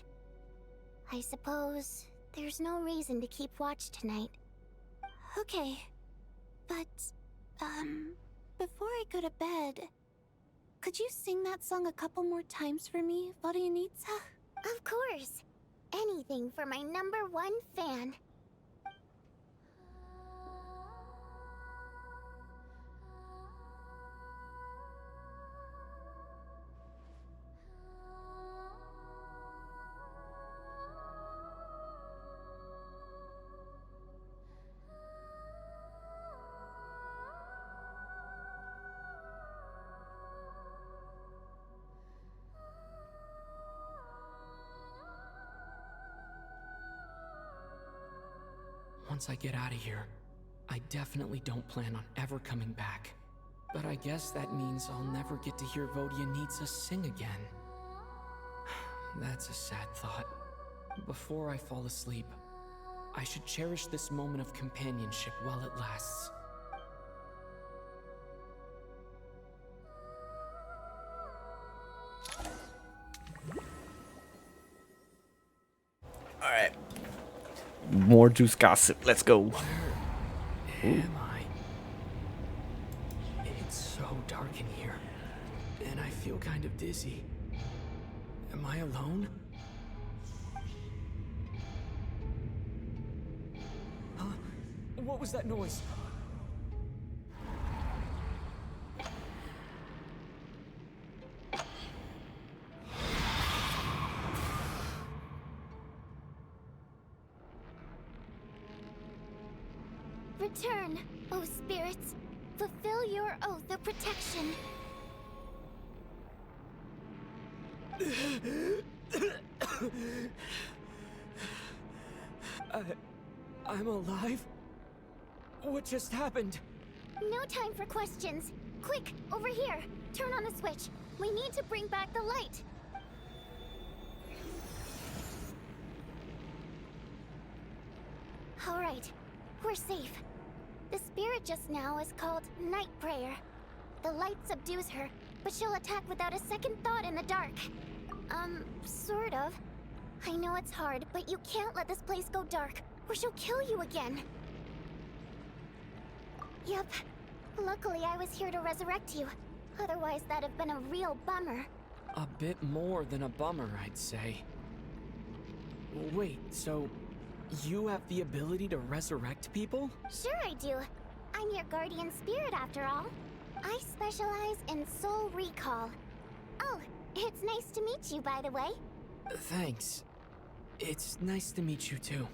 I suppose there's no reason to keep watch tonight. Okay, but, before I go to bed, could you sing that song a couple more times for me, Vodyanitsa? Of course. Anything for my #1 fan. Once I get out of here, I definitely don't plan on ever coming back. But I guess that means I'll never get to hear Vodyanitsa sing again. That's a sad thought. Before I fall asleep, I should cherish this moment of companionship while it lasts. Alright. More juice gossip. Let's go. Where am I? It's so dark in here, and I feel kind of dizzy. Am I alone? Huh? What was that noise? Return, O spirits. Fulfill your oath of protection. I'm alive? What just happened? No time for questions. Quick, over here. Turn on the switch. We need to bring back the light. Alright, we're safe. The spirit just now is called Night Prayer. The light subdues her, but she'll attack without a second thought in the dark. Sort of. I know it's hard, but you can't let this place go dark, or she'll kill you again. Yep. Luckily, I was here to resurrect you. Otherwise, that'd have been a real bummer. A bit more than a bummer, I'd say. Wait, so you have the ability to resurrect people? Sure I do. I'm your guardian spirit after all. I specialize in soul recall. Oh, it's nice to meet you, by the way. Thanks. It's nice to meet you too.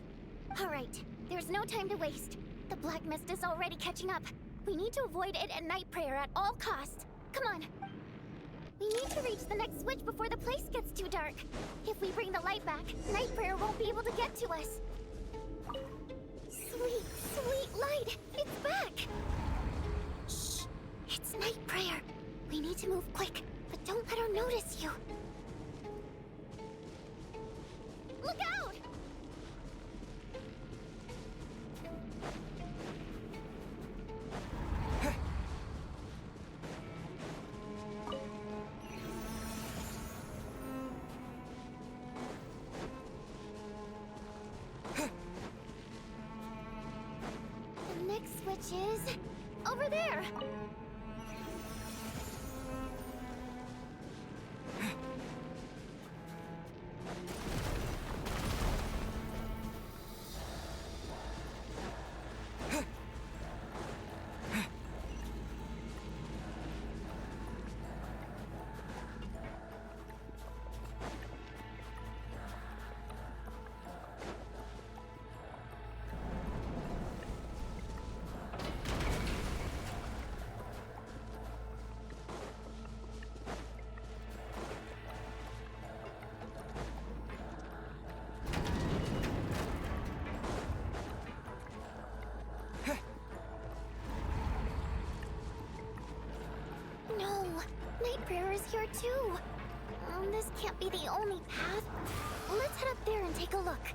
Alright, there's no time to waste. The black mist is already catching up. We need to avoid it at Night Prayer at all costs. Come on. We need to reach the next switch before the place gets too dark. If we bring the light back, Night Prayer won't be able to get to us. Sweet, sweet light! It's back! Shh! It's Night Prayer. We need to move quick, but don't let her notice you. Look out! The next switch is over there. No, Night Prayer is here too. This can't be the only path. Let's head up there and take a look.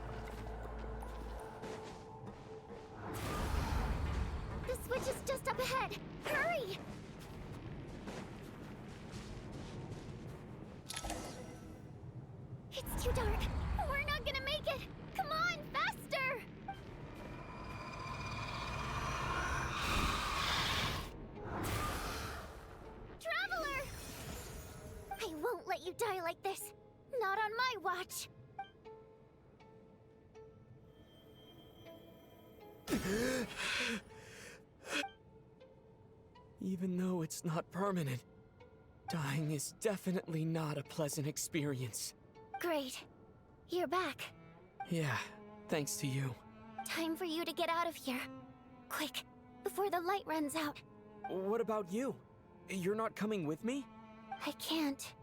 The switch is just up ahead. Hurry! It's too dark. We're not gonna make it. Come on, faster! Traveler! I won't let you die like this. Not on my watch. Even though it's not permanent, dying is definitely not a pleasant experience. Great. You're back. Yeah, thanks to you. Time for you to get out of here. Quick, before the light runs out. What about you? You're not coming with me? I can't.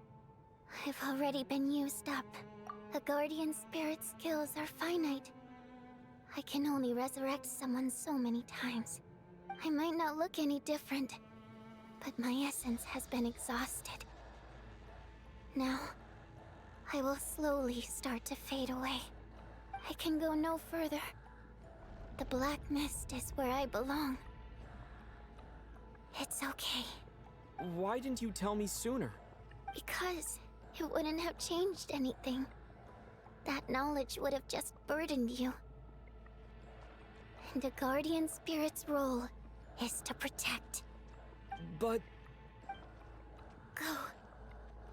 I've already been used up. A guardian spirit's skills are finite. I can only resurrect someone so many times. I might not look any different, but my essence has been exhausted. Now, I will slowly start to fade away. I can go no further. The black mist is where I belong. It's okay. Why didn't you tell me sooner? Because it wouldn't have changed anything. That knowledge would have just burdened you. And a guardian spirit's role is to protect. But... Go.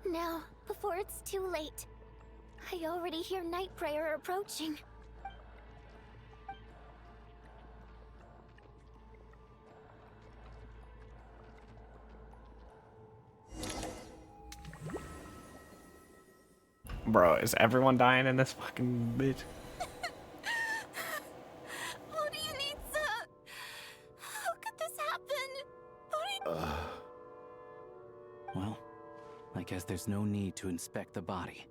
Now, before it's too late. I already hear Night Prayer approaching. Bro, is everyone dying in this fucking bitch? What do you need, sir? How could this happen? Well, I guess there's no need to inspect the body.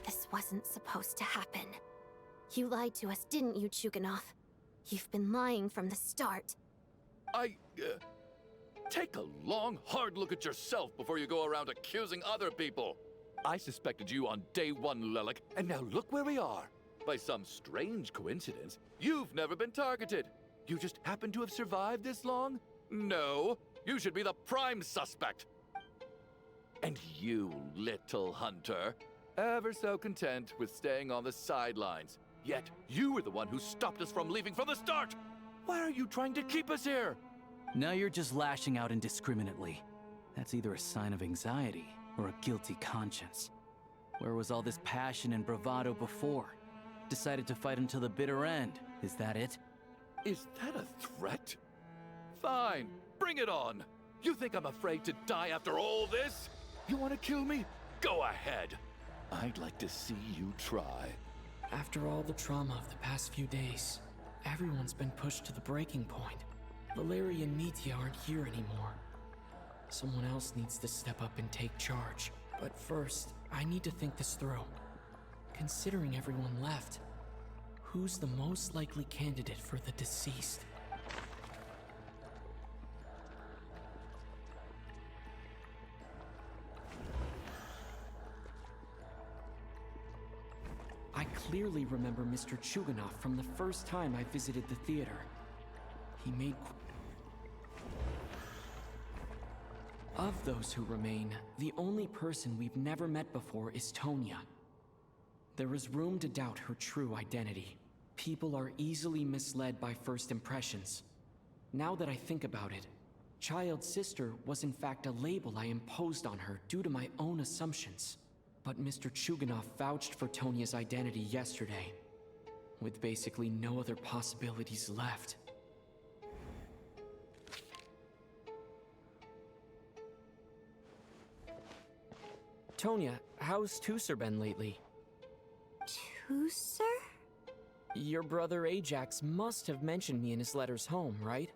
This wasn't supposed to happen. You lied to us, didn't you, Chuganov? You've been lying from the start. Take a long, hard look at yourself before you go around accusing other people. I suspected you on day one, Lelik, and now look where we are. By some strange coincidence, you've never been targeted. You just happen to have survived this long? No, you should be the prime suspect. And you, little hunter, ever so content with staying on the sidelines. Yet, you were the one who stopped us from leaving from the start! Why are you trying to keep us here? Now you're just lashing out indiscriminately. That's either a sign of anxiety or a guilty conscience. Where was all this passion and bravado before? Decided to fight until the bitter end. Is that it? Is that a threat? Fine, bring it on. You think I'm afraid to die after all this? You want to kill me? Go ahead. I'd like to see you try. After all the trauma of the past few days, everyone's been pushed to the breaking point. Valeria and Mitya aren't here anymore. Someone else needs to step up and take charge. But first, I need to think this through. Considering everyone left, who's the most likely candidate for the deceased? I clearly remember Mr. Chuganov from the first time I visited the theater. He made... Of those who remain, the only person we've never met before is Tonya. There is room to doubt her true identity. People are easily misled by first impressions. Now that I think about it, Child Sister was in fact a label I imposed on her due to my own assumptions. But Mr. Chuganov vouched for Tonya's identity yesterday, with basically no other possibilities left. Tonya, how's Tusser been lately? Tusser? Your brother Ajax must have mentioned me in his letters home, right?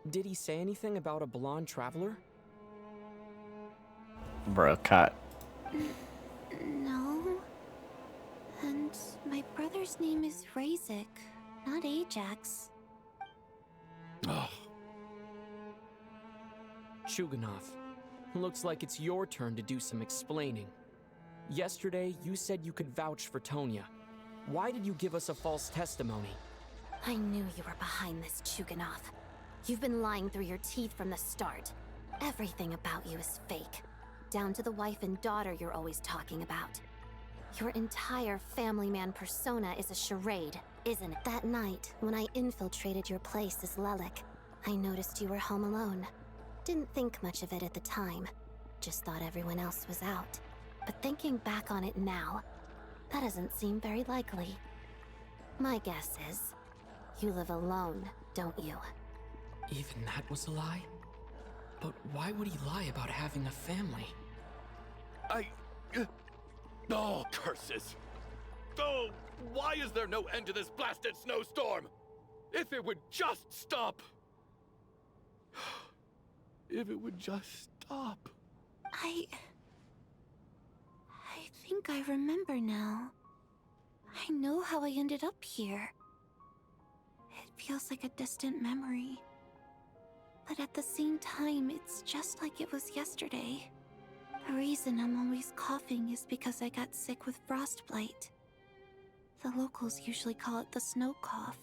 Did he say anything about a blonde traveler? Bro, cut. No. And my brother's name is Razik, not Ajax. Ugh. Chuganov, looks like it's your turn to do some explaining. Yesterday, you said you could vouch for Tonya. Why did you give us a false testimony? I knew you were behind this, Chuganov. You've been lying through your teeth from the start. Everything about you is fake. Down to the wife and daughter you're always talking about. Your entire family man persona is a charade, isn't it? That night, when I infiltrated your place as Lelik, I noticed you were home alone. Didn't think much of it at the time. Just thought everyone else was out. But thinking back on it now, that doesn't seem very likely. My guess is, you live alone, don't you? Even that was a lie? But why would he lie about having a family? Oh, curses! Oh, why is there no end to this blasted snowstorm? If it would just stop! If it would just stop. I think I remember now. I know how I ended up here. It feels like a distant memory. But at the same time, it's just like it was yesterday. The reason I'm always coughing is because I got sick with frostbite. The locals usually call it the snow cough.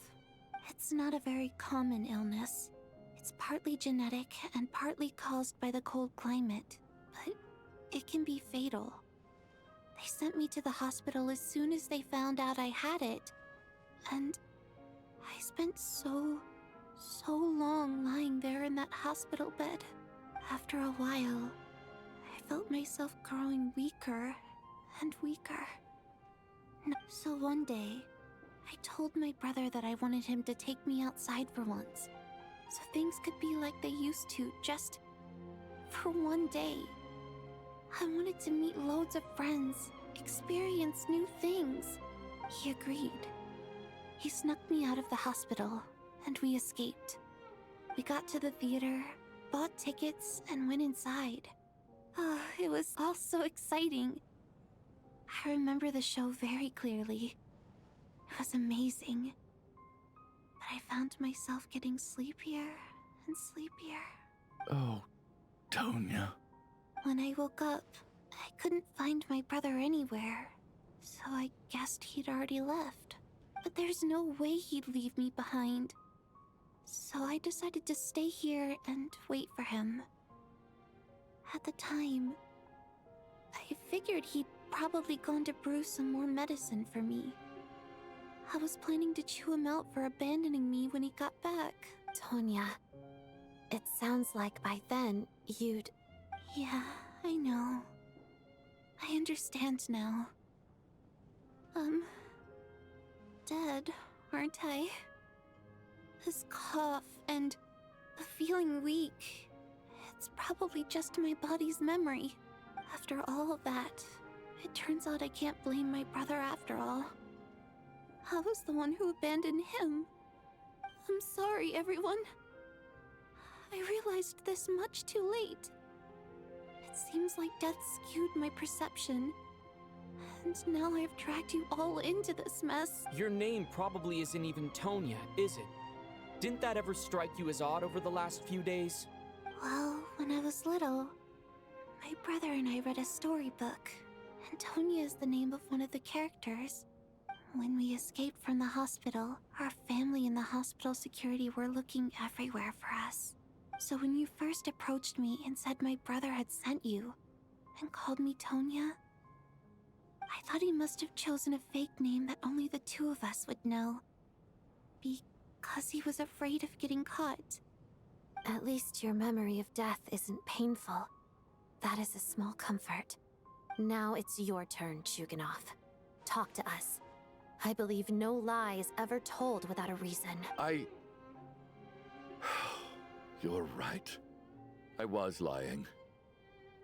It's not a very common illness. It's partly genetic and partly caused by the cold climate, but it can be fatal. They sent me to the hospital as soon as they found out I had it. And I spent so long lying there in that hospital bed. After a while, I felt myself growing weaker and weaker. So one day, I told my brother that I wanted him to take me outside for once, so things could be like they used to, just for one day. I wanted to meet loads of friends, experience new things. He agreed. He snuck me out of the hospital, and we escaped. We got to the theater, bought tickets, and went inside. Oh, it was all so exciting. I remember the show very clearly. It was amazing. But I found myself getting sleepier and sleepier. Oh, Tonya. When I woke up, I couldn't find my brother anywhere, so I guessed he'd already left. But there's no way he'd leave me behind. So I decided to stay here and wait for him. At the time, I figured he'd probably gone to brew some more medicine for me. I was planning to chew him out for abandoning me when he got back. Tonya, it sounds like by then you'd... Yeah, I know. I understand now. Dead, aren't I? This cough and the feeling weak, it's probably just my body's memory. After all of that, it turns out I can't blame my brother after all. I was the one who abandoned him. I'm sorry, everyone. I realized this much too late. It seems like death skewed my perception. And now I've dragged you all into this mess. Your name probably isn't even Tonya, is it? Didn't that ever strike you as odd over the last few days? Well, when I was little, my brother and I read a storybook, and Tonya is the name of one of the characters. When we escaped from the hospital, our family and the hospital security were looking everywhere for us. So when you first approached me and said my brother had sent you, and called me Tonya, I thought he must have chosen a fake name that only the two of us would know. Because he was afraid of getting caught. At least your memory of death isn't painful. That is a small comfort. Now it's your turn, Chuganov. Talk to us. I believe no lie is ever told without a reason. You're right. I was lying.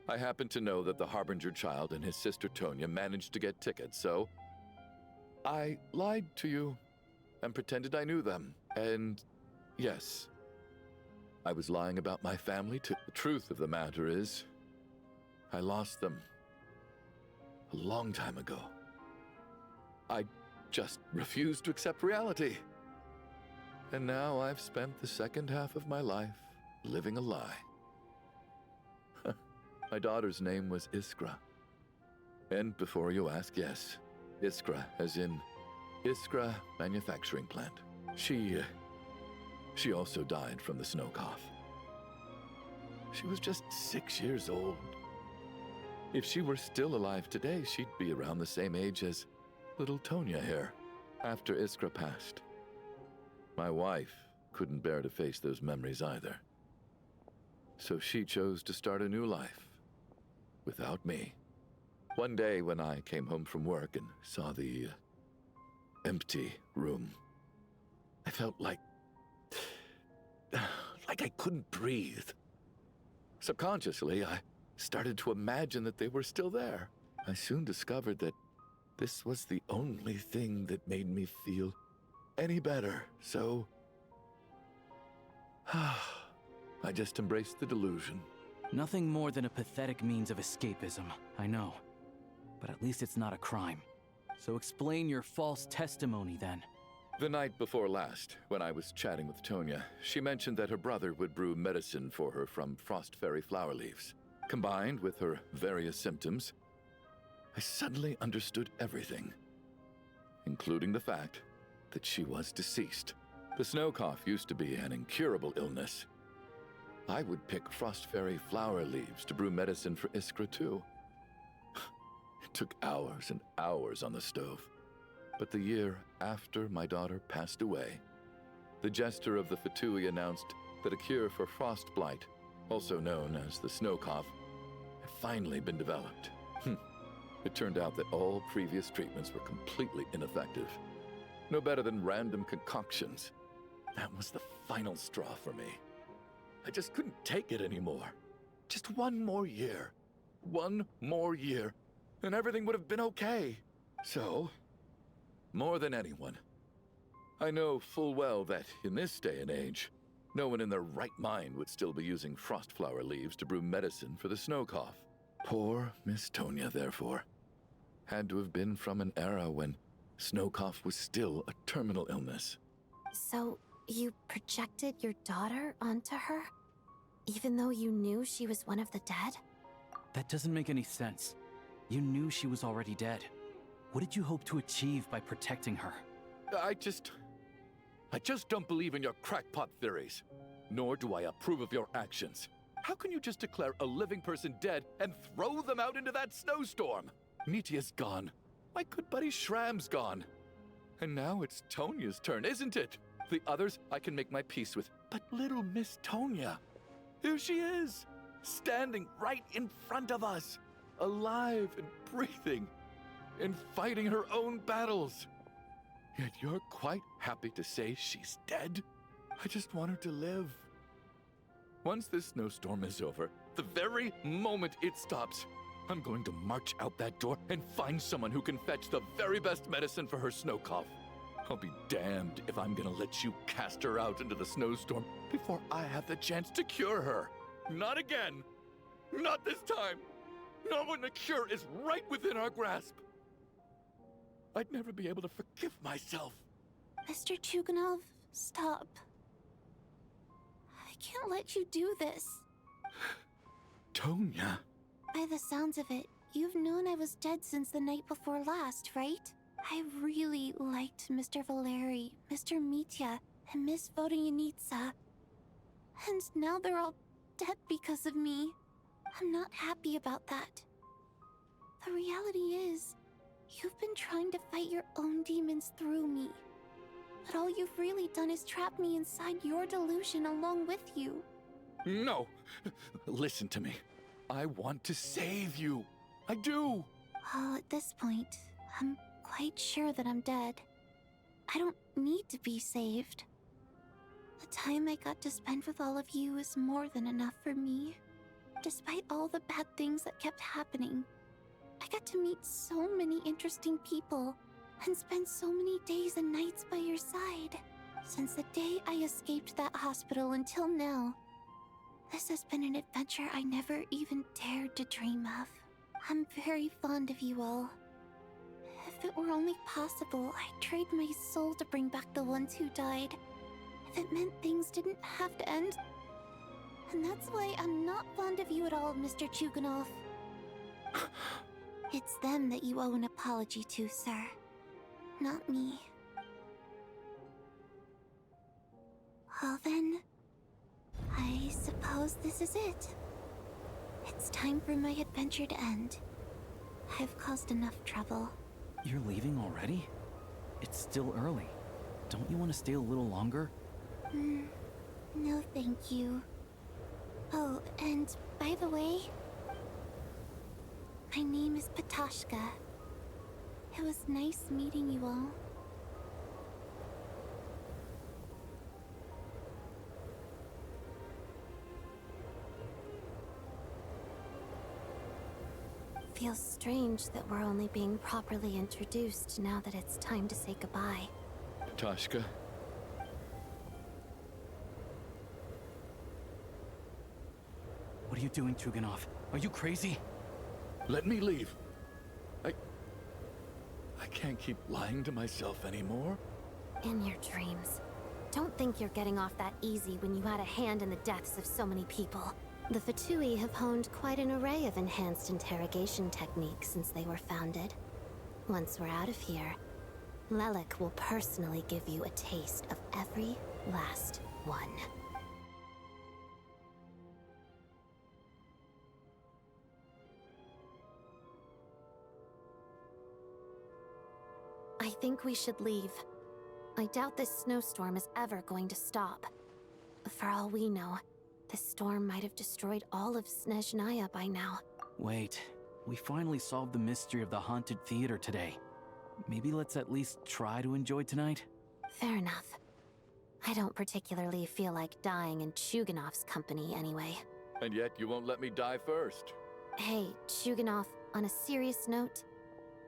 I happen to know that the Harbinger child and his sister Tonya managed to get tickets, so I lied to you and pretended I knew them. And yes, I was lying about my family too. The truth of the matter is, I lost them a long time ago. I just refused to accept reality. And now I've spent the second half of my life living a lie. My daughter's name was Iskra. And before you ask, yes, Iskra, as in Iskra Manufacturing Plant. She also died from the snow cough. She was just 6 years old. If she were still alive today, she'd be around the same age as little Tonya here, after Iskra passed. My wife couldn't bear to face those memories either. So she chose to start a new life, without me. One day when I came home from work and saw the empty room, I felt like I couldn't breathe. Subconsciously, I started to imagine that they were still there. I soon discovered that this was the only thing that made me feel any better, so I just embraced the delusion. Nothing more than a pathetic means of escapism, I know. But at least it's not a crime. So explain your false testimony, then. The night before last, when I was chatting with Tonya, she mentioned that her brother would brew medicine for her from frost fairy flower leaves. Combined with her various symptoms, I suddenly understood everything, including the fact that she was deceased. The snow cough used to be an incurable illness. I would pick frost fairy flower leaves to brew medicine for Iskra too. It took hours and hours on the stove. But the year after my daughter passed away, the jester of the Fatui announced that a cure for frost blight, also known as the snow cough, had finally been developed. It turned out that all previous treatments were completely ineffective. No better than random concoctions. That was the final straw for me. I just couldn't take it anymore. Just one more year. One more year, and everything would have been okay. So, more than anyone, I know full well that in this day and age, no one in their right mind would still be using frost flower leaves to brew medicine for the snow cough. Poor Miss Tonya, therefore, had to have been from an era when Snow cough was still a terminal illness. So, you projected your daughter onto her? Even though you knew she was one of the dead? That doesn't make any sense. You knew she was already dead. What did you hope to achieve by protecting her? I just don't believe in your crackpot theories. Nor do I approve of your actions. How can you just declare a living person dead and throw them out into that snowstorm? Mitya's gone. My good buddy Shram's gone. And now it's Tonya's turn, isn't it? The others I can make my peace with. But little Miss Tonya, here she is, standing right in front of us, alive and breathing, and fighting her own battles. Yet you're quite happy to say she's dead? I just want her to live. Once this snowstorm is over, the very moment it stops, I'm going to march out that door and find someone who can fetch the very best medicine for her snow cough. I'll be damned if I'm gonna let you cast her out into the snowstorm before I have the chance to cure her. Not again. Not this time. Not when the cure is right within our grasp. I'd never be able to forgive myself. Mr. Chuganov, stop. I can't let you do this. Tonya. By the sounds of it, you've known I was dead since the night before last, right? I really liked Mr. Valeri, Mr. Mitya, and Miss Vodyanitsa. And now they're all dead because of me. I'm not happy about that. The reality is, you've been trying to fight your own demons through me. But all you've really done is trap me inside your delusion along with you. No. Listen to me. I want to save you. I do. Well, at this point, I'm quite sure that I'm dead. I don't need to be saved. The time I got to spend with all of you is more than enough for me. Despite all the bad things that kept happening, I got to meet so many interesting people and spend so many days and nights by your side. Since the day I escaped that hospital until now, this has been an adventure I never even dared to dream of. I'm very fond of you all. If it were only possible, I'd trade my soul to bring back the ones who died. If it meant things didn't have to end. And that's why I'm not fond of you at all, Mr. Chuganov. It's them that you owe an apology to, sir. Not me. Well then, I suppose this is it. It's time for my adventure to end. I've caused enough trouble. You're leaving already? It's still early. Don't you want to stay a little longer? No thank you. Oh, and by the way, my name is Patashka. It was nice meeting you all. Feels strange that we're only being properly introduced now that it's time to say goodbye. Tashka. What are you doing, Chuganov? Are you crazy? Let me leave. I can't keep lying to myself anymore. In your dreams. Don't think you're getting off that easy when you had a hand in the deaths of so many people. The Fatui have honed quite an array of enhanced interrogation techniques since they were founded. Once we're out of here, Lelik will personally give you a taste of every last one. I think we should leave. I doubt this snowstorm is ever going to stop. For all we know, this storm might have destroyed all of Snezhnaya by now. Wait, we finally solved the mystery of the haunted theater today. Maybe let's at least try to enjoy tonight? Fair enough. I don't particularly feel like dying in Chuganov's company anyway. And yet you won't let me die first. Hey, Chuganov, on a serious note,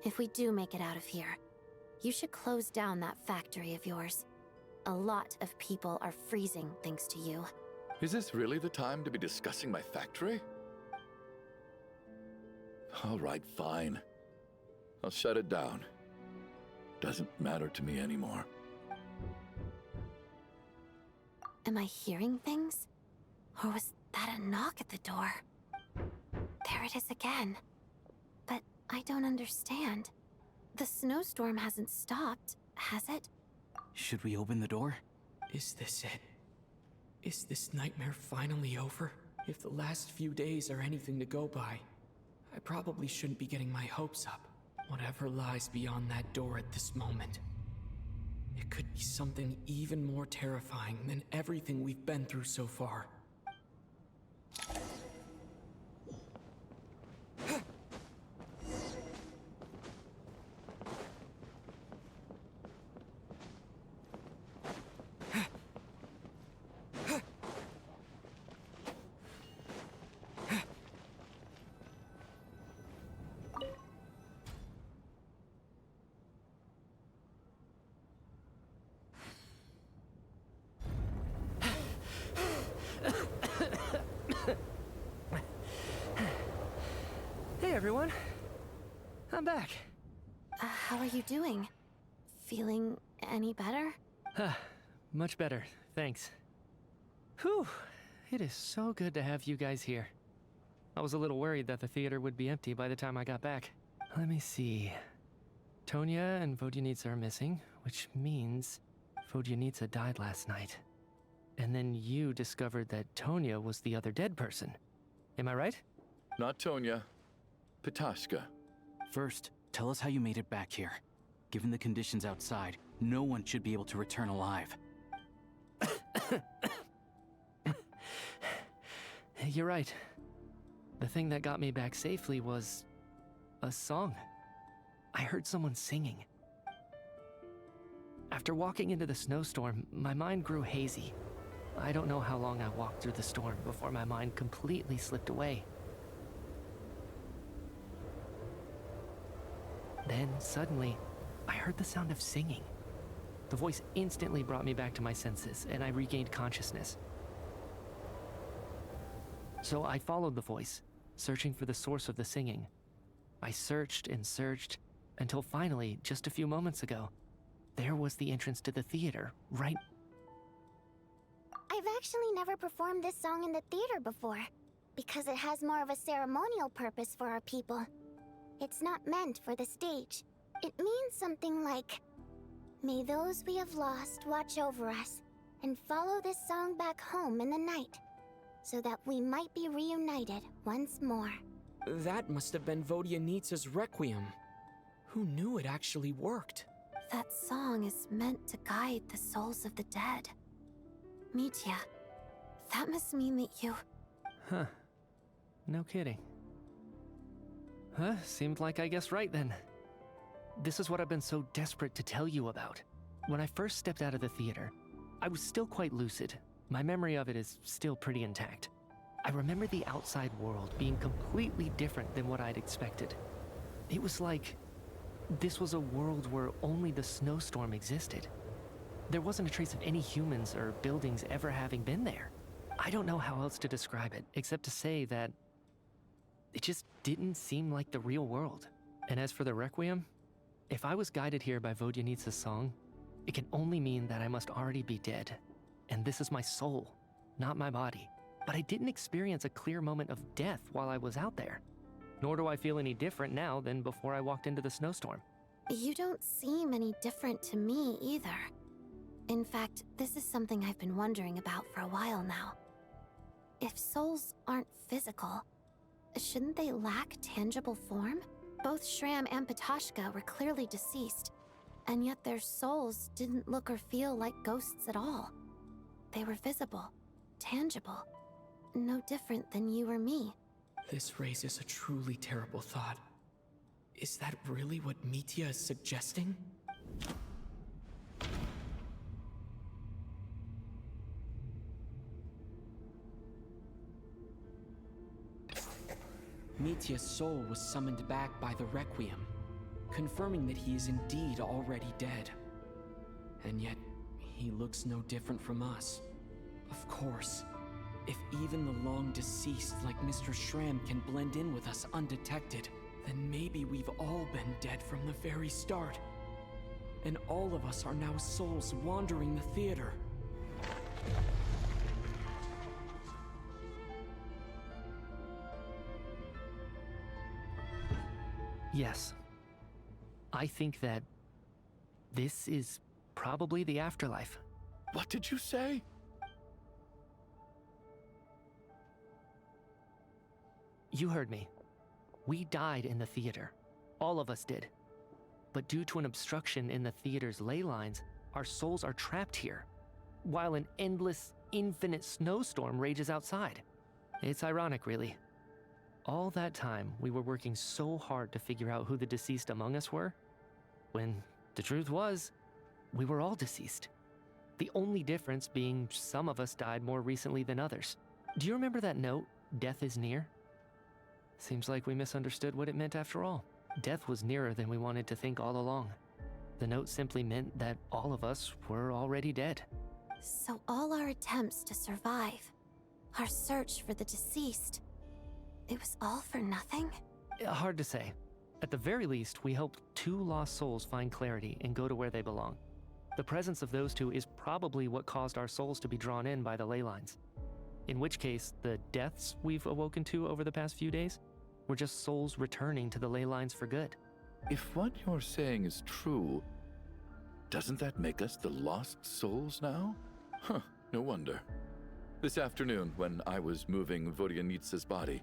if we do make it out of here, you should close down that factory of yours. A lot of people are freezing thanks to you. Is this really the time to be discussing my factory? All right, fine. I'll shut it down. doesn't matter to me anymore. Am I hearing things? Or was that a knock at the door? There it is again. But I don't understand. The snowstorm hasn't stopped, has it? Should we open the door? Is this it? Is this nightmare finally over? If the last few days are anything to go by, I probably shouldn't be getting my hopes up. Whatever lies beyond that door at this moment. It could be something even more terrifying than everything we've been through so far. Hey everyone, I'm back. How are you doing? Feeling any better? Much better, thanks. Whew, it is so good to have you guys here. I was a little worried that the theater would be empty by the time I got back. Let me see. Tonya and Vodyanitsa are missing, which means Vodyanitsa died last night. And then you discovered that Tonya was the other dead person. Am I right? Not Tonya. Petashka. First, tell us how you made it back here. Given the conditions outside, no one should be able to return alive. You're right. The thing that got me back safely was a song. I heard someone singing. After walking into the snowstorm, my mind grew hazy. I don't know how long I walked through the storm before my mind completely slipped away. Then, suddenly, I heard the sound of singing. The voice instantly brought me back to my senses, and I regained consciousness. So I followed the voice, searching for the source of the singing. I searched and searched, until finally, just a few moments ago, there was the entrance to the theater, right... I've actually never performed this song in the theater before, because it has more of a ceremonial purpose for our people. It's not meant for the stage. It means something like, "May those we have lost watch over us, and follow this song back home in the night, so that we might be reunited once more." That must have been Vodyanitsa's Requiem. Who knew it actually worked? That song is meant to guide the souls of the dead. Mitya, that must mean that you... Huh. No kidding. Huh, seemed like I guessed right then. This is what I've been so desperate to tell you about. When I first stepped out of the theater, I was still quite lucid. My memory of it is still pretty intact. I remember the outside world being completely different than what I'd expected. It was like this was a world where only the snowstorm existed. There wasn't a trace of any humans or buildings ever having been there. I don't know how else to describe it, except to say that it just didn't seem like the real world. And as for the Requiem, if I was guided here by Vodyanitsa's song, it can only mean that I must already be dead. And this is my soul, not my body. But I didn't experience a clear moment of death while I was out there. Nor do I feel any different now than before I walked into the snowstorm. You don't seem any different to me either. In fact, this is something I've been wondering about for a while now. If souls aren't physical, shouldn't they lack tangible form? Both Shram and Petashka were clearly deceased, and yet their souls didn't look or feel like ghosts at all. They were visible, tangible, no different than you or me. This raises a truly terrible thought. Is that really what Mitya is suggesting? Mitya's soul was summoned back by the Requiem, confirming that he is indeed already dead. And yet, he looks no different from us. Of course, if even the long-deceased like Mr. Shram can blend in with us undetected, then maybe we've all been dead from the very start. and all of us are now souls wandering the theater. Yes. I think that this is probably the afterlife. What did you say? You heard me. We died in the theater. All of us did. But due to an obstruction in the theater's ley lines, our souls are trapped here, while an endless, infinite snowstorm rages outside. It's ironic, really. All that time, we were working so hard to figure out who the deceased among us were, when the truth was, we were all deceased. The only difference being some of us died more recently than others. Do you remember that note, "Death is near"? Seems like we misunderstood what it meant after all. Death was nearer than we wanted to think all along. The note simply meant that all of us were already dead. So all our attempts to survive, our search for the deceased, it was all for nothing? Hard to say. At the very least, we helped 2 lost souls find clarity and go to where they belong. The presence of those 2 is probably what caused our souls to be drawn in by the ley lines. In which case, the deaths we've awoken to over the past few days were just souls returning to the ley lines for good. If what you're saying is true, doesn't that make us the lost souls now? Huh, no wonder. This afternoon, when I was moving Vodyanitsa's body,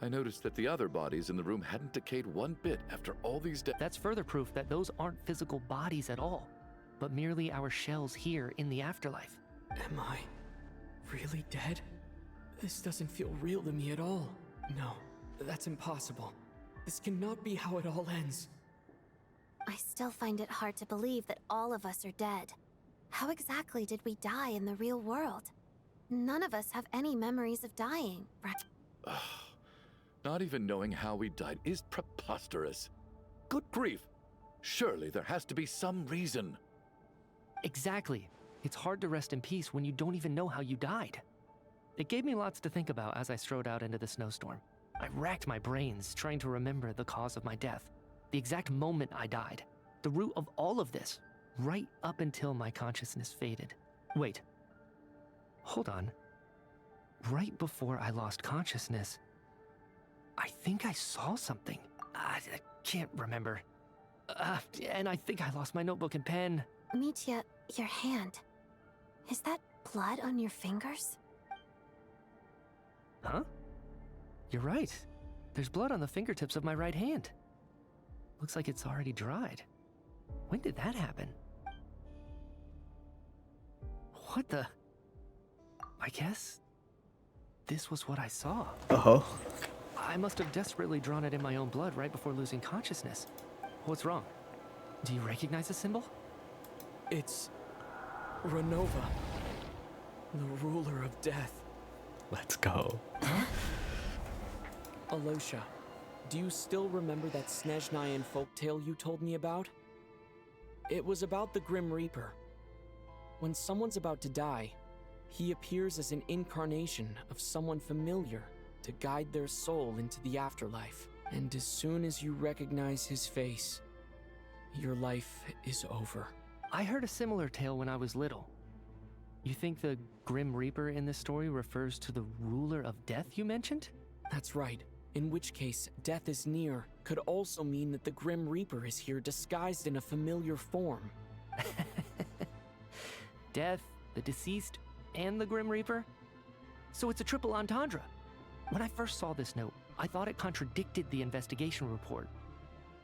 I noticed that the other bodies in the room hadn't decayed one bit after all these days. That's further proof that those aren't physical bodies at all, but merely our shells here in the afterlife. Am I really dead? This doesn't feel real to me at all. No, that's impossible. This cannot be how it all ends. I still find it hard to believe that all of us are dead. How exactly did we die in the real world? None of us have any memories of dying, right? Not even knowing how we died is preposterous. Good grief. Surely there has to be some reason. Exactly. It's hard to rest in peace when you don't even know how you died. It gave me lots to think about as I strode out into the snowstorm. I racked my brains trying to remember the cause of my death, the exact moment I died, the root of all of this, right up until my consciousness faded. Wait. Hold on. Right before I lost consciousness, I think I saw something. I can't remember. And I think I lost my notebook and pen. Mitya, your hand. Is that blood on your fingers? Huh? You're right. There's blood on the fingertips of my right hand. Looks like it's already dried. When did that happen? What the? I guess this was what I saw. Oh. I must have desperately drawn it in my own blood right before losing consciousness. What's wrong? Do you recognize the symbol? It's Renova, the ruler of death. Let's go. Alosha, do you still remember that Snezhnayan folktale you told me about? It was about the Grim Reaper. When someone's about to die, he appears as an incarnation of someone familiar to guide their soul into the afterlife. And as soon as you recognize his face, your life is over. I heard a similar tale when I was little. You think the Grim Reaper in this story refers to the ruler of death you mentioned? That's right. In which case, death is near could also mean that the Grim Reaper is here disguised in a familiar form. Death, the deceased, and the Grim Reaper? So it's a triple entendre. When I first saw this note, I thought it contradicted the investigation report.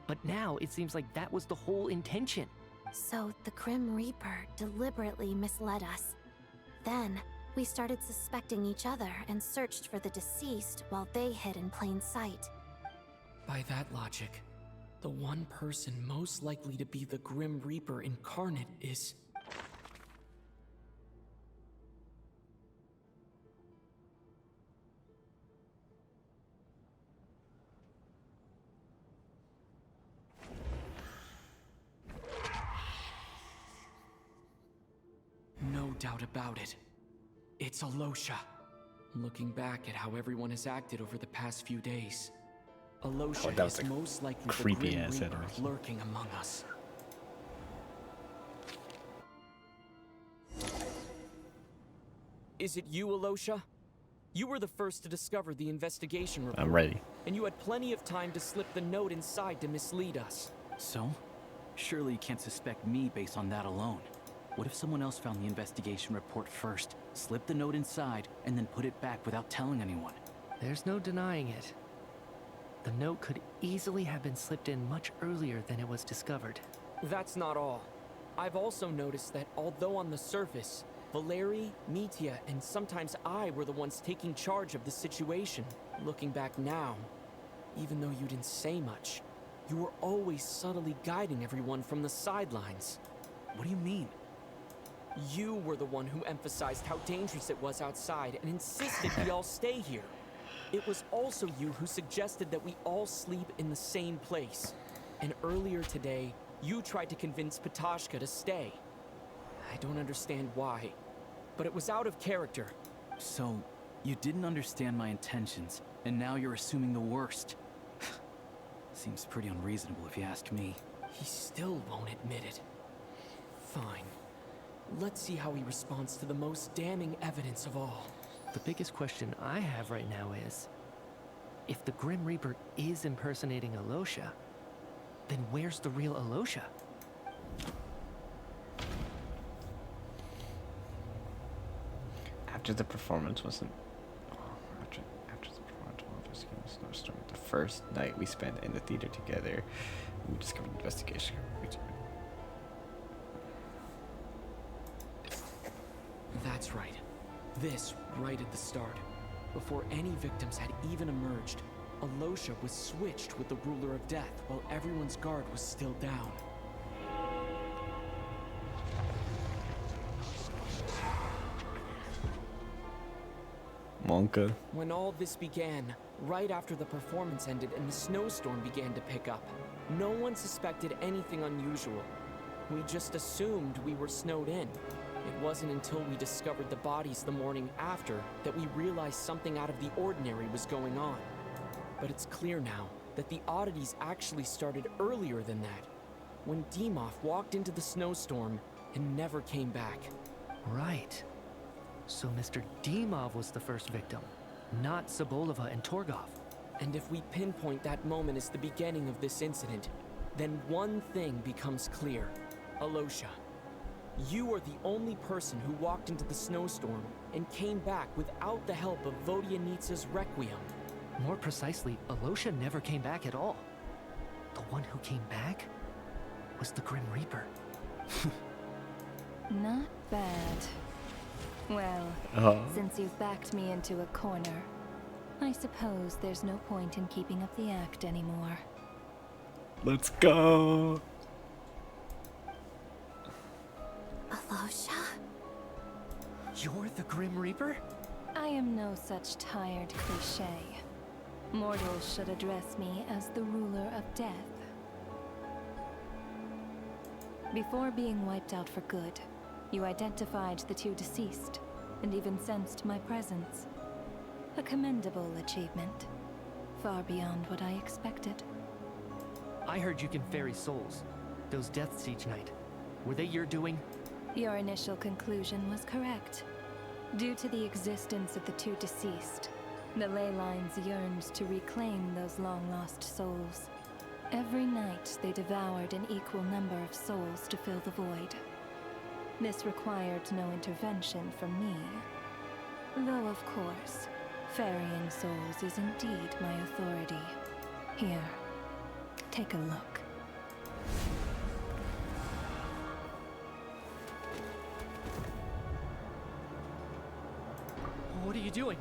But now it seems like that was the whole intention. So the Grim Reaper deliberately misled us. Then, we started suspecting each other and searched for the deceased while they hid in plain sight. By that logic, the one person most likely to be the Grim Reaper incarnate is... No doubt about it. It's Alosha. Looking back at how everyone has acted over the past few days, Alosha that was is most likely the creepy Grim ass Reaper animation. lurking among us. Is it you, Alosha? You were the first to discover the investigation report. I'm ready. And you had plenty of time to slip the note inside to mislead us. So? Surely you can't suspect me based on that alone. What if someone else found the investigation report first, slipped the note inside, and then put it back without telling anyone? There's no denying it. The note could easily have been slipped in much earlier than it was discovered. That's not all. I've also noticed that although on the surface, Valeri, Mitya, and sometimes I were the ones taking charge of the situation, looking back now, even though you didn't say much, you were always subtly guiding everyone from the sidelines. What do you mean? You were the one who emphasized how dangerous it was outside and insisted we all stay here. It was also you who suggested that we all sleep in the same place. And earlier today, you tried to convince Patashka to stay. I don't understand why, but it was out of character. So, you didn't understand my intentions, and now you're assuming the worst. Seems pretty unreasonable if you ask me. He still won't admit it. Fine. Let's see how he responds to the most damning evidence of all. The biggest question I have right now is, if the Grim Reaper is impersonating Alosha, then where's the real Alosha? After the performance wasn't... After the performance while investigating the snowstorm, the first night we spent in the theater together, we discovered the investigation. That's right. This right at the start. Before any victims had even emerged, Alosha was switched with the Ruler of Death while everyone's guard was still down. Monka. When all this began, right after the performance ended and the snowstorm began to pick up, no one suspected anything unusual. We just assumed we were snowed in. It wasn't until we discovered the bodies the morning after that we realized something out of the ordinary was going on. But it's clear now that the oddities actually started earlier than that, when Dimov walked into the snowstorm and never came back. Right. So Mr. Dimov was the first victim, not Sobolova and Torgov. And if we pinpoint that moment as the beginning of this incident, then one thing becomes clear. Alosha, you are the only person who walked into the snowstorm and came back without the help of Vodyanitsa's Requiem. More precisely, Alosha never came back at all. The one who came back was the Grim Reaper. Not bad. Well, since you've backed me into a corner, I suppose there's no point in keeping up the act anymore. Let's go! Alosha? You're the Grim Reaper? I am no such tired cliché. Mortals should address me as the ruler of death. Before being wiped out for good, you identified the two deceased, and even sensed my presence. A commendable achievement, far beyond what I expected. I heard you can ferry souls. Those deaths each night. Were they your doing? Your initial conclusion was correct. Due to the existence of the two deceased, the ley lines yearned to reclaim those long-lost souls. Every night they devoured an equal number of souls to fill the void. This required no intervention from me. Though, of course, ferrying souls is indeed my authority. Here, take a look. What are you doing?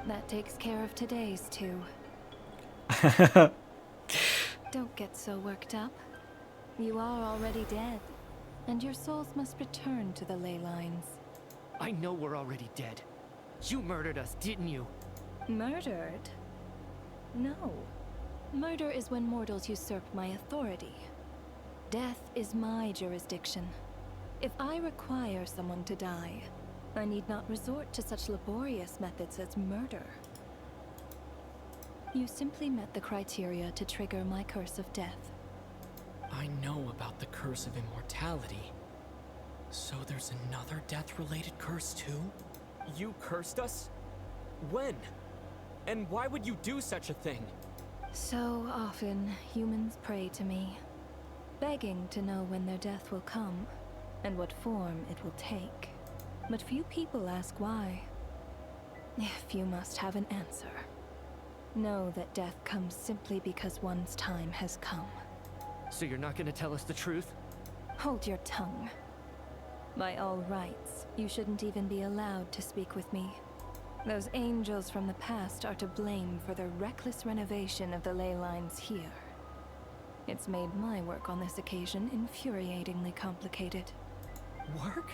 That takes care of today's two. Don't get so worked up. You are already dead, and your souls must return to the ley lines. I know we're already dead. You murdered us, didn't you? Murdered? No. Murder is when mortals usurp my authority. Death is my jurisdiction. If I require someone to die, I need not resort to such laborious methods as murder. You simply met the criteria to trigger my curse of death. I know about the curse of immortality. So there's another death-related curse too? You cursed us? When? And why would you do such a thing? So often, humans pray to me, begging to know when their death will come, and what form it will take. But few people ask why. If you must have an answer, know that death comes simply because one's time has come. So you're not gonna tell us the truth? Hold your tongue. By all rights, you shouldn't even be allowed to speak with me. Those angels from the past are to blame for the reckless renovation of the ley lines here. It's made my work on this occasion infuriatingly complicated. Work?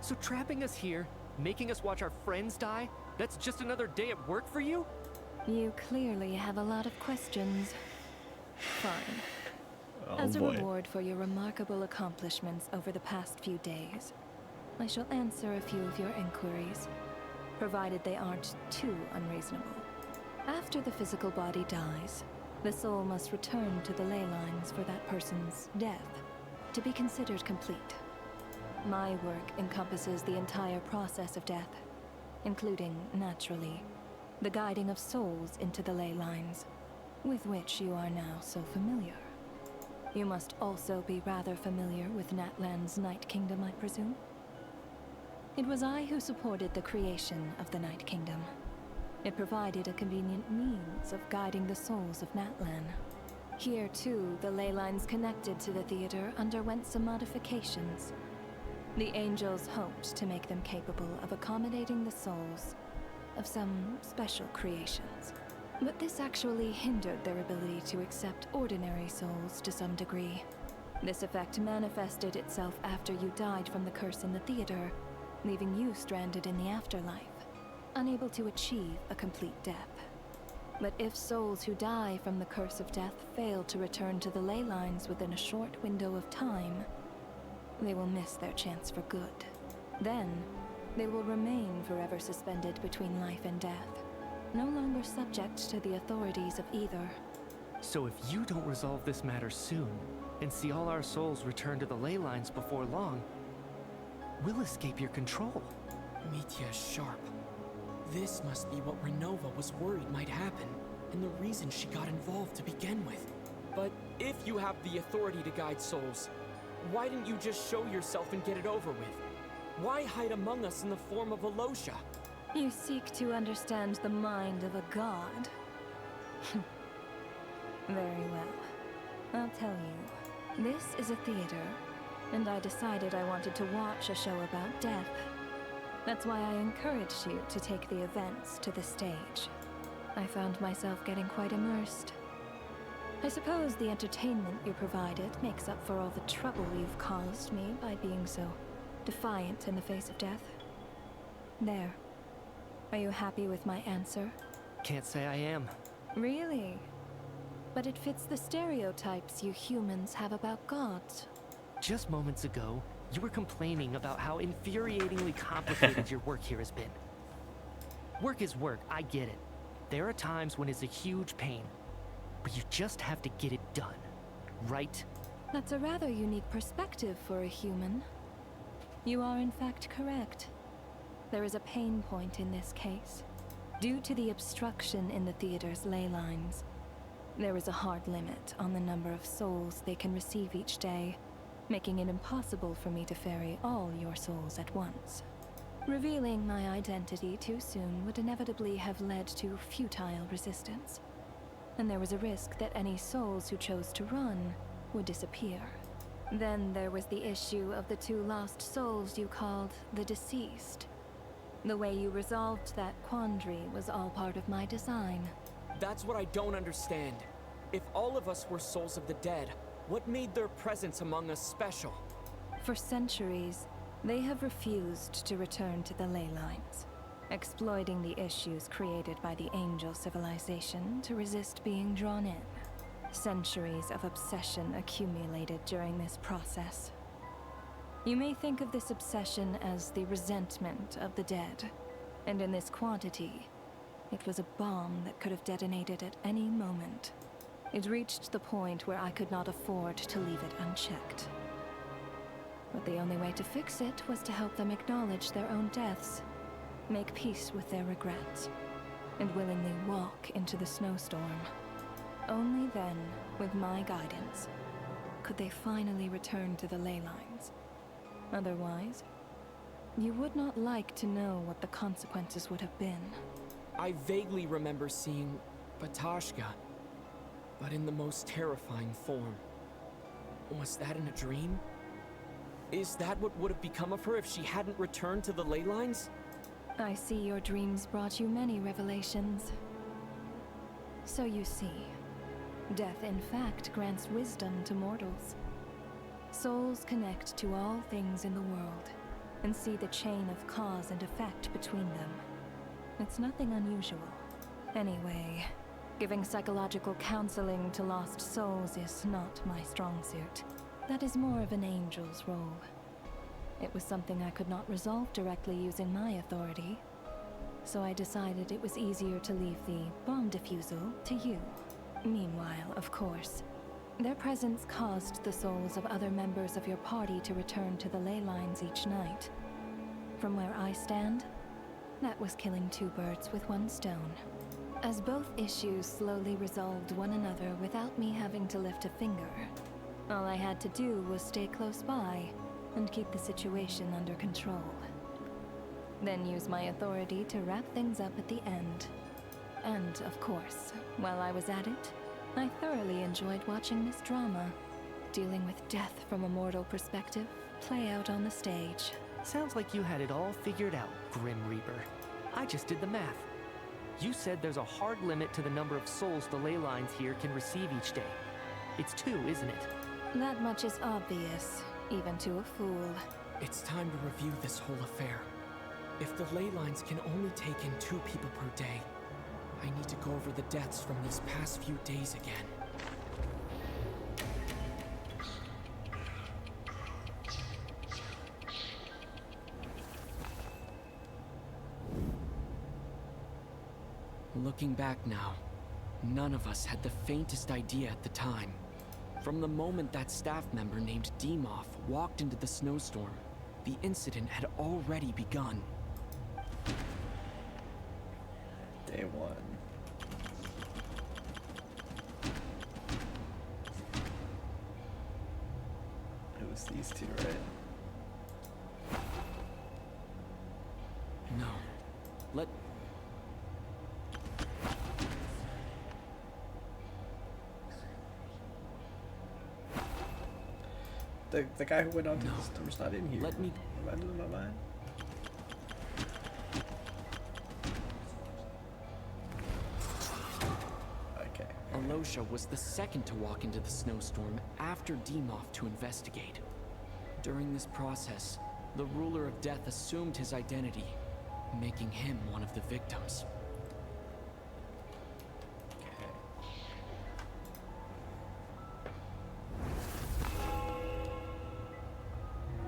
So trapping us here, making us watch our friends die, that's just another day at work for you? You clearly have a lot of questions. Fine. Oh, As a boy. reward for your remarkable accomplishments over the past few days, I shall answer a few of your inquiries, provided they aren't too unreasonable. After the physical body dies, the soul must return to the ley lines for that person's death to be considered complete. My work encompasses the entire process of death, including, naturally, the guiding of souls into the ley lines, with which you are now so familiar. You must also be rather familiar with Natlan's Night Kingdom, I presume? It was I who supported the creation of the Night Kingdom. It provided a convenient means of guiding the souls of Natlan. Here, too, the ley lines connected to the theater underwent some modifications. The angels hoped to make them capable of accommodating the souls of some special creations. But this actually hindered their ability to accept ordinary souls to some degree. This effect manifested itself after you died from the curse in the theater, leaving you stranded in the afterlife, unable to achieve a complete death. But if souls who die from the curse of death fail to return to the ley lines within a short window of time, they will miss their chance for good. Then, they will remain forever suspended between life and death, no longer subject to the authorities of either. So if you don't resolve this matter soon, and see all our souls return to the ley lines before long, we'll escape your control. Mitya is sharp. This must be what Renova was worried might happen, and the reason she got involved to begin with. But if you have the authority to guide souls, why didn't you just show yourself and get it over with? Why hide among us in the form of Alosha? You seek to understand the mind of a god. Very well. I'll tell you. This is a theater, and I decided I wanted to watch a show about death. That's why I encouraged you to take the events to the stage. I found myself getting quite immersed. I suppose the entertainment you provided makes up for all the trouble you've caused me by being so defiant in the face of death. There. Are you happy with my answer? Can't say I am. Really? But it fits the stereotypes you humans have about gods. Just moments ago, you were complaining about how infuriatingly complicated your work here has been. Work is work, I get it. There are times when it's a huge pain, but you just have to get it done, right? That's a rather unique perspective for a human. You are in fact correct. There is a pain point in this case. Due to the obstruction in the theater's ley lines, there is a hard limit on the number of souls they can receive each day, making it impossible for me to ferry all your souls at once. Revealing my identity too soon would inevitably have led to futile resistance, and there was a risk that any souls who chose to run would disappear. Then there was the issue of the two lost souls you called the deceased. The way you resolved that quandary was all part of my design. That's what I don't understand. If all of us were souls of the dead, what made their presence among us special? For centuries, they have refused to return to the ley lines, exploiting the issues created by the angel civilization to resist being drawn in. Centuries of obsession accumulated during this process. You may think of this obsession as the resentment of the dead, and in this quantity, it was a bomb that could have detonated at any moment. It reached the point where I could not afford to leave it unchecked. But the only way to fix it was to help them acknowledge their own deaths, make peace with their regrets, and willingly walk into the snowstorm. Only then, with my guidance, could they finally return to the ley lines. Otherwise, you would not like to know what the consequences would have been. I vaguely remember seeing Batashka, but in the most terrifying form. Was that in a dream? Is that what would have become of her if she hadn't returned to the ley lines? I see your dreams brought you many revelations. So you see, death in fact grants wisdom to mortals. Souls connect to all things in the world and see the chain of cause and effect between them. It's nothing unusual. Anyway, giving psychological counseling to lost souls is not my strong suit. That is more of an angel's role. It was something I could not resolve directly using my authority, so I decided it was easier to leave the bomb defusal to you. Meanwhile, of course, their presence caused the souls of other members of your party to return to the ley lines each night. From where I stand, that was killing two birds with one stone. As both issues slowly resolved one another without me having to lift a finger, all I had to do was stay close by and keep the situation under control. Then use my authority to wrap things up at the end. And, of course, while I was at it, I thoroughly enjoyed watching this drama, dealing with death from a mortal perspective, play out on the stage. Sounds like you had it all figured out, Grim Reaper. I just did the math. You said there's a hard limit to the number of souls the ley lines here can receive each day. It's 2, isn't it? That much is obvious, even to a fool. It's time to review this whole affair. If the ley lines can only take in 2 people per day, I need to go over the deaths from these past few days again. Looking back now, none of us had the faintest idea at the time. From the moment that staff member named Demoff walked into the snowstorm, the incident had already begun. Day 1. It was these 2, right? No. The guy who went on to the storm's not in here. Let me... Am I losing my mind? Okay. Alosha was the second to walk into the snowstorm after Demoff to investigate. During this process, the ruler of death assumed his identity, making him one of the victims.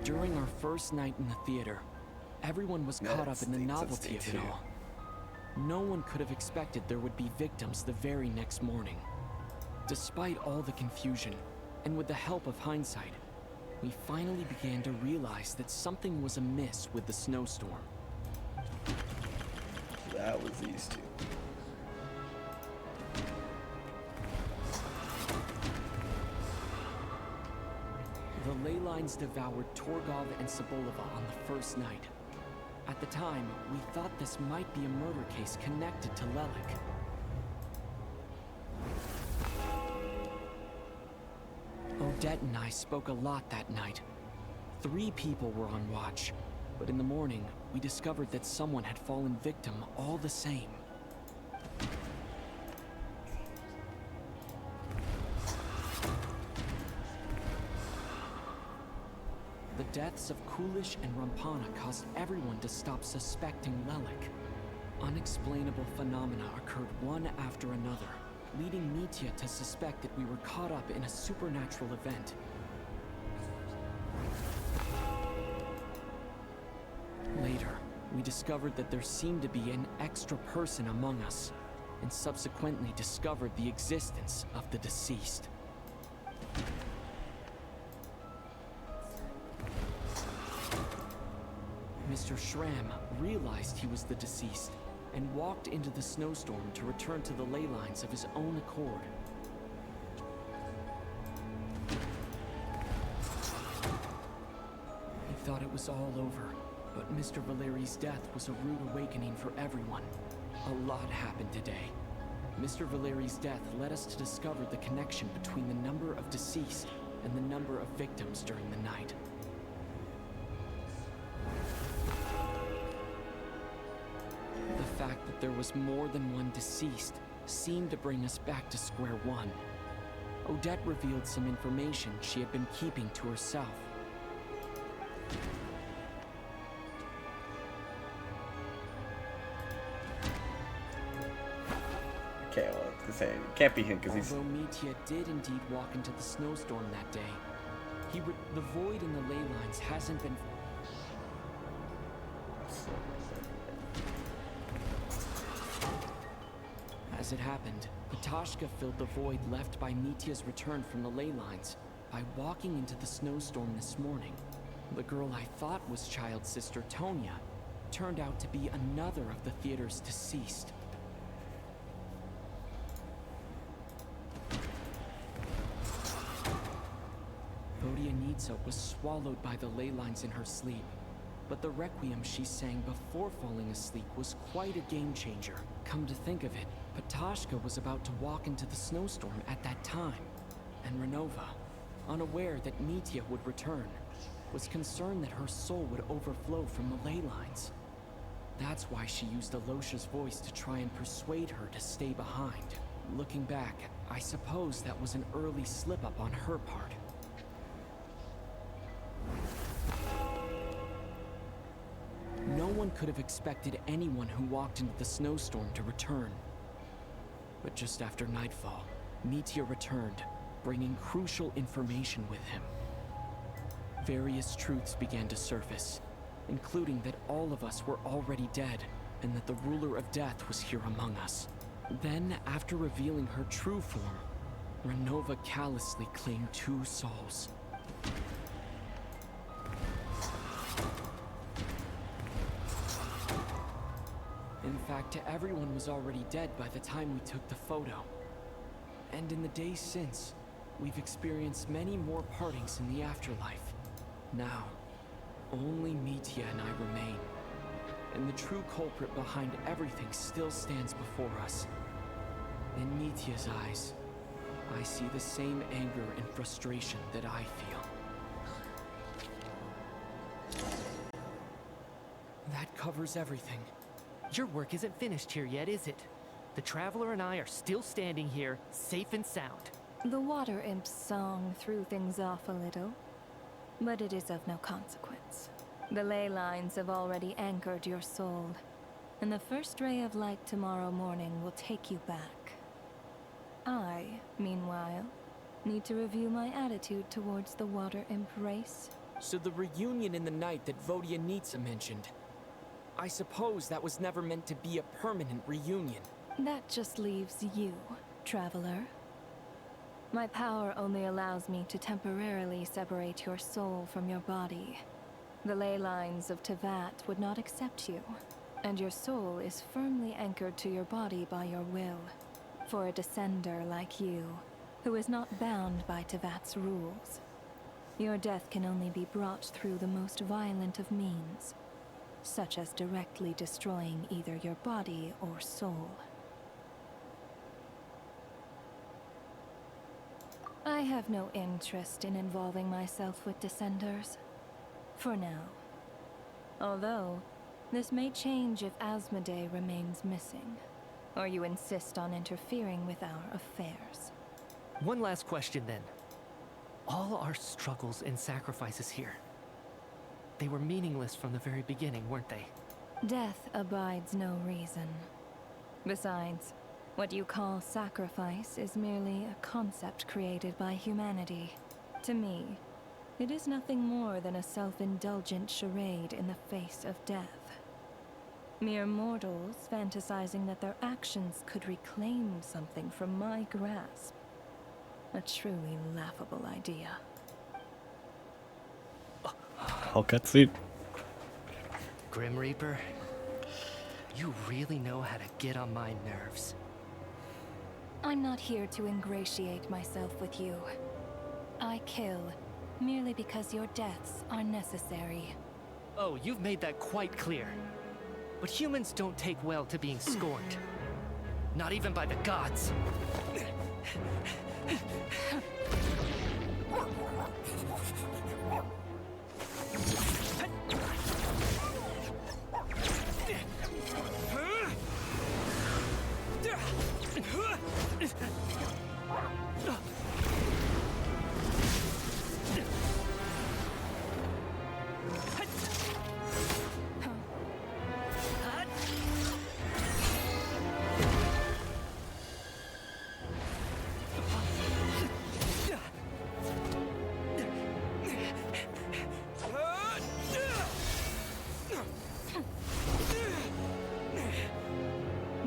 During our first night in the theater, everyone was caught up in the novelty of it all. No one could have expected there would be victims the very next morning. Despite all the confusion, and with the help of hindsight, we finally began to realize that something was amiss with the snowstorm. That was these 2. The ley lines devoured Torgov and Sobolova on the first night. At the time, we thought this might be a murder case connected to Lelik. Odette and I spoke a lot that night. 3 people were on watch, but in the morning, we discovered that someone had fallen victim all the same. The deaths of Kulish and Rampana caused everyone to stop suspecting Lelik. Unexplainable phenomena occurred one after another, leading Mitya to suspect that we were caught up in a supernatural event. Later, we discovered that there seemed to be an extra person among us, and subsequently discovered the existence of the deceased. Mr. Schramm realized he was the deceased and walked into the snowstorm to return to the ley lines of his own accord. He thought it was all over, but Mr. Valeri's death was a rude awakening for everyone. A lot happened today. Mr. Valeri's death led us to discover the connection between the number of deceased and the number of victims during the night. The fact that there was more than one deceased seemed to bring us back to square one. Odette revealed some information she had been keeping to herself. Okay, well, it can't be him because he's. Although Mitya did indeed walk into the snowstorm that day, the void in the ley lines hasn't been. As it happened, Patoshka filled the void left by Mitya's return from the ley lines by walking into the snowstorm this morning. The girl I thought was child's sister Tonya turned out to be another of the theater's deceased. Vodyanitsa was swallowed by the ley lines in her sleep, but the requiem she sang before falling asleep was quite a game changer. Come to think of it, Patoshka was about to walk into the snowstorm at that time, and Renova, unaware that Mitya would return, was concerned that her soul would overflow from the ley lines. That's why she used Alosha's voice to try and persuade her to stay behind. Looking back, I suppose that was an early slip-up on her part. No one could have expected anyone who walked into the snowstorm to return. But just after nightfall, Mitya returned, bringing crucial information with him. Various truths began to surface, including that all of us were already dead, and that the ruler of death was here among us. Then, after revealing her true form, Renova callously claimed 2 souls. In fact, everyone was already dead by the time we took the photo. And in the days since, we've experienced many more partings in the afterlife. Now, only Mitya and I remain. And the true culprit behind everything still stands before us. In Mitya's eyes, I see the same anger and frustration that I feel. That covers everything. Your work isn't finished here yet, is it? The Traveler and I are still standing here, safe and sound. The Water Imp's song threw things off a little, but it is of no consequence. The ley lines have already anchored your soul, and the first ray of light tomorrow morning will take you back. I, meanwhile, need to review my attitude towards the Water Imp race. So the reunion in the night that Vodyanitsa mentioned, I suppose that was never meant to be a permanent reunion. That just leaves you, Traveler. My power only allows me to temporarily separate your soul from your body. The ley lines of Tevat would not accept you, and your soul is firmly anchored to your body by your will. For a descender like you, who is not bound by Tevat's rules, your death can only be brought through the most violent of means, such as directly destroying either your body or soul. I have no interest in involving myself with Descenders, for now. Although, this may change if Asmodee remains missing, or you insist on interfering with our affairs. One last question then. All our struggles and sacrifices here, they were meaningless from the very beginning, weren't they? Death abides no reason. Besides, what you call sacrifice is merely a concept created by humanity. To me, it is nothing more than a self-indulgent charade in the face of death. Mere mortals fantasizing that their actions could reclaim something from my grasp. A truly laughable idea. Whole cutscene. Grim Reaper. You really know how to get on my nerves. I'm not here to ingratiate myself with you. I kill merely because your deaths are necessary. Oh, you've made that quite clear. But humans don't take well to being scorned. Not even by the gods.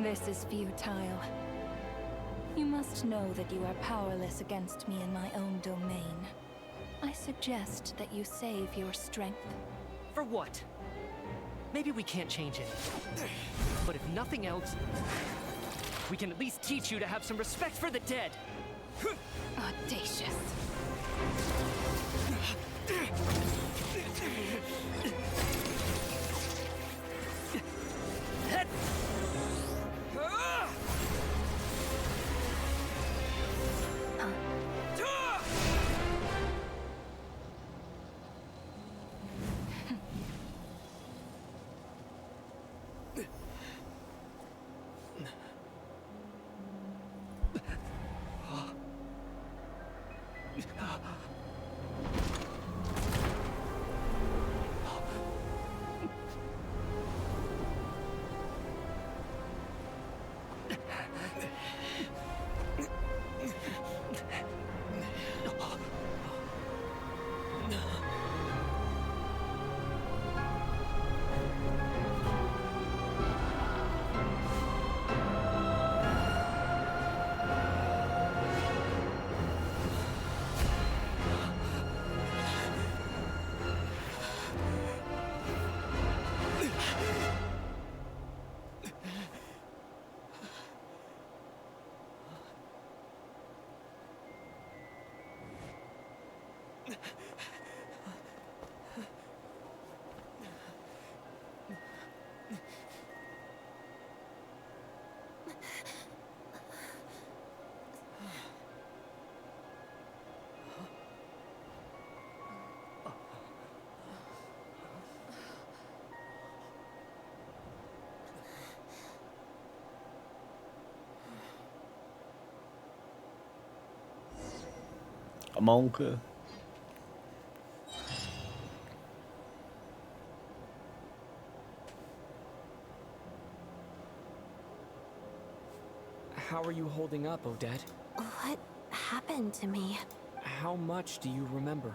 This is futile. You must know that you are powerless against me in my own domain. I suggest that you save your strength. For what? Maybe we can't change it. But if nothing else, we can at least teach you to have some respect for the dead. Audacious. Amonka. How are you holding up, Odette? What happened to me? How much do you remember?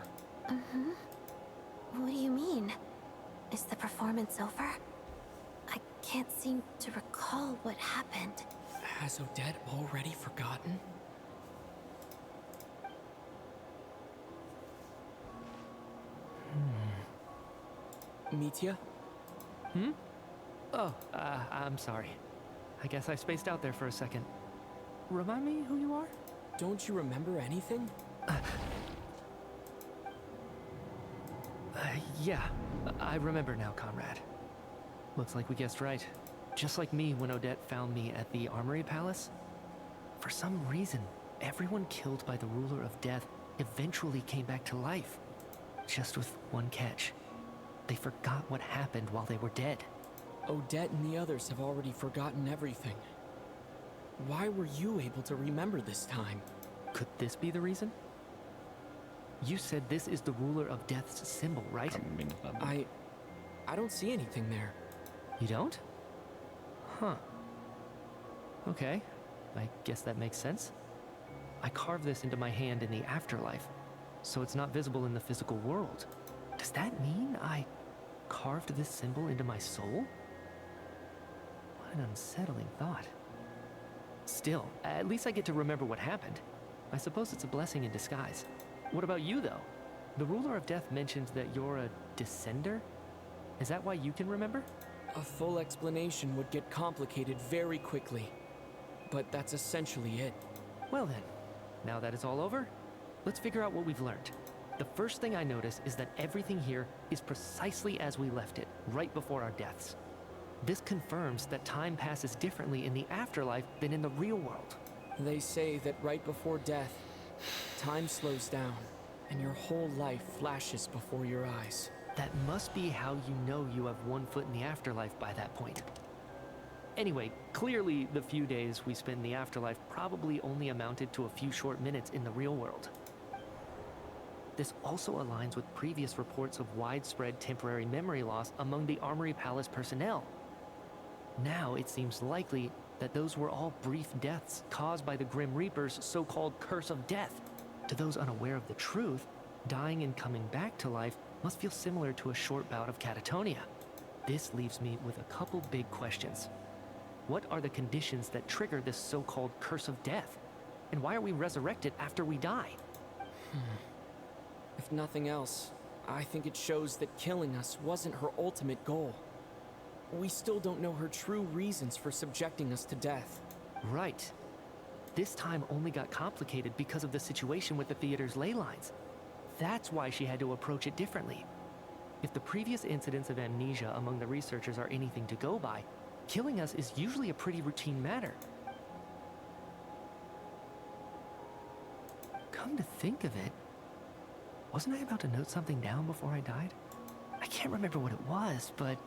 What do you mean? Is the performance over? I can't seem to recall what happened. Has Odette already forgotten? Mitya? Oh, I'm sorry. I guess I spaced out there for a second. Remind me who you are? Don't you remember anything? Yeah, I remember now, comrade. Looks like we guessed right. Just like me when Odette found me at the Armory Palace. For some reason, everyone killed by the Ruler of Death eventually came back to life. Just with one catch. They forgot what happened while they were dead. Odette and the others have already forgotten everything. Why were you able to remember this time? Could this be the reason? You said this is the Ruler of Death's symbol, right? I don't see anything there. You don't? Huh. Okay. I guess that makes sense. I carved this into my hand in the afterlife, so it's not visible in the physical world. Does that mean I carved this symbol into my soul? What an unsettling thought. Still, at least I get to remember what happened. I suppose it's a blessing in disguise. What about you, though? The Ruler of Death mentioned that you're a descender? Is that why you can remember? A full explanation would get complicated very quickly. But that's essentially it. Well then, now that it's all over, let's figure out what we've learned. The first thing I notice is that everything here is precisely as we left it, right before our deaths. This confirms that time passes differently in the afterlife than in the real world. They say that right before death, time slows down, and your whole life flashes before your eyes. That must be how you know you have one foot in the afterlife by that point. Anyway, clearly the few days we spend in the afterlife probably only amounted to a few short minutes in the real world. This also aligns with previous reports of widespread temporary memory loss among the Armory Palace personnel. Now it seems likely that those were all brief deaths caused by the Grim Reaper's so-called curse of death. To those unaware of the truth, dying and coming back to life must feel similar to a short bout of catatonia. This leaves me with a couple big questions. What are the conditions that trigger this so-called curse of death? And why are we resurrected after we die? If nothing else, I think it shows that killing us wasn't her ultimate goal. We still don't know her true reasons for subjecting us to death. Right. This time only got complicated because of the situation with the theater's ley lines. That's why she had to approach it differently. If the previous incidents of amnesia among the researchers are anything to go by, killing us is usually a pretty routine matter. Come to think of it, wasn't I about to note something down before I died? I can't remember what it was, but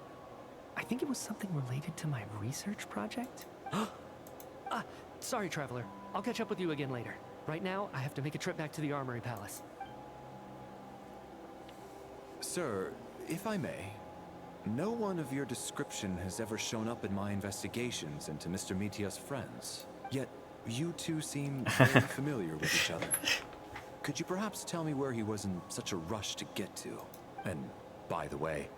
I think it was something related to my research project. Sorry, Traveler. I'll catch up with you again later. Right now, I have to make a trip back to the Armory Palace. Sir, if I may, no one of your description has ever shown up in my investigations into Mr. Mitia's friends. Yet, you two seem very familiar with each other. Could you perhaps tell me where he was in such a rush to get to? And, by the way,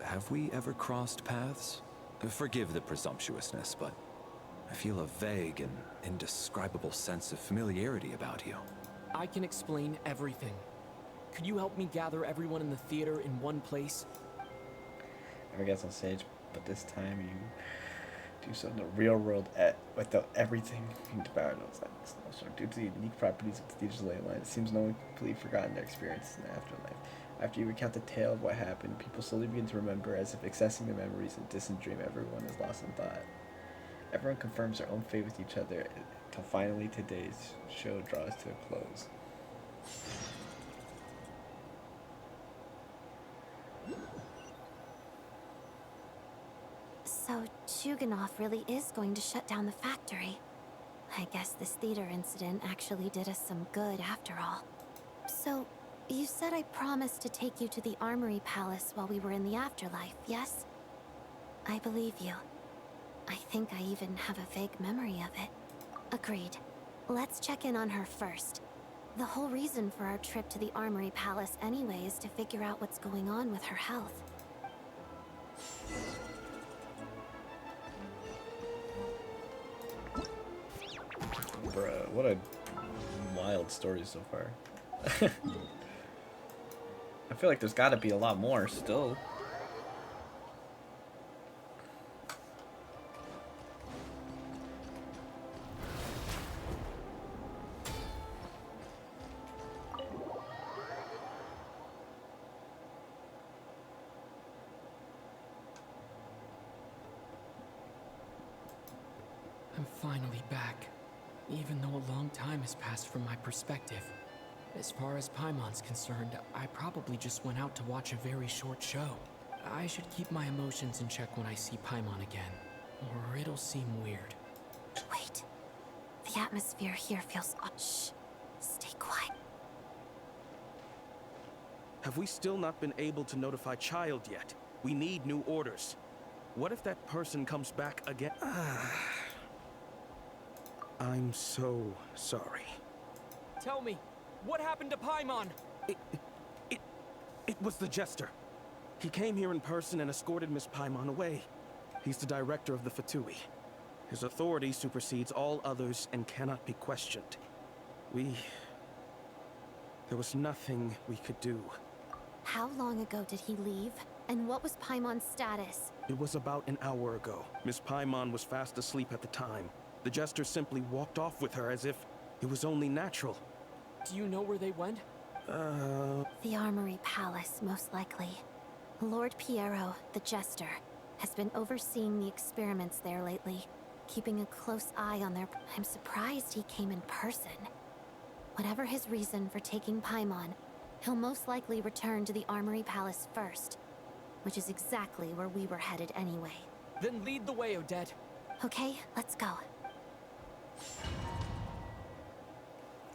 have we ever crossed paths? Forgive the presumptuousness, but I feel a vague and indescribable sense of familiarity about you. I can explain everything. Could you help me gather everyone in the theater in one place? I guess on stage, but this time you do so in the real world without everything being devoured. Due to the unique properties of the theater's ley line, it seems no one completely forgotten their experience in the afterlife. After you recount the tale of what happened, people slowly begin to remember, as if accessing the memories and distant dream. Everyone is lost in thought. Everyone confirms their own fate with each other until finally today's show draws to a close. So Chuganov really is going to shut down the factory. I guess this theater incident actually did us some good after all. So, you said I promised to take you to the Armory Palace while we were in the afterlife, yes? I believe you. I think I even have a vague memory of it. Agreed. Let's check in on her first. The whole reason for our trip to the Armory Palace anyway is to figure out what's going on with her health. Bruh, what a wild story so far. I feel like there's gotta be a lot more still. I'm finally back, even though a long time has passed from my perspective. As far as Paimon's concerned, I probably just went out to watch a very short show. I should keep my emotions in check when I see Paimon again, or it'll seem weird. Wait. The atmosphere here feels... Shh. Stay quiet. Have we still not been able to notify Child yet? We need new orders. What if that person comes back again? I'm so sorry. Tell me, what happened to Paimon? It was the Jester. He came here in person and escorted Miss Paimon away. He's the director of the Fatui. His authority supersedes all others and cannot be questioned. There was nothing we could do. How long ago did he leave? And what was Paimon's status? It was about an hour ago. Miss Paimon was fast asleep at the time. The Jester simply walked off with her as if it was only natural. Do you know where they went? The Armory Palace, most likely. Lord Piero, the Jester, has been overseeing the experiments there lately, keeping a close eye on their... I'm surprised he came in person. Whatever his reason for taking Paimon, he'll most likely return to the Armory Palace first, which is exactly where we were headed anyway. Then lead the way, Odette. Okay, let's go.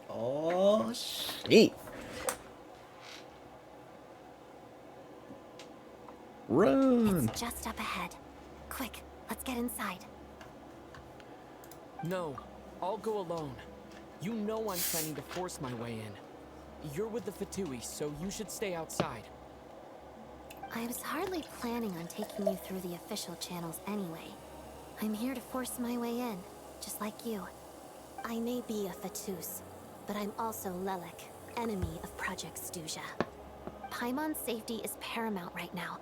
Oh, shit. Run! It's just up ahead. Quick, let's get inside. No, I'll go alone. You know I'm planning to force my way in. You're with the Fatui, so you should stay outside. I was hardly planning on taking you through the official channels anyway. I'm here to force my way in, just like you. I may be a Fatus, but I'm also Lelek, enemy of Project Stuzha. Paimon's safety is paramount right now.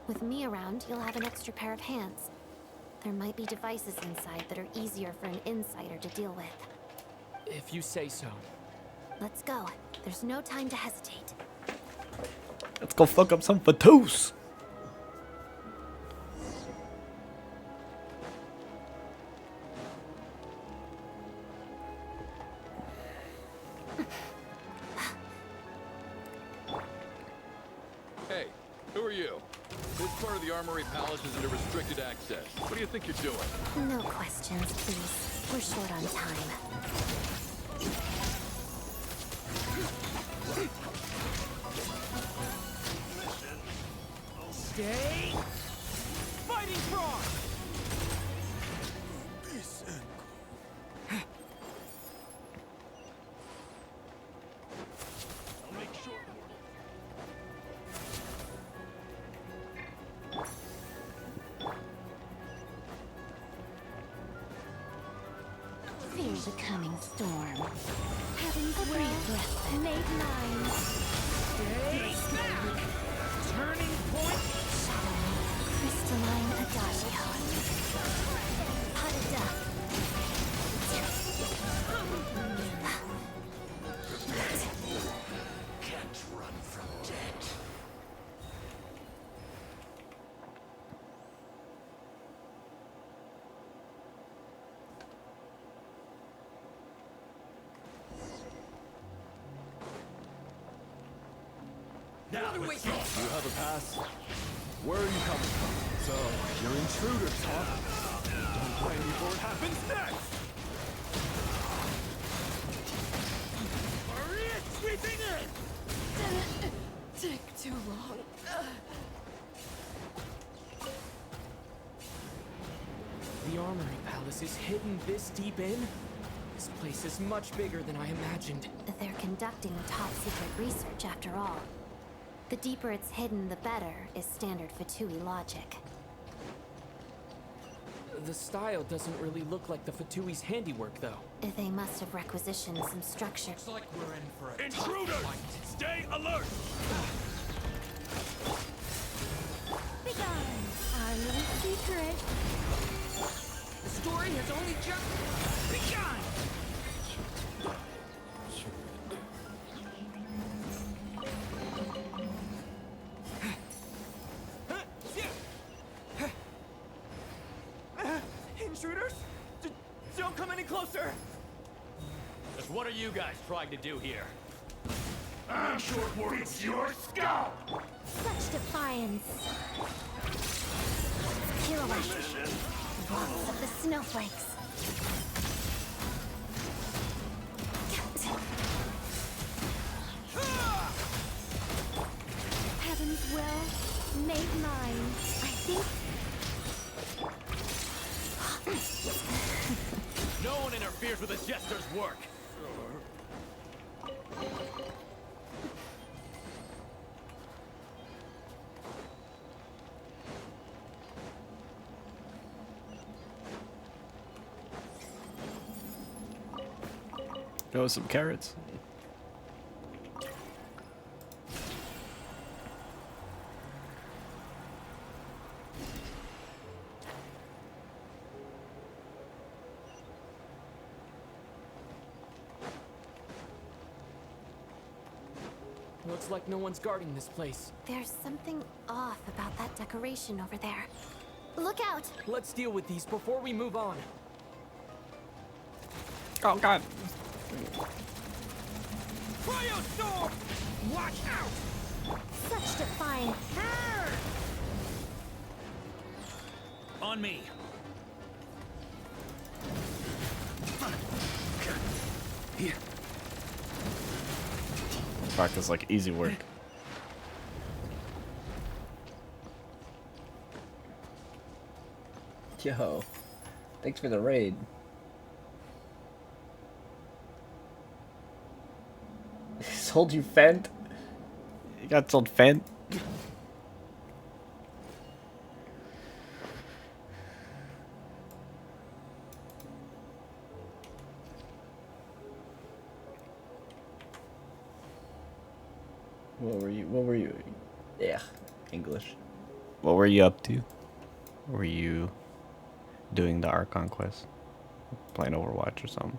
With me around, you'll have an extra pair of hands. There might be devices inside that are easier for an insider to deal with. If you say so. Let's go. There's no time to hesitate. Let's go fuck up some Fatus! Hey, who are you? This part of the Armory Palace is under restricted access. What do you think you're doing? No questions, please. We're short on time. Stay fighting frog! I'll make sure. Fear the coming storm. Heaven's will made mine. Turning point! Crystalline Adagio. Padada. Can't run from death. Now Another way. You have a pass? Where are you coming from? So, you're intruders, huh? Don't play before it happens next! Hurry it! Sweeping in! Didn't take too long. The Armory Palace is hidden this deep in? This place is much bigger than I imagined. They're conducting top-secret research after all. The deeper it's hidden, the better, is standard Fatui logic. The style doesn't really look like the Fatui's handiwork, though. They must have requisitioned some structure. Looks like we're in for a Intruders! Stay alert! Begone! Our little secret. The story has only just begun! Intruders? Don't come any closer! Just what are you guys trying to do here? I'm sure it's your scalp! Such defiance. Pirouette. Walks of the snowflakes. Heaven's will made mine. I think No one interferes with a jester's work! Go with some carrots. Looks like no one's guarding this place. There's something off about that decoration over there. Look out! Let's deal with these before we move on. Oh god. Cryostorm! Watch out! Such defying. On me. Here. Fuck, is like easy work. Yo, thanks for the raid. Sold you Fent? You got sold Fent? What were you? Yeah, English. What were you up to? Were you doing the Archon quest? Playing Overwatch or something?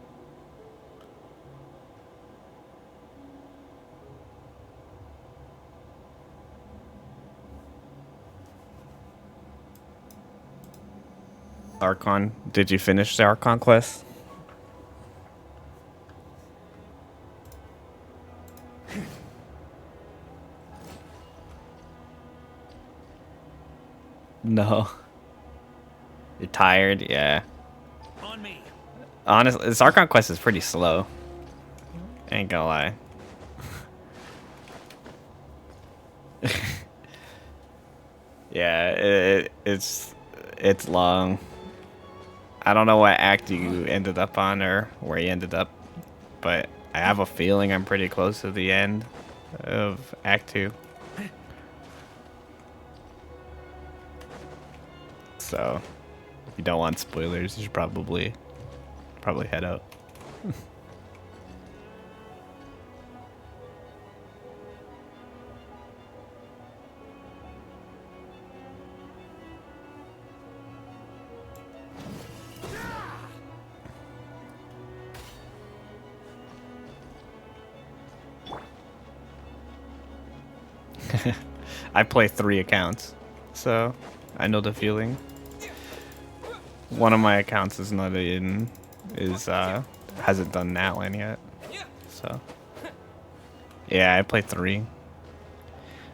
Archon, did you finish the Archon quest? No. You're tired? Yeah. On me. Honestly, this Archon quest is pretty slow. Ain't gonna lie. Yeah, it's long. I don't know what act you ended up on or where you ended up, but I have a feeling I'm pretty close to the end of Act 2. So, if you don't want spoilers, you should probably head out. I play 3 accounts, so I know the feeling. One of my accounts is not in, hasn't done Natalan yet, so yeah, I play 3.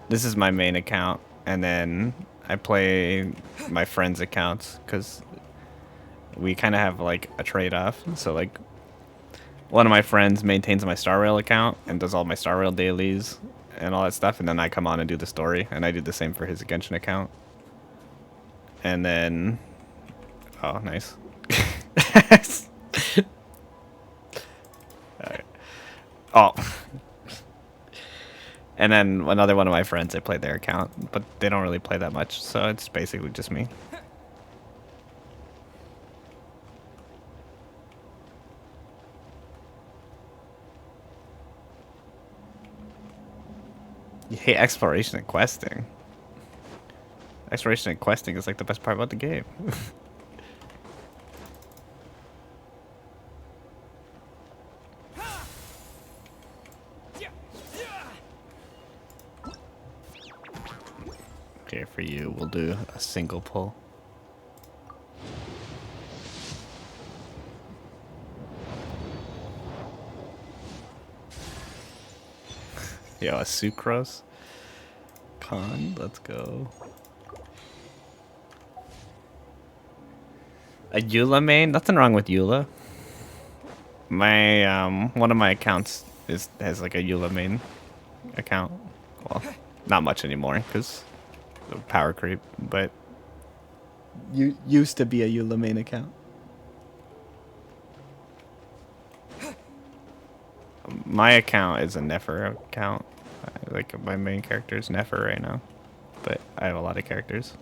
This is my main account, and then I play my friends' accounts because we kind of have like a trade-off. So like, one of my friends maintains my Star Rail account and does all my Star Rail dailies and all that stuff, and then I come on and do the story, and I do the same for his Genshin account. And then, oh, nice. Alright. Oh. And then another one of my friends, I play their account, but they don't really play that much, so it's basically just me. You hate exploration and questing. Exploration and questing is like the best part about the game. Okay, for you, we'll do a single pull. Yo, a sucrose. Con, let's go. A Eula main? Nothing wrong with Eula. My one of my accounts has like a Eula main account. Well, not much anymore because of power creep, but you used to be a Eula main account. My account is a Nefer account. Like my main character is Nefer right now, but I have a lot of characters.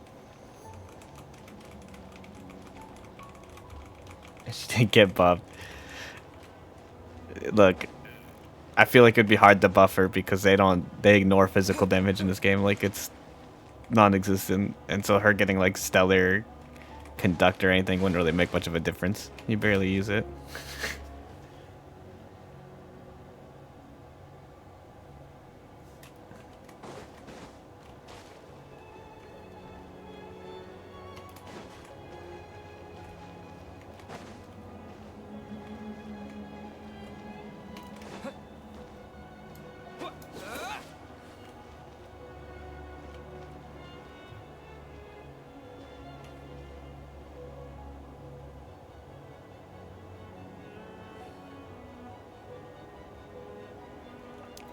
She didn't get buffed. Look, I feel like it'd be hard to buff her because they ignore physical damage in this game. Like it's non-existent, and so her getting like stellar conduct or anything wouldn't really make much of a difference. You barely use it.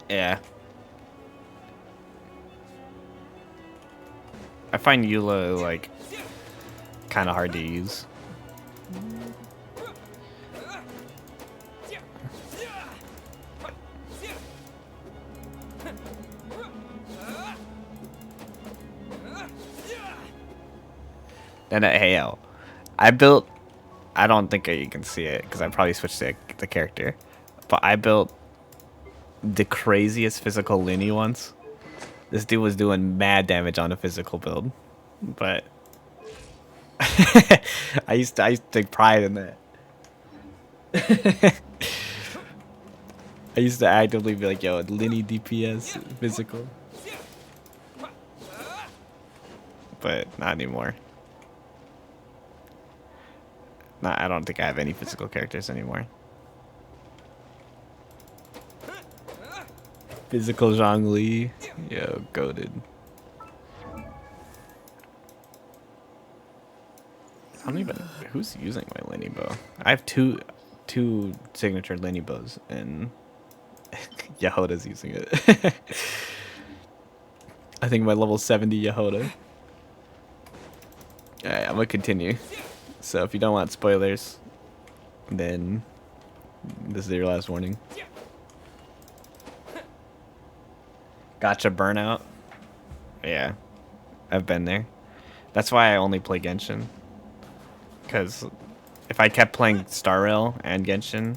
Yeah. I find Eula, like, kind of hard to use. And hey, yo, I built, I don't think you can see it because I probably switched the character, but I built the craziest physical Linny once. This dude was doing mad damage on a physical build, but I used to take pride in that. I used to actively be like, yo, Linny DPS physical, but not anymore. Nah, I don't think I have any physical characters anymore. Physical Zhongli, yo, goated. I don't even, who's using my Linny bow? I have two signature Linny bows, and Yehoda's using it. I think my level 70 Yehoda. Alright, I'm gonna continue. So if you don't want spoilers, then this is your last warning. Gotcha burnout. Yeah, I've been there. That's why I only play Genshin. Because if I kept playing Star Rail and Genshin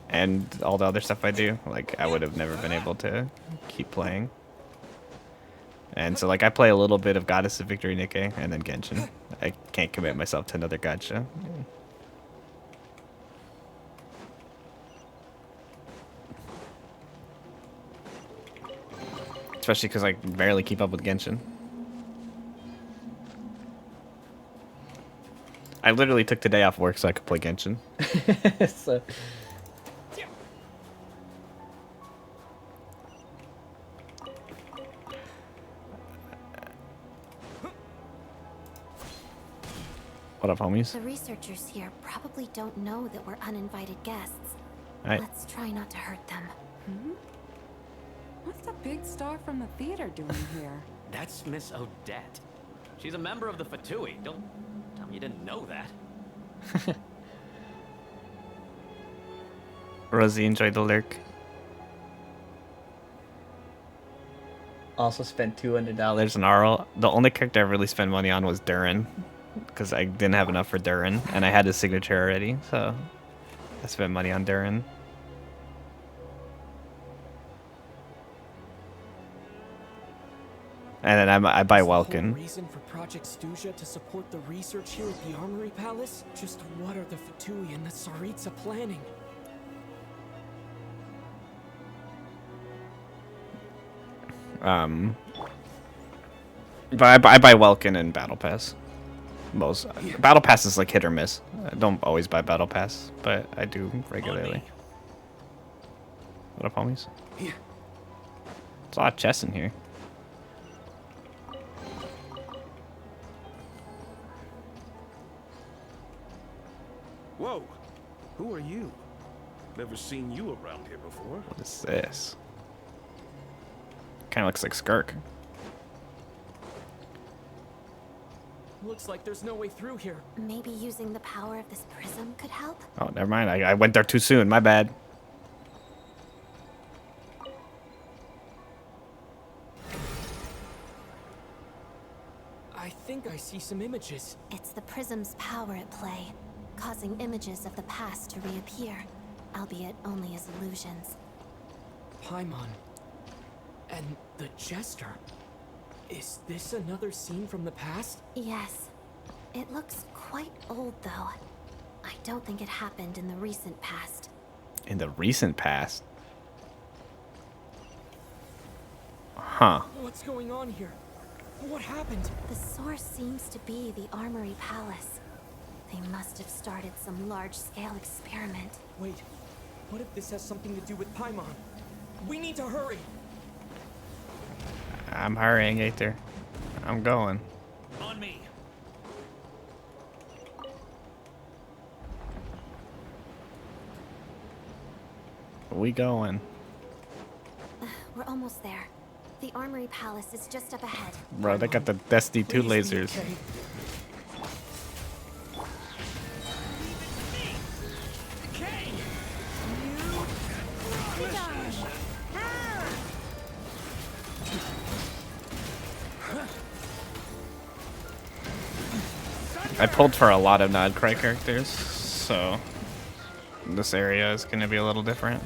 and all the other stuff I do, like, I would have never been able to keep playing. And so, like, I play a little bit of Goddess of Victory Nikke and then Genshin. I can't commit myself to another gacha. Especially because I barely keep up with Genshin. I literally took today off work so I could play Genshin. So. What up, homies? The researchers here probably don't know that we're uninvited guests. Right. Let's try not to hurt them. What's the big star from the theater doing here? That's Miss Odette. She's a member of the Fatui. Don't tell me you didn't know that. Rosie enjoyed the lurk. Also spent $200 on Arl. The only character I really spent money on was Durin, because I didn't have enough for Durin, and I had his signature already, so I spent money on Durin. And then I buy Welkin. Reason for Project Stuja to support the research here at the Armory Palace? Just what are the Fatui and the Tsaritsa planning? But I buy Welkin and Battle Pass. Most Battle Pass is like hit or miss. I don't always buy Battle Pass, but I do regularly. What up, homies? There's a lot of chests in here. Whoa, who are you? Never seen you around here before. What is this? Kind of looks like Skirk. Looks like there's no way through here. Maybe using the power of this prism could help? Oh, never mind. I went there too soon. My bad. I think I see some images. It's the prism's power at play, causing images of the past to reappear, albeit only as illusions. Paimon. And the Jester. Is this another scene from the past? Yes. It looks quite old, though. I don't think it happened in the recent past. In the recent past? Huh. What's going on here? What happened? The source seems to be the Armory Palace. They must have started some large-scale experiment. Wait, what if this has something to do with Paimon? We need to hurry! I'm hurrying, Aether. I'm going. On me. We going. We're almost there. The Armory Palace is just up ahead. Bro, they got the Destiny 2 lasers. I pulled for a lot of Nodcry characters, so this area is going to be a little different.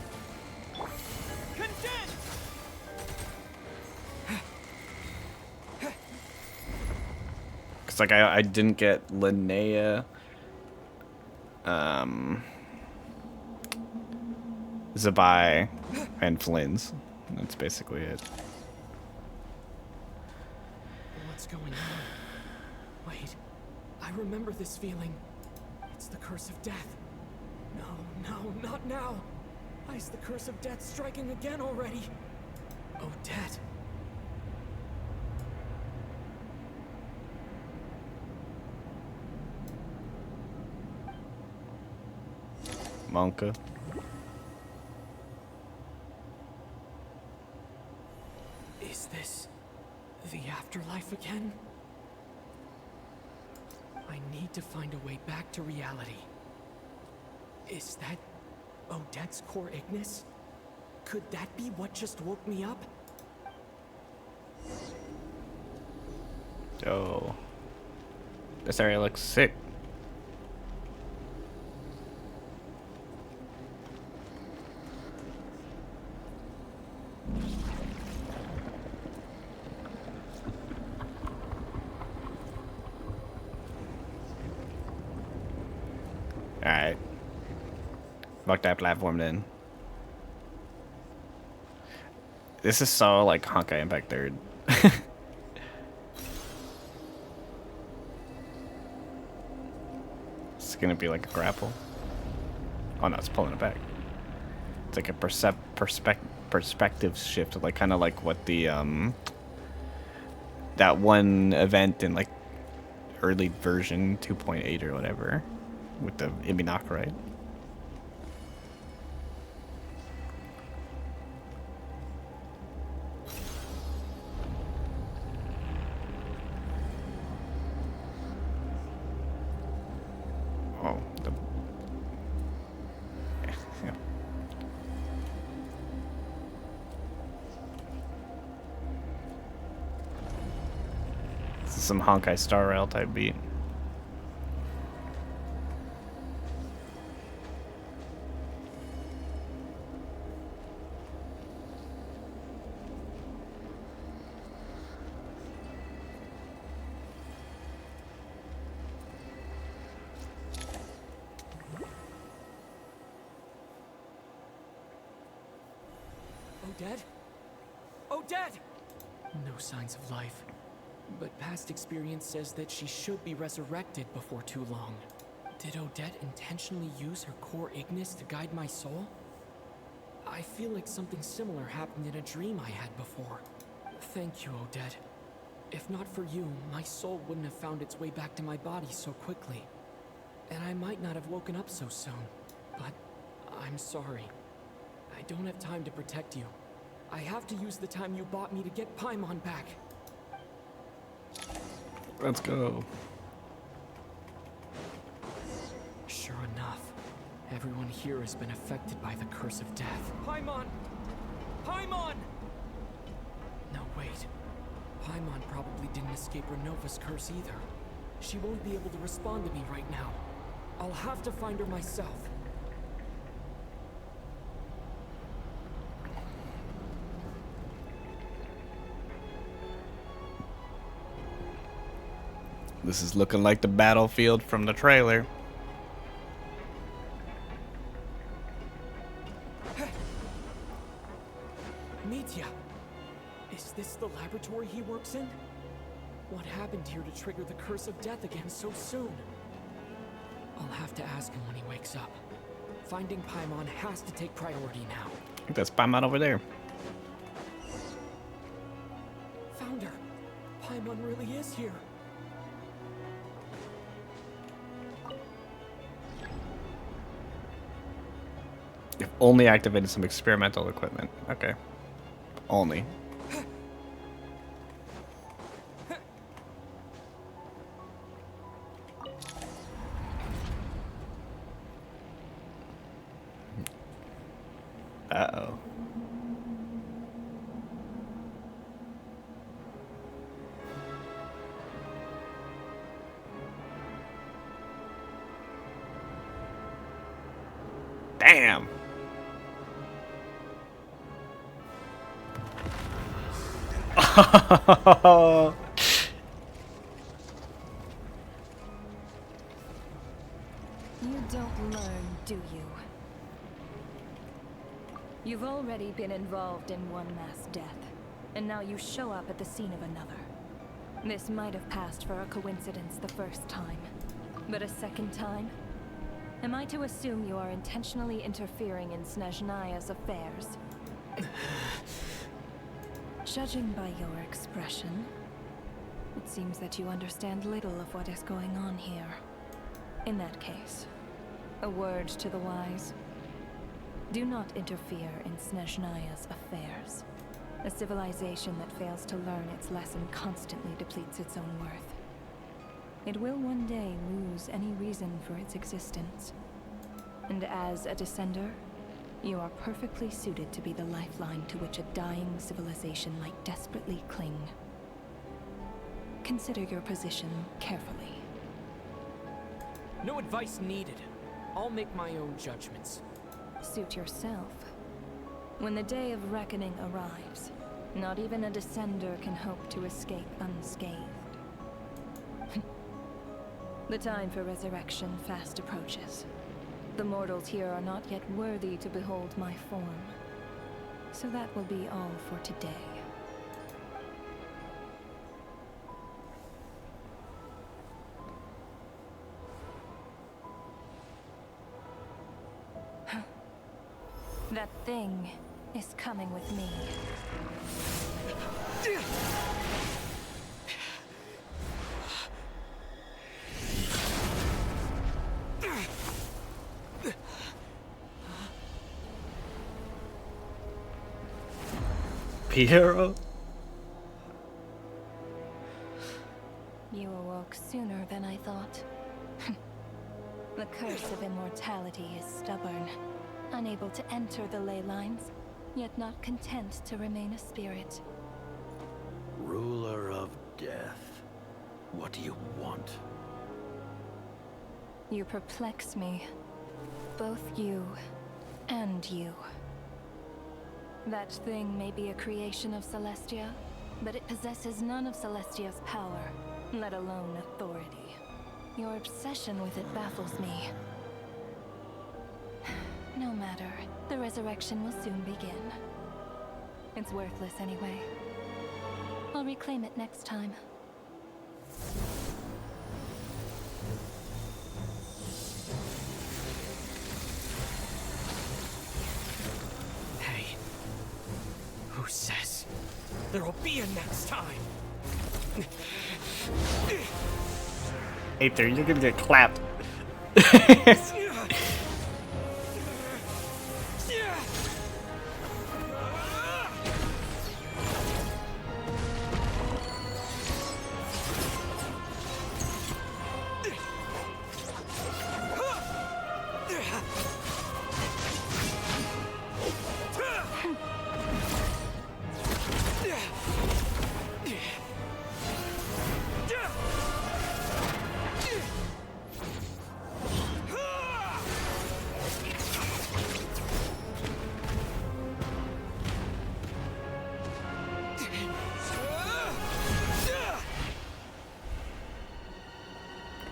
Cause like I didn't get Linnea, Zabai, and Flynn's. That's basically it. What's going on? Wait, I remember this feeling. It's the curse of death. No, not now. Why is the curse of death striking again already? Odette. Monka. Is this the afterlife again? I need to find a way back to reality. Is that Odette's core Ignis? Could that be what just woke me up? Oh. This area looks sick. Alright. Fuck that platform then. This is so like Honkai Impact 3rd. It's gonna be like a grapple. Oh no, it's pulling it back. It's like a perspective shift, like kind of like what the that one event in like early version 2.8 or whatever with the Iminaka, right? Oh, yeah. This is some Honkai Star Rail type beat. Odette? Odette! No signs of life. But past experience says that she should be resurrected before too long. Did Odette intentionally use her core Ignis to guide my soul? I feel like something similar happened in a dream I had before. Thank you, Odette. If not for you, my soul wouldn't have found its way back to my body so quickly. And I might not have woken up so soon. But I'm sorry. I don't have time to protect you. I have to use the time you bought me to get Paimon back. Let's go. Sure enough, everyone here has been affected by the curse of death. Paimon! Paimon! No, wait. Paimon probably didn't escape Renova's curse either. She won't be able to respond to me right now. I'll have to find her myself. This is looking like the battlefield from the trailer. Mitya! Is this the laboratory he works in? What happened here to trigger the curse of death again so soon? I'll have to ask him when he wakes up. Finding Paimon has to take priority now. I think that's Paimon over there. Found her. Paimon really is here. If only activated some experimental equipment. Okay. Only. Uh-oh. Damn. You don't learn, do you? You've already been involved in one mass death, and now you show up at the scene of another. This might have passed for a coincidence the first time, but a second time? Am I to assume you are intentionally interfering in Snezhnaya's affairs? Judging by your expression, it seems that you understand little of what is going on here. In that case, a word to the wise. Do not interfere in Snezhnaya's affairs. A civilization that fails to learn its lesson constantly depletes its own worth. It will one day lose any reason for its existence. And as a descender, you are perfectly suited to be the lifeline to which a dying civilization might desperately cling. Consider your position carefully. No advice needed. I'll make my own judgments. Suit yourself. When the day of reckoning arrives, not even a descender can hope to escape unscathed. The time for resurrection fast approaches. The mortals here are not yet worthy to behold my form. So that will be all for today. That thing is coming with me. Piero? You awoke sooner than I thought. The curse of immortality is stubborn, unable to enter the ley lines, yet not content to remain a spirit. Ruler of death, what do you want? You perplex me. Both you and you. That thing may be a creation of Celestia, but it possesses none of Celestia's power, let alone authority. Your obsession with it baffles me. No matter, the resurrection will soon begin. It's worthless anyway. I'll reclaim it next time. Hey, who says there'll be a next time? 8-3, you're gonna get clapped.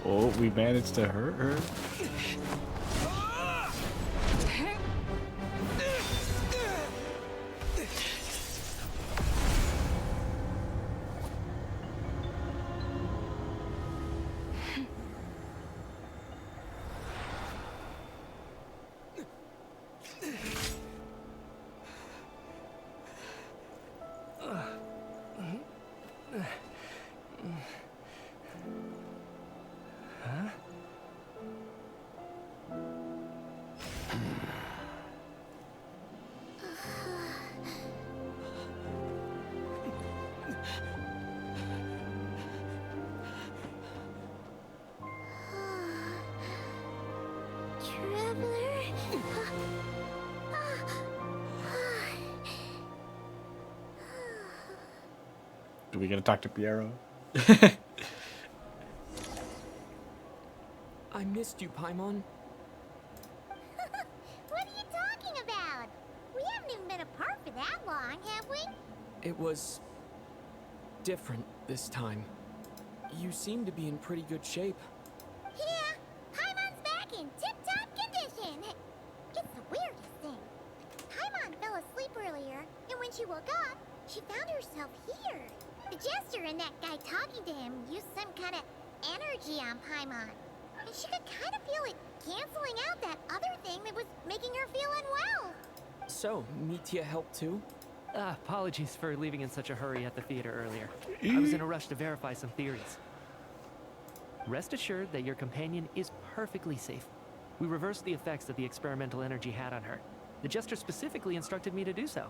Oh, we managed to hurt her. Traveler. Are we gonna talk to Piero? I missed you, Paimon. What are you talking about? We haven't even been apart for that long, have we? It was different this time. You seem to be in pretty good shape. Yeah, Paimon's back in tip-top condition. It's the weirdest thing. Paimon fell asleep earlier, and when she woke up, she found herself here. The jester and that guy talking to him used some kind of energy on Paimon. And she could kind of feel it canceling out that other thing that was making her feel unwell. So, Mitya helped too? Apologies for leaving in such a hurry at the theater earlier. I was in a rush to verify some theories. Rest assured that your companion is perfectly safe. We reversed the effects that the experimental energy had on her. The jester specifically instructed me to do so.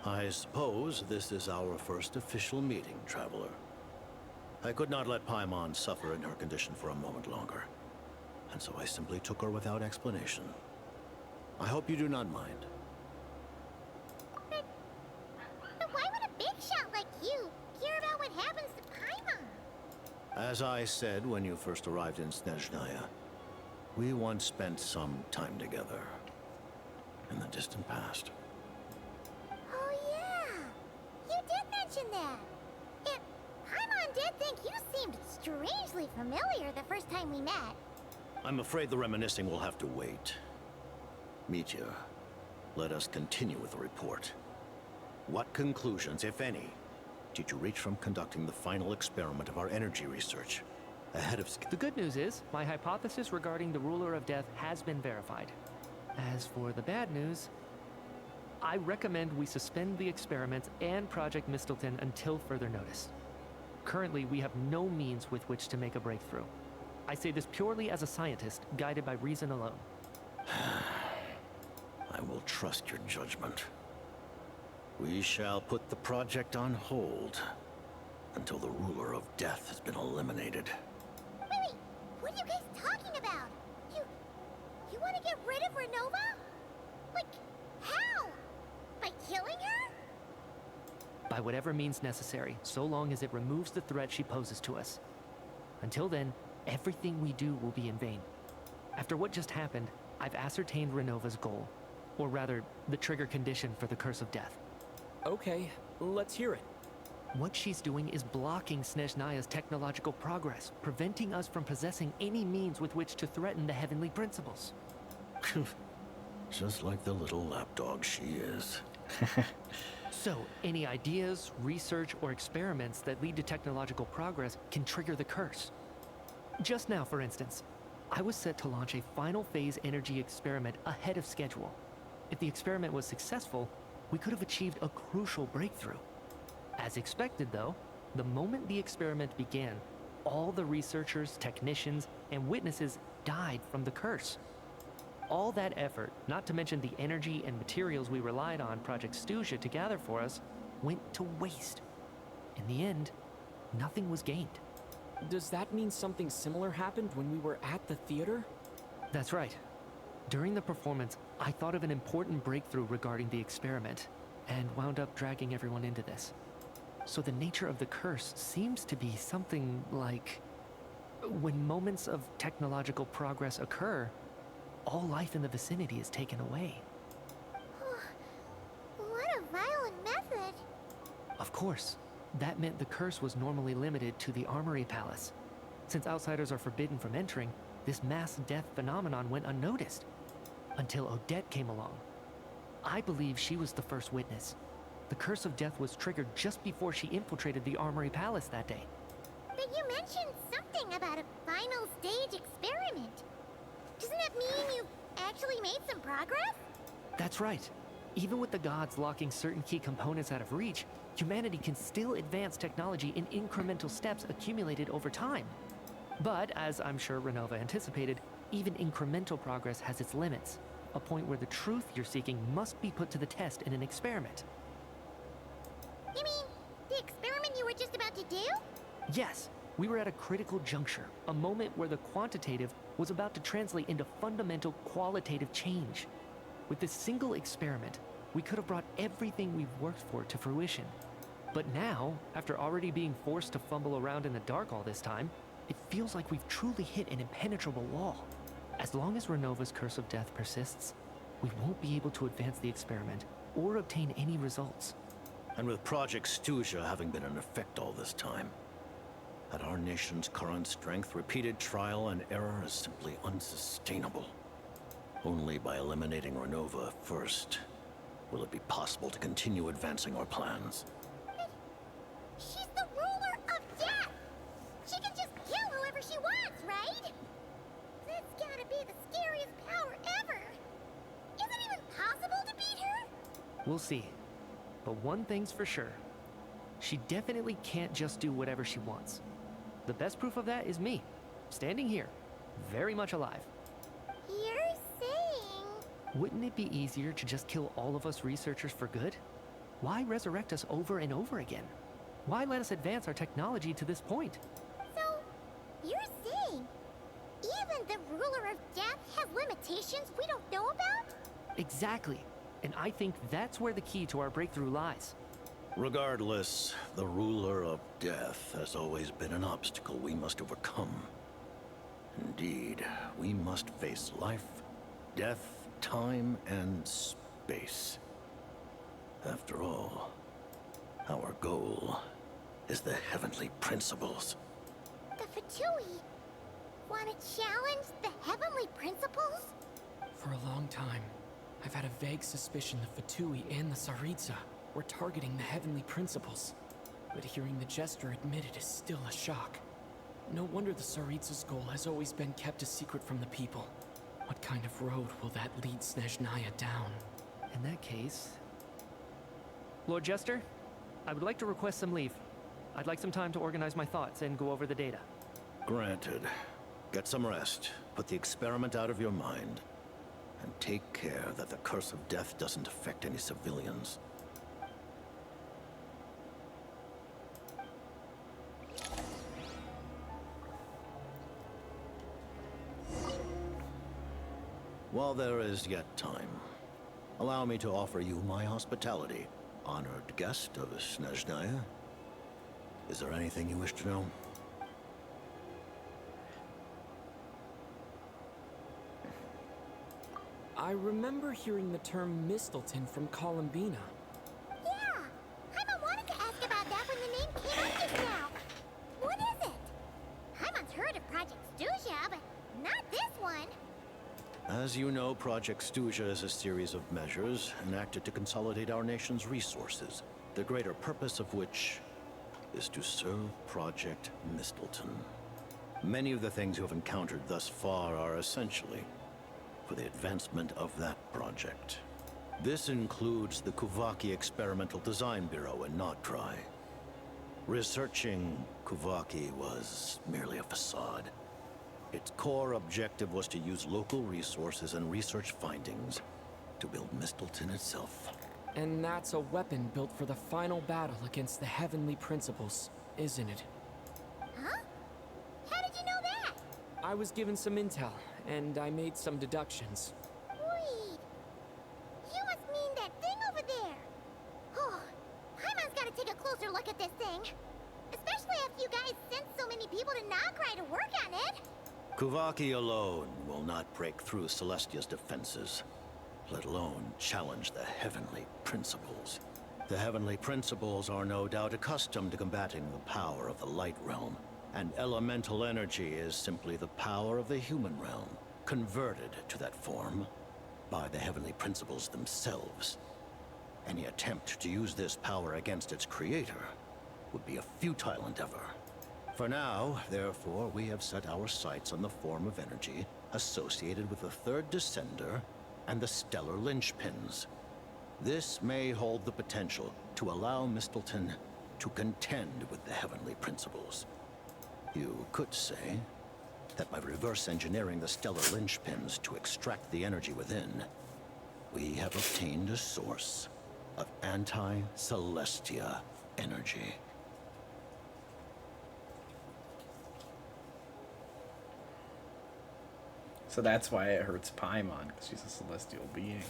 I suppose this is our first official meeting, Traveler. I could not let Paimon suffer in her condition for a moment longer, and so I simply took her without explanation. I hope you do not mind. But why would a big shot like you care about what happens to Paimon? As I said when you first arrived in Snezhnaya, we once spent some time together in the distant past. Oh yeah, you did mention that. And Paimon did think you seemed strangely familiar the first time we met. I'm afraid the reminiscing will have to wait. Mitya, let us continue with the report. What conclusions, if any, did you reach from conducting the final experiment of our energy research ahead of... The good news is, my hypothesis regarding the Ruler of Death has been verified. As for the bad news, I recommend we suspend the experiments and Project Mistleton until further notice. Currently, we have no means with which to make a breakthrough. I say this purely as a scientist, guided by reason alone. I will trust your judgment. We shall put the project on hold until the Ruler of Death has been eliminated. Wait, what are you guys talking about? You want to get rid of Renova? Like, how? By killing her? By whatever means necessary, so long as it removes the threat she poses to us. Until then, everything we do will be in vain. After what just happened, I've ascertained Renova's goal. Or rather, the trigger condition for the Curse of Death. Okay, let's hear it. What she's doing is blocking Snezhnaya's technological progress, preventing us from possessing any means with which to threaten the heavenly principles. Just like the little lapdog she is. So, any ideas, research, or experiments that lead to technological progress can trigger the curse. Just now, for instance, I was set to launch a final phase energy experiment ahead of schedule. If the experiment was successful, we could have achieved a crucial breakthrough. As expected, though, the moment the experiment began, all the researchers, technicians, and witnesses died from the curse. All that effort, not to mention the energy and materials we relied on Project Snezhnaya to gather for us, went to waste. In the end, nothing was gained. Does that mean something similar happened when we were at the theater? That's right. During the performance, I thought of an important breakthrough regarding the experiment, and wound up dragging everyone into this. So the nature of the curse seems to be something like... when moments of technological progress occur, all life in the vicinity is taken away. What a violent method. Of course, that meant the curse was normally limited to the Armory Palace. Since outsiders are forbidden from entering, this mass death phenomenon went unnoticed. Until Odette came along. I believe she was the first witness. The Curse of Death was triggered just before she infiltrated the Armory Palace that day. But you mentioned something about a final stage experiment. Doesn't that mean you actually made some progress? That's right. Even with the gods locking certain key components out of reach, humanity can still advance technology in incremental steps accumulated over time. But, as I'm sure Renova anticipated, even incremental progress has its limits. A point where the truth you're seeking must be put to the test in an experiment. You mean, the experiment you were just about to do? Yes, we were at a critical juncture, a moment where the quantitative was about to translate into fundamental qualitative change. With this single experiment, we could have brought everything we've worked for to fruition. But now, after already being forced to fumble around in the dark all this time, it feels like we've truly hit an impenetrable wall. As long as Renova's curse of death persists, we won't be able to advance the experiment or obtain any results. And with Project Snezhnaya having been in effect all this time, at our nation's current strength, repeated trial and error is simply unsustainable. Only by eliminating Renova first will it be possible to continue advancing our plans. She's the ruler of death! She can just kill whoever she wants, right? That's gotta be the scariest power ever! Is it even possible to beat her? We'll see. But one thing's for sure. She definitely can't just do whatever she wants. The best proof of that is me, standing here, very much alive. You're saying... Wouldn't it be easier to just kill all of us researchers for good? Why resurrect us over and over again? Why let us advance our technology to this point? So, you're saying even the ruler of death has limitations we don't know about? Exactly. And I think that's where the key to our breakthrough lies. Regardless, the ruler of death has always been an obstacle we must overcome. Indeed, we must face life, death, time, and space. After all, our goal is the heavenly principles. The Fatui want to challenge the heavenly principles? For a long time, I've had a vague suspicion the Fatui and the Tsaritsa were targeting the heavenly principles. But hearing the Jester admit it is still a shock. No wonder the Tsaritsa's goal has always been kept a secret from the people. What kind of road will that lead Snezhnaya down? In that case... Lord Jester, I would like to request some leave. I'd like some time to organize my thoughts and go over the data. Granted. Get some rest, put the experiment out of your mind, and take care that the curse of death doesn't affect any civilians. While there is yet time, allow me to offer you my hospitality, honored guest of Snezhnaya. Is there anything you wish to know? I remember hearing the term Mistleton from Columbina. Yeah! Paimon wanted to ask about that when the name came up just now. What is it? Paimon's heard of Project Snezhnaya, but not this one. As you know, Project Snezhnaya is a series of measures enacted to consolidate our nation's resources, the greater purpose of which is to serve Project Mistleton. Many of the things you have encountered thus far are essentially for the advancement of that project. This includes the Kuvaki Experimental Design Bureau in Notdry. Researching Kuvaki was merely a facade. Its core objective was to use local resources and research findings to build Mistleton itself. And that's a weapon built for the final battle against the heavenly principles, isn't it? Huh? How did you know that? I was given some intel, and I made some deductions. Wait. You must mean that thing over there. Oh, Paimon's gotta take a closer look at this thing. Especially after you guys sent so many people to Notdry to work on it. Kuvaki alone will not break through Celestia's defenses, let alone challenge the heavenly principles. The heavenly principles are no doubt accustomed to combating the power of the light realm, and elemental energy is simply the power of the human realm, converted to that form by the heavenly principles themselves. Any attempt to use this power against its creator would be a futile endeavor. For now, therefore, we have set our sights on the form of energy associated with the third descender and the stellar linchpins. This may hold the potential to allow Mistleton to contend with the heavenly principles. You could say that by reverse engineering the stellar linchpins to extract the energy within, we have obtained a source of anti-Celestia energy. So that's why it hurts Paimon, because she's a celestial being.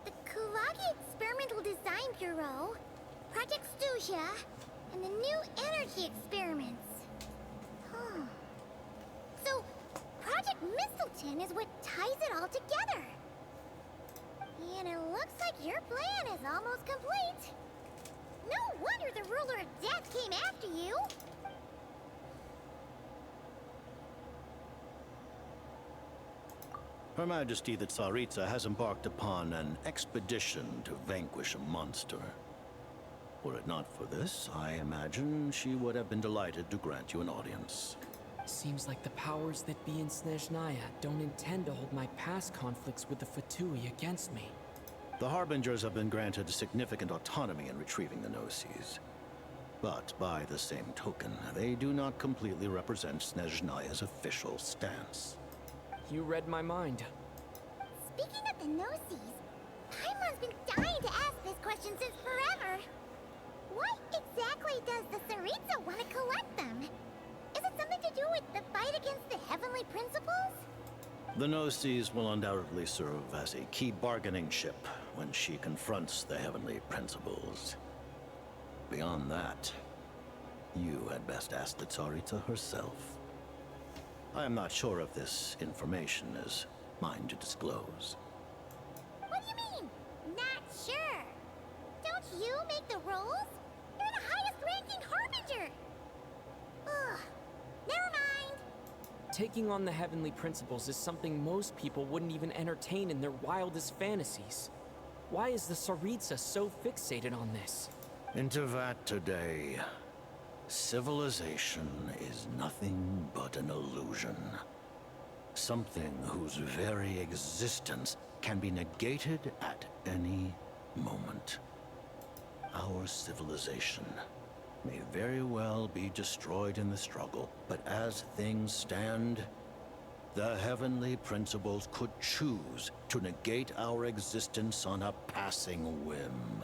The Kulagi Experimental Design Bureau, Project Stusia, and the new energy experiments. Huh. So, Project Mistleton is what ties it all together. And it looks like your plan is almost complete. No wonder the ruler of death came after you. Her Majesty the Tsaritsa has embarked upon an expedition to vanquish a monster. Were it not for this, I imagine she would have been delighted to grant you an audience. Seems like the powers that be in Snezhnaya don't intend to hold my past conflicts with the Fatui against me. The Harbingers have been granted significant autonomy in retrieving the Gnosis. But by the same token, they do not completely represent Snezhnaya's official stance. You read my mind. Speaking of the Gnosis, Paimon's been dying to ask this question since forever. What exactly does the Tsaritsa want to collect them? Is it something to do with the fight against the Heavenly Principles? The Gnosis will undoubtedly serve as a key bargaining chip when she confronts the Heavenly Principles. Beyond that, you had best ask the Tsaritsa herself. I am not sure if this information is mine to disclose. What do you mean? Not sure. Don't you make the rules? You're the highest-ranking Harbinger. Ugh. Never mind. Taking on the Heavenly Principles is something most people wouldn't even entertain in their wildest fantasies. Why is the Tsaritsa so fixated on this? Into that today, civilization is nothing but an illusion. Something whose very existence can be negated at any moment. Our civilization may very well be destroyed in the struggle, but as things stand, the Heavenly Principles could choose to negate our existence on a passing whim.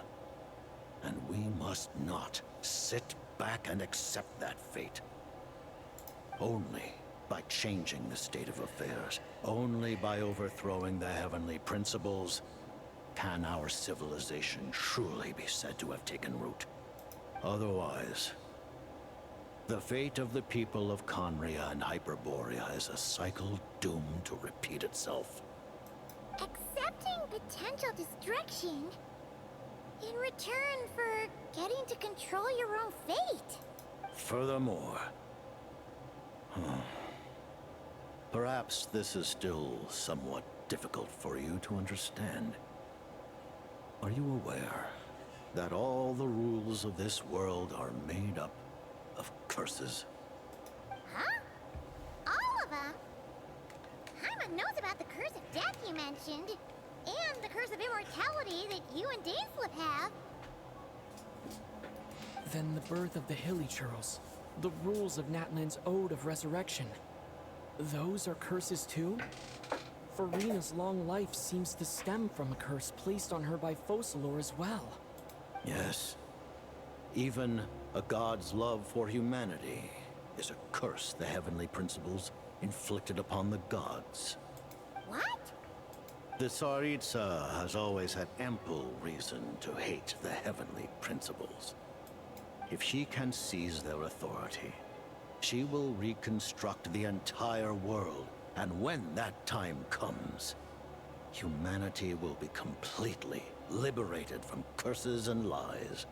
And we must not sit back and accept that fate. Only by changing the state of affairs, only by overthrowing the Heavenly Principles, can our civilization truly be said to have taken root. Otherwise, the fate of the people of Conria and Hyperborea is a cycle doomed to repeat itself. Accepting potential destruction in return for getting to control your own fate. Furthermore, perhaps this is still somewhat difficult for you to understand. Are you aware that all the rules of this world are made up of curses? Huh? All of them? Paimon knows about the curse of death you mentioned, and the curse of immortality that you and Dainsleif have. Then the birth of the Hilichurls, the rules of Natlan's Ode of Resurrection. Those are curses too? Farina's long life seems to stem from a curse placed on her by Focalor as well. Yes. Even a god's love for humanity is a curse the Heavenly Principles inflicted upon the gods. What? The Tsaritsa has always had ample reason to hate the Heavenly Principles. If she can seize their authority, she will reconstruct the entire world, and when that time comes, humanity will be completely liberated from curses and lies.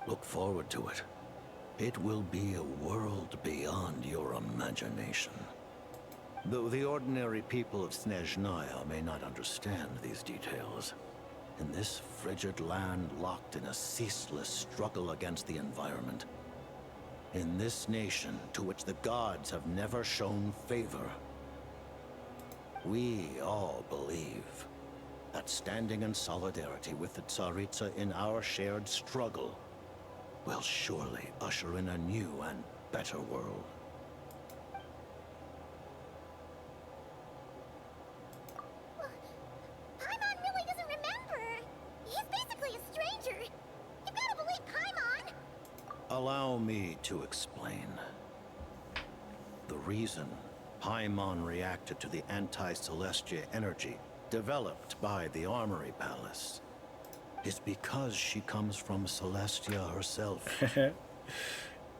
Look forward to it. It will be a world beyond your imagination. Though the ordinary people of Snezhnaya may not understand these details, in this frigid land locked in a ceaseless struggle against the environment, in this nation to which the gods have never shown favor, we all believe that standing in solidarity with the Tsaritsa in our shared struggle will surely usher in a new and better world. Paimon really doesn't remember. He's basically a stranger. You gotta believe Paimon. Allow me to explain. The reason Paimon reacted to the anti-Celestia energy developed by the Armory Palace is because she comes from Celestia herself.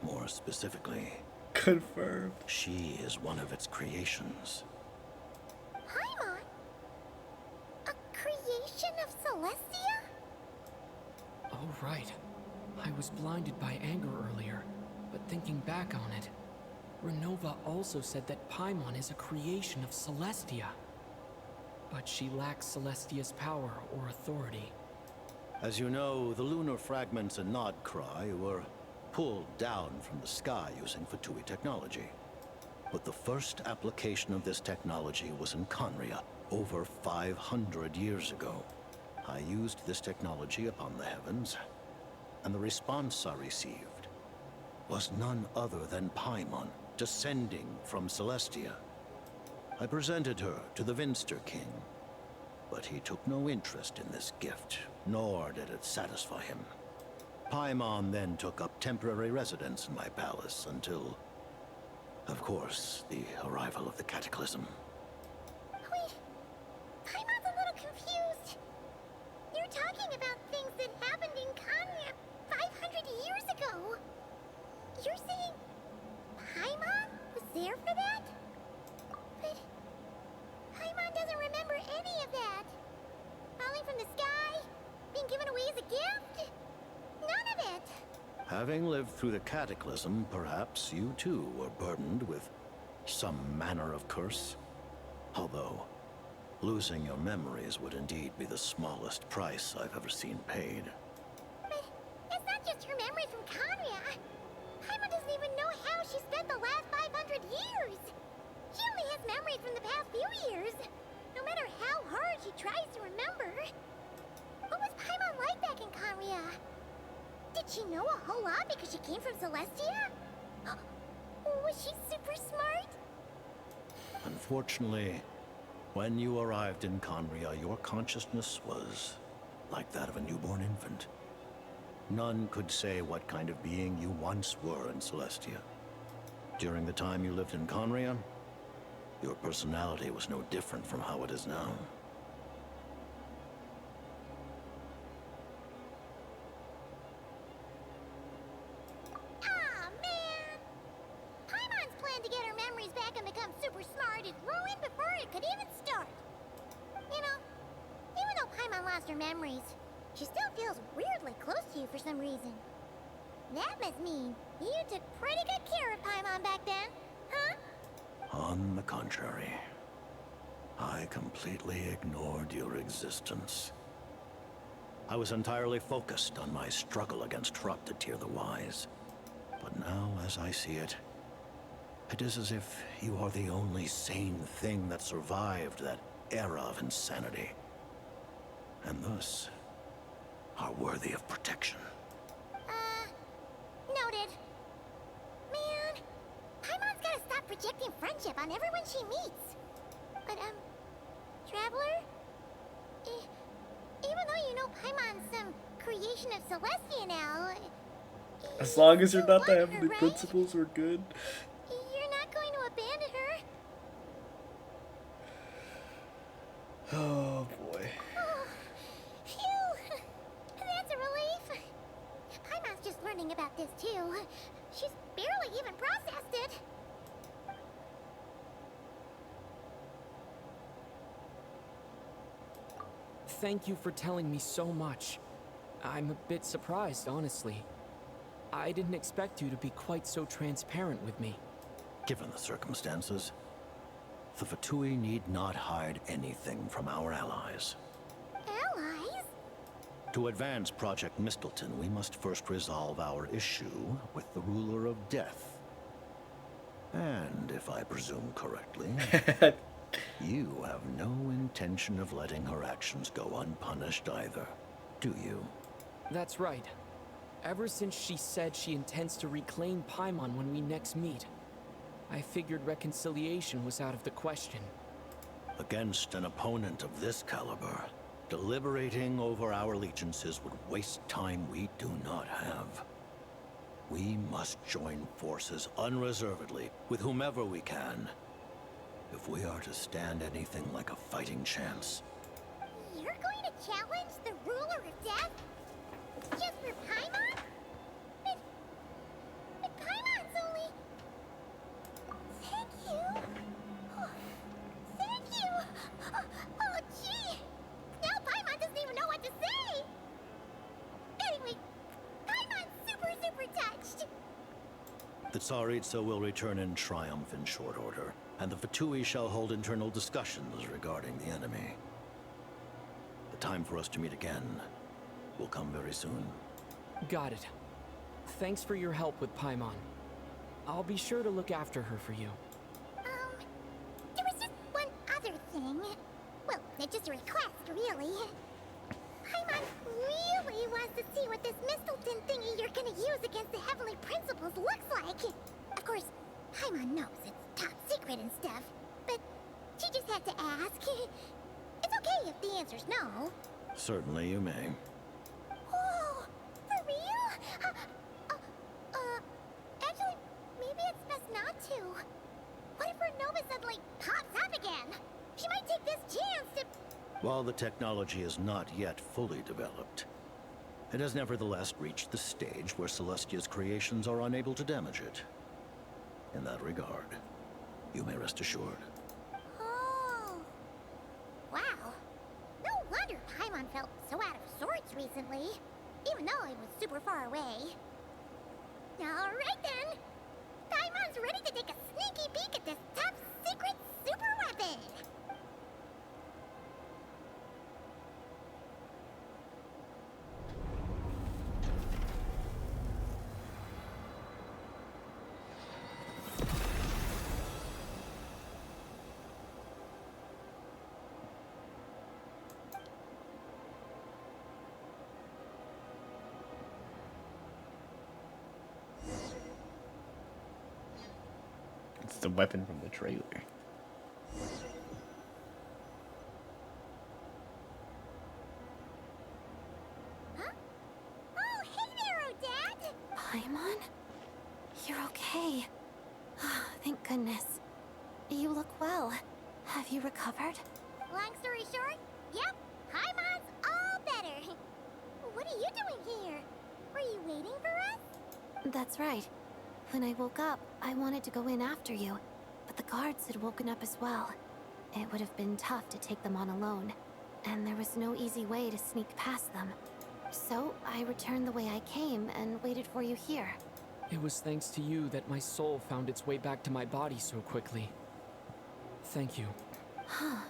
More specifically, confirmed. She is one of its creations. Paimon? A creation of Celestia? Oh, right. I was blinded by anger earlier, but thinking back on it, Renova also said that Paimon is a creation of Celestia. But she lacks Celestia's power or authority. As you know, the lunar fragments in Nodcry were pulled down from the sky using Fatui technology. But the first application of this technology was in Conria over 500 years ago. I used this technology upon the heavens, and the response I received was none other than Paimon, descending from Celestia. I presented her to the Vinster King, but he took no interest in this gift, nor did it satisfy him. Paimon then took up temporary residence in my palace until, of course, the arrival of the Cataclysm. Wait, Paimon's a little confused. You're talking about things that happened in Kanya 500 years ago. You're saying Paimon was there for that? But Paimon doesn't remember any of that. Falling from the sky? Being given away as a gift? None of it. Having lived through the Cataclysm, perhaps you too were burdened with some manner of curse. Although, losing your memories would indeed be the smallest price I've ever seen paid. But it's not just her memories from Kanya. Paimon doesn't even know how she spent the last 500 years. She only has memories from the past few years. No matter how hard she tries to remember. What was Paimon like back in Kanya? Did she know a whole lot because she came from Celestia? Was she super smart? Unfortunately, when you arrived in Conria, your consciousness was like that of a newborn infant. None could say what kind of being you once were in Celestia. During the time you lived in Conria, your personality was no different from how it is now. Ah, man! Paimon's plan to get her memories back and become super smart is ruined before it could even start. You know, even though Paimon lost her memories, she still feels weirdly close to you for some reason. That must mean you took pretty good care of Paimon back then, huh? On the contrary, I completely ignored your existence. I was entirely focused on my struggle against Thruptatir the Wise. But now, as I see it, it is as if you are the only sane thing that survived that era of insanity. And thus, are worthy of protection. Noted. Man, Paimon's gotta stop projecting friendship on everyone she meets. But, Traveler? Even though you know Paimon's some creation of Celestia now, As long as you're not want having her, the right? principles, we're good. You're not going to abandon her? Oh boy. Oh, phew! That's a relief. Paimon's just learning about this too. She's barely even processed it. Thank you for telling me so much. I'm a bit surprised, honestly. I didn't expect you to be quite so transparent with me. Given the circumstances, the Fatui need not hide anything from our allies. Allies? To advance Project Mistleton, we must first resolve our issue with the Ruler of Death. And if I presume correctly, you have no intention of letting her actions go unpunished either, do you? That's right. Ever since she said she intends to reclaim Paimon when we next meet, I figured reconciliation was out of the question. Against an opponent of this caliber, deliberating over our allegiances would waste time we do not have. We must join forces unreservedly with whomever we can, if we are to stand anything like a fighting chance. You're going to challenge the ruler of death? Just for Paimon? But Paimon's only... Thank you. Oh, thank you. Oh, gee. Now Paimon doesn't even know what to say. Anyway, Paimon's super touched. The Tsaritsa will return in triumph in short order, and the Fatui shall hold internal discussions regarding the enemy. The time for us to meet again will come very soon. Got it. Thanks for your help with Paimon. I'll be sure to look after her for you. There was just one other thing. Well, it's just a request, really. Paimon really wants to see what this Mistelton thingy you're gonna use against the Heavenly Principles looks like. Of course, Paimon knows it's top secret and stuff, but she just had to ask. It's okay if the answer's no. Certainly you may. Oh, for real? Actually, maybe it's best not to. What if her Nova suddenly pops up again? She might take this chance to... While the technology is not yet fully developed, it has nevertheless reached the stage where Celestia's creations are unable to damage it. In that regard, you may rest assured. Oh. Wow. No wonder Paimon felt so out of sorts recently, even though it was super far away. Alright then. Paimon's ready to take a sneaky peek at this top secret super weapon. It's the weapon from the trailer. Huh? Oh, hey there, Odette! Paimon? You're okay. Thank goodness. You look well. Have you recovered? Long story short, yep, Paimon's all better. What are you doing here? Were you waiting for us? That's right. When I woke up, I wanted to go in after you, but the guards had woken up as well. It would have been tough to take them on alone, and there was no easy way to sneak past them. So I returned the way I came and waited for you here. It was thanks to you that my soul found its way back to my body so quickly. Thank you. Huh.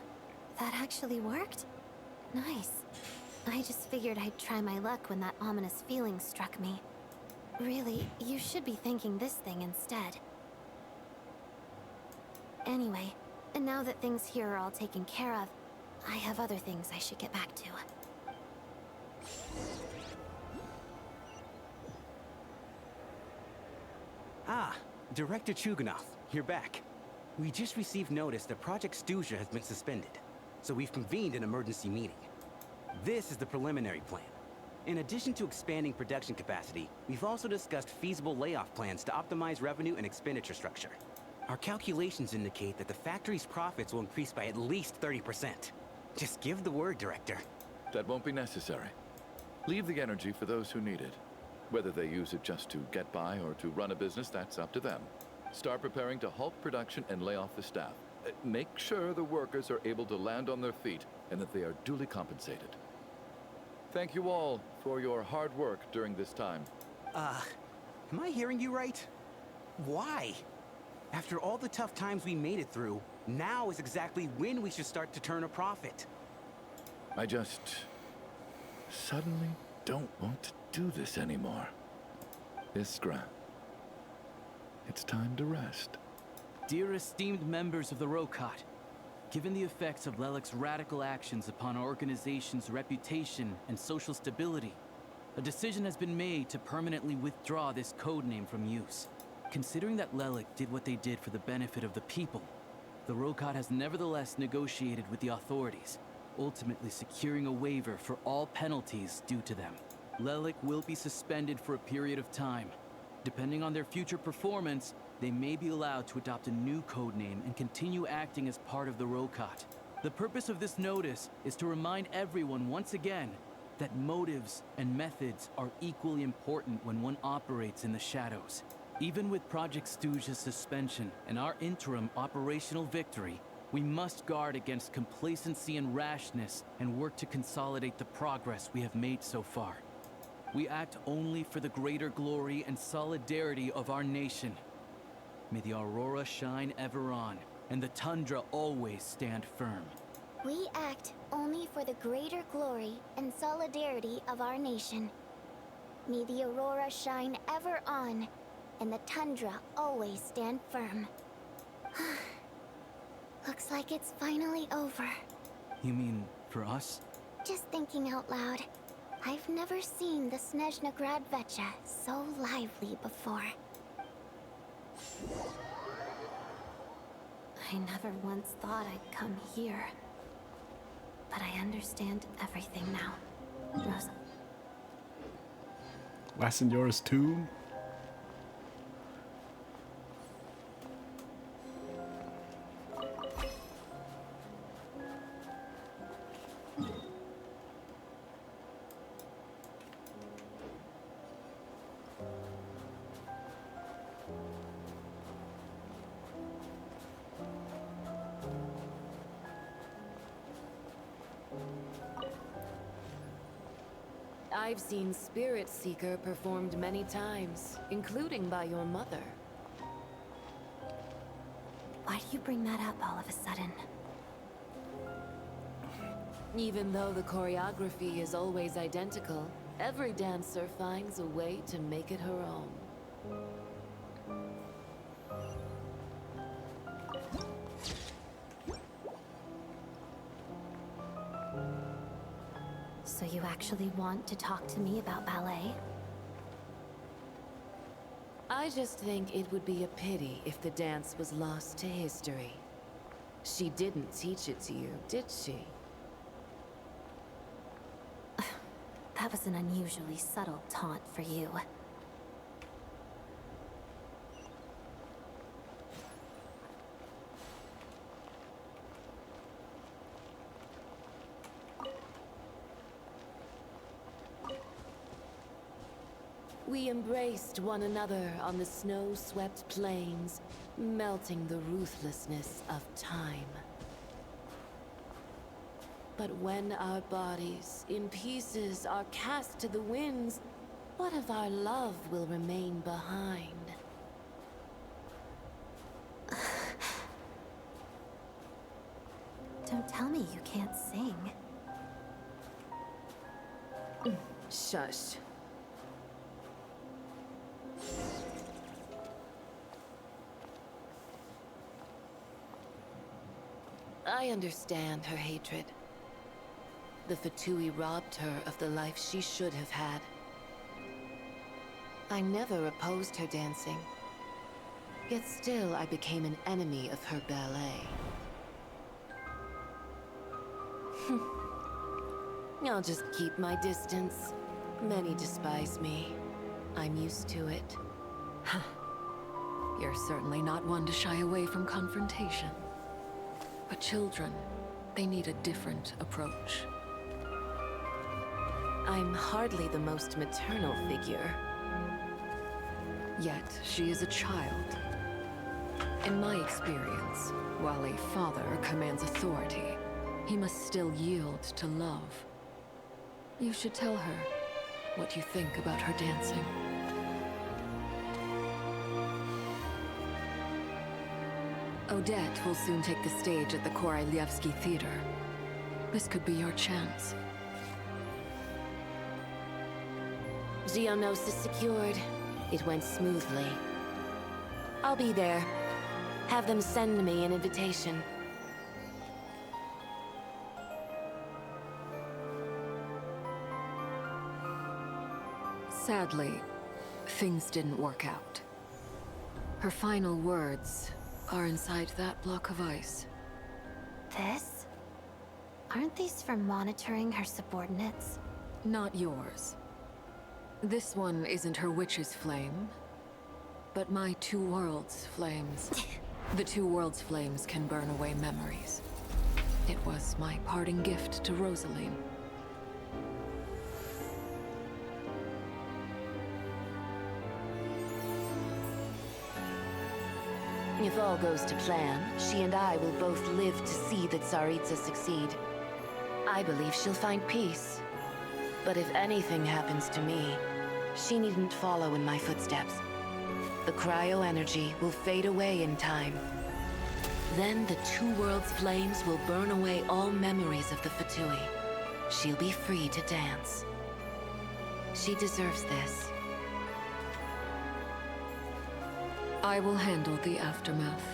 That actually worked? Nice. I just figured I'd try my luck when that ominous feeling struck me. Really, you should be thanking this thing instead. Anyway, and now that things here are all taken care of, I have other things I should get back to. Ah, Director Chuganov, you're back. We just received notice that Project Stuzha has been suspended, so we've convened an emergency meeting. This is the preliminary plan. In addition to expanding production capacity, we've also discussed feasible layoff plans to optimize revenue and expenditure structure. Our calculations indicate that the factory's profits will increase by at least 30%. Just give the word, Director. That won't be necessary. Leave the energy for those who need it. Whether they use it just to get by or to run a business, that's up to them. Start preparing to halt production and lay off the staff. Make sure the workers are able to land on their feet and that they are duly compensated. Thank you all for your hard work during this time. Am I hearing you right? Why? After all the tough times we made it through, now is exactly when we should start to turn a profit. I just suddenly don't want to do this anymore. Iskra, it's time to rest. Dear esteemed members of the Rokat, given the effects of Lelik's radical actions upon our organization's reputation and social stability, a decision has been made to permanently withdraw this codename from use. Considering that Lelik did what they did for the benefit of the people, the Rokat has nevertheless negotiated with the authorities, ultimately securing a waiver for all penalties due to them. Lelik will be suspended for a period of time, Depending on their future performance, they may be allowed to adopt a new codename and continue acting as part of the Rokat. The purpose of this notice is to remind everyone once again that motives and methods are equally important when one operates in the shadows. Even with Project Stooge's suspension and our interim operational victory, we must guard against complacency and rashness and work to consolidate the progress we have made so far. We act only for the greater glory and solidarity of our nation. May the aurora shine ever on, and the tundra always stand firm. We act only for the greater glory and solidarity of our nation. May the aurora shine ever on, and the tundra always stand firm. Looks like it's finally over. You mean for us? Just thinking out loud. I've never seen the Snezhnaya Vecha so lively before. I never once thought I'd come here. But I understand everything now. Rosa. La Senora's tomb? I've seen Spirit Seeker performed many times, including by your mother. Why do you bring that up all of a sudden? Even though the choreography is always identical, every dancer finds a way to make it her own. So you actually want to talk to me about ballet? I just think it would be a pity if the dance was lost to history. She didn't teach it to you, did she? That was an unusually subtle taunt for you. We embraced one another on the snow-swept plains, melting the ruthlessness of time. But when our bodies, in pieces, are cast to the winds, what of our love will remain behind? Don't tell me you can't sing. Shush. I understand her hatred. The Fatui robbed her of the life she should have had. I never opposed her dancing. Yet still I became an enemy of her ballet. I'll just keep my distance. Many despise me. I'm used to it. You're certainly not one to shy away from confrontation. But children, they need a different approach. I'm hardly the most maternal figure. Yet, she is a child. In my experience, while a father commands authority, he must still yield to love. You should tell her what you think about her dancing. Odette will soon take the stage at the Koralyevsky Theater. This could be your chance. Geonosis secured. It went smoothly. I'll be there. Have them send me an invitation. Sadly, things didn't work out. Her final words are inside that block of ice. This? Aren't these for monitoring her subordinates? Not yours. This one isn't her witch's flame, But my two worlds' flames... the two worlds' flames can burn away memories. It was my parting gift to Rosaline. If all goes to plan, she and I will both live to see that Tsaritsa succeed. I believe she'll find peace. But if anything happens to me, she needn't follow in my footsteps. The cryo-energy will fade away in time. Then the two worlds' flames will burn away all memories of the Fatui. She'll be free to dance. She deserves this. I will handle the aftermath.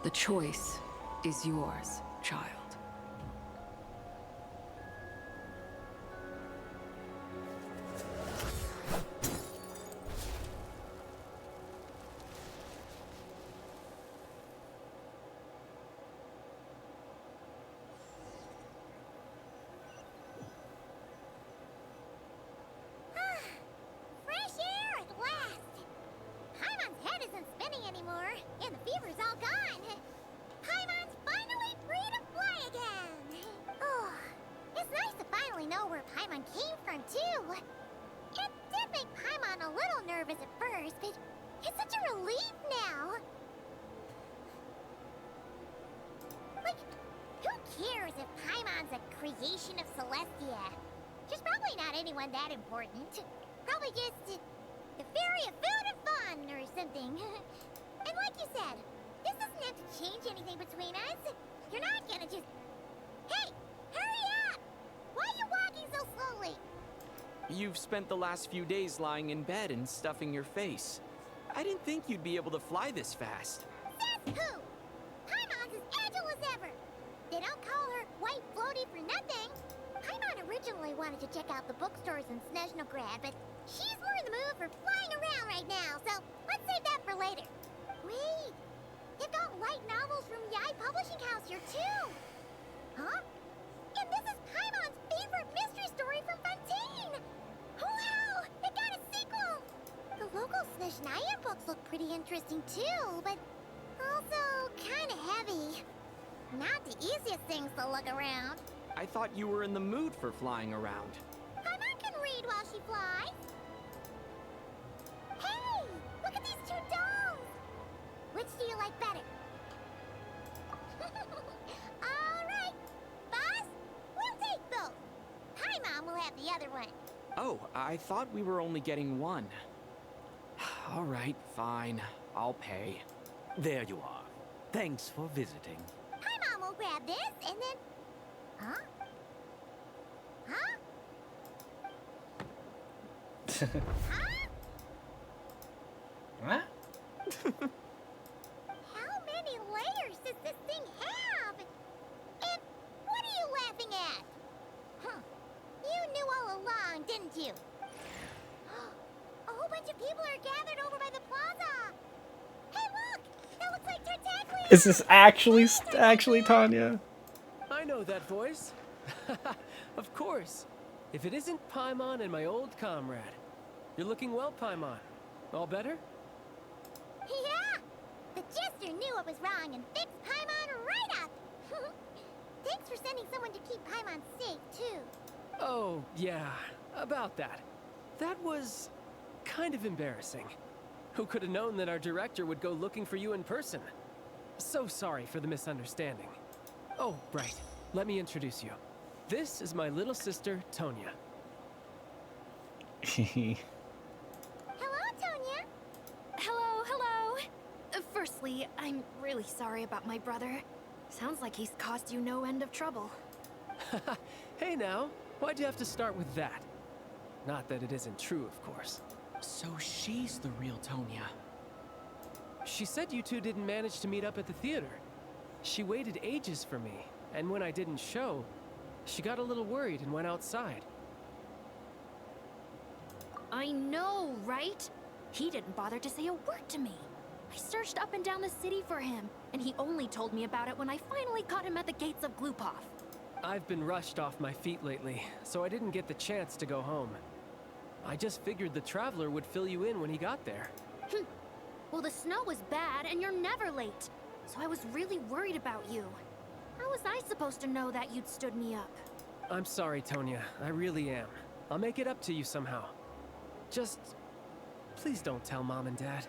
The choice is yours, child. Fresh air at last! Paimon's head isn't spinning anymore, and the fever's all gone. Paimon's finally free to fly again! Oh, it's nice to finally know where Paimon came from, too. It did make Paimon a little nervous at first, but it's such a relief now. Like, who cares if Paimon's a creation of Celestia? She's probably not anyone that important. Probably just the fairy of food and fun or something. And like you said, this doesn't have to change anything between us. You're not gonna just... Hey! Hurry up! Why are you walking so slowly? You've spent the last few days lying in bed and stuffing your face. I didn't think you'd be able to fly this fast. Says who? Paimon's as agile as ever. They don't call her White Floaty for nothing. Paimon originally wanted to check out the bookstores in Snezhnaya, but she's more in the mood for flying around right now, so let's save that for later. Wait, they've got light novels from Yai Publishing House here too. Huh? And this is Paimon's favorite mystery story from Fontaine. Wow, it got a sequel. The local Snezhnaya books look pretty interesting too, but also kind of heavy. Not the easiest things to look around. I thought you were in the mood for flying around. Paimon can read while she flies. Hey, look at these two dolls. Which do you like better? All right, boss, we'll take both. Paimon will have the other one. Oh, I thought we were only getting one. All right, fine. I'll pay. There you are. Thanks for visiting. Paimon will grab this and then... Huh? Huh? What? How many layers does this thing have? And what are you laughing at? Huh. You knew all along, didn't you? A whole bunch of people are gathered over by the plaza. Hey, look! That looks like Tartaglia! Is this actually Tanya? I know that voice. Of course. If it isn't Paimon and my old comrade. You're looking well, Paimon. All better? Yeah! The Jester knew what was wrong and fixed Paimon right up! Thanks for sending someone to keep Paimon safe, too. Oh, yeah. About that. That was... kind of embarrassing. Who could have known that our director would go looking for you in person? So sorry for the misunderstanding. Oh, right. Let me introduce you. This is my little sister, Tonya. Hello, Tonya. Hello, hello. Firstly, I'm really sorry about my brother. Sounds like he's caused you no end of trouble. Hey now, why'd you have to start with that? Not that it isn't true, of course. So she's the real Tonya. She said you two didn't manage to meet up at the theater. She waited ages for me, and when I didn't show, she got a little worried and went outside. I know, right? He didn't bother to say a word to me. I searched up and down the city for him, and he only told me about it when I finally caught him at the gates of Glupov. I've been rushed off my feet lately, so I didn't get the chance to go home. I just figured the Traveler would fill you in when he got there. Well, the snow was bad, and you're never late. So I was really worried about you. How was I supposed to know that you'd stood me up? I'm sorry, Tonya. I really am. I'll make it up to you somehow. Just... please don't tell Mom and Dad.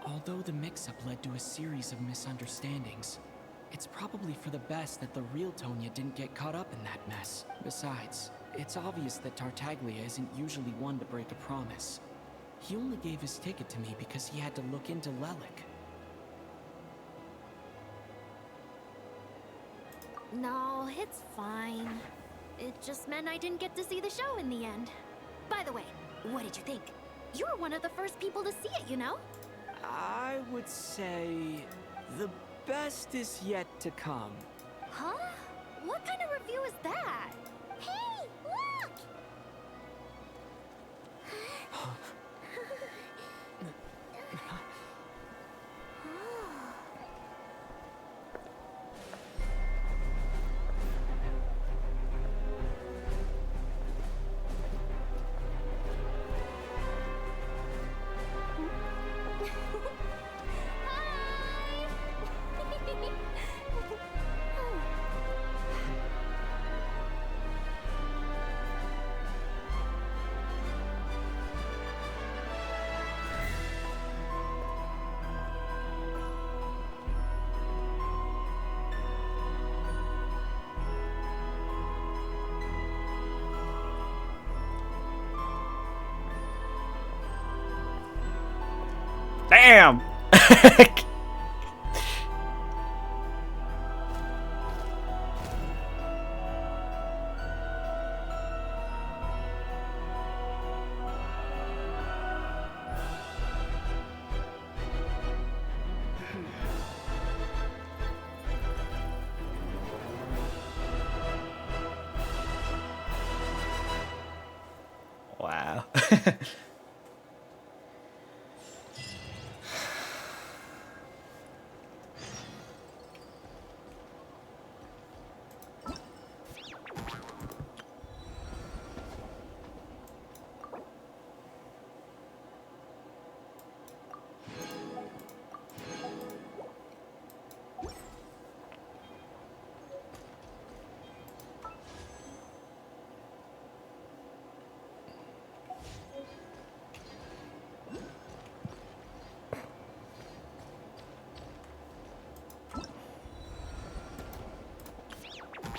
Although the mix-up led to a series of misunderstandings, it's probably for the best that the real Tonya didn't get caught up in that mess. Besides, it's obvious that Tartaglia isn't usually one to break a promise. He only gave his ticket to me because he had to look into Lelik. No, it's fine. It just meant I didn't get to see the show in the end. By the way, what did you think? You were one of the first people to see it, you know? I would say the best is yet to come. Huh? What kind of review is that? Hey, look! Damn! Wow.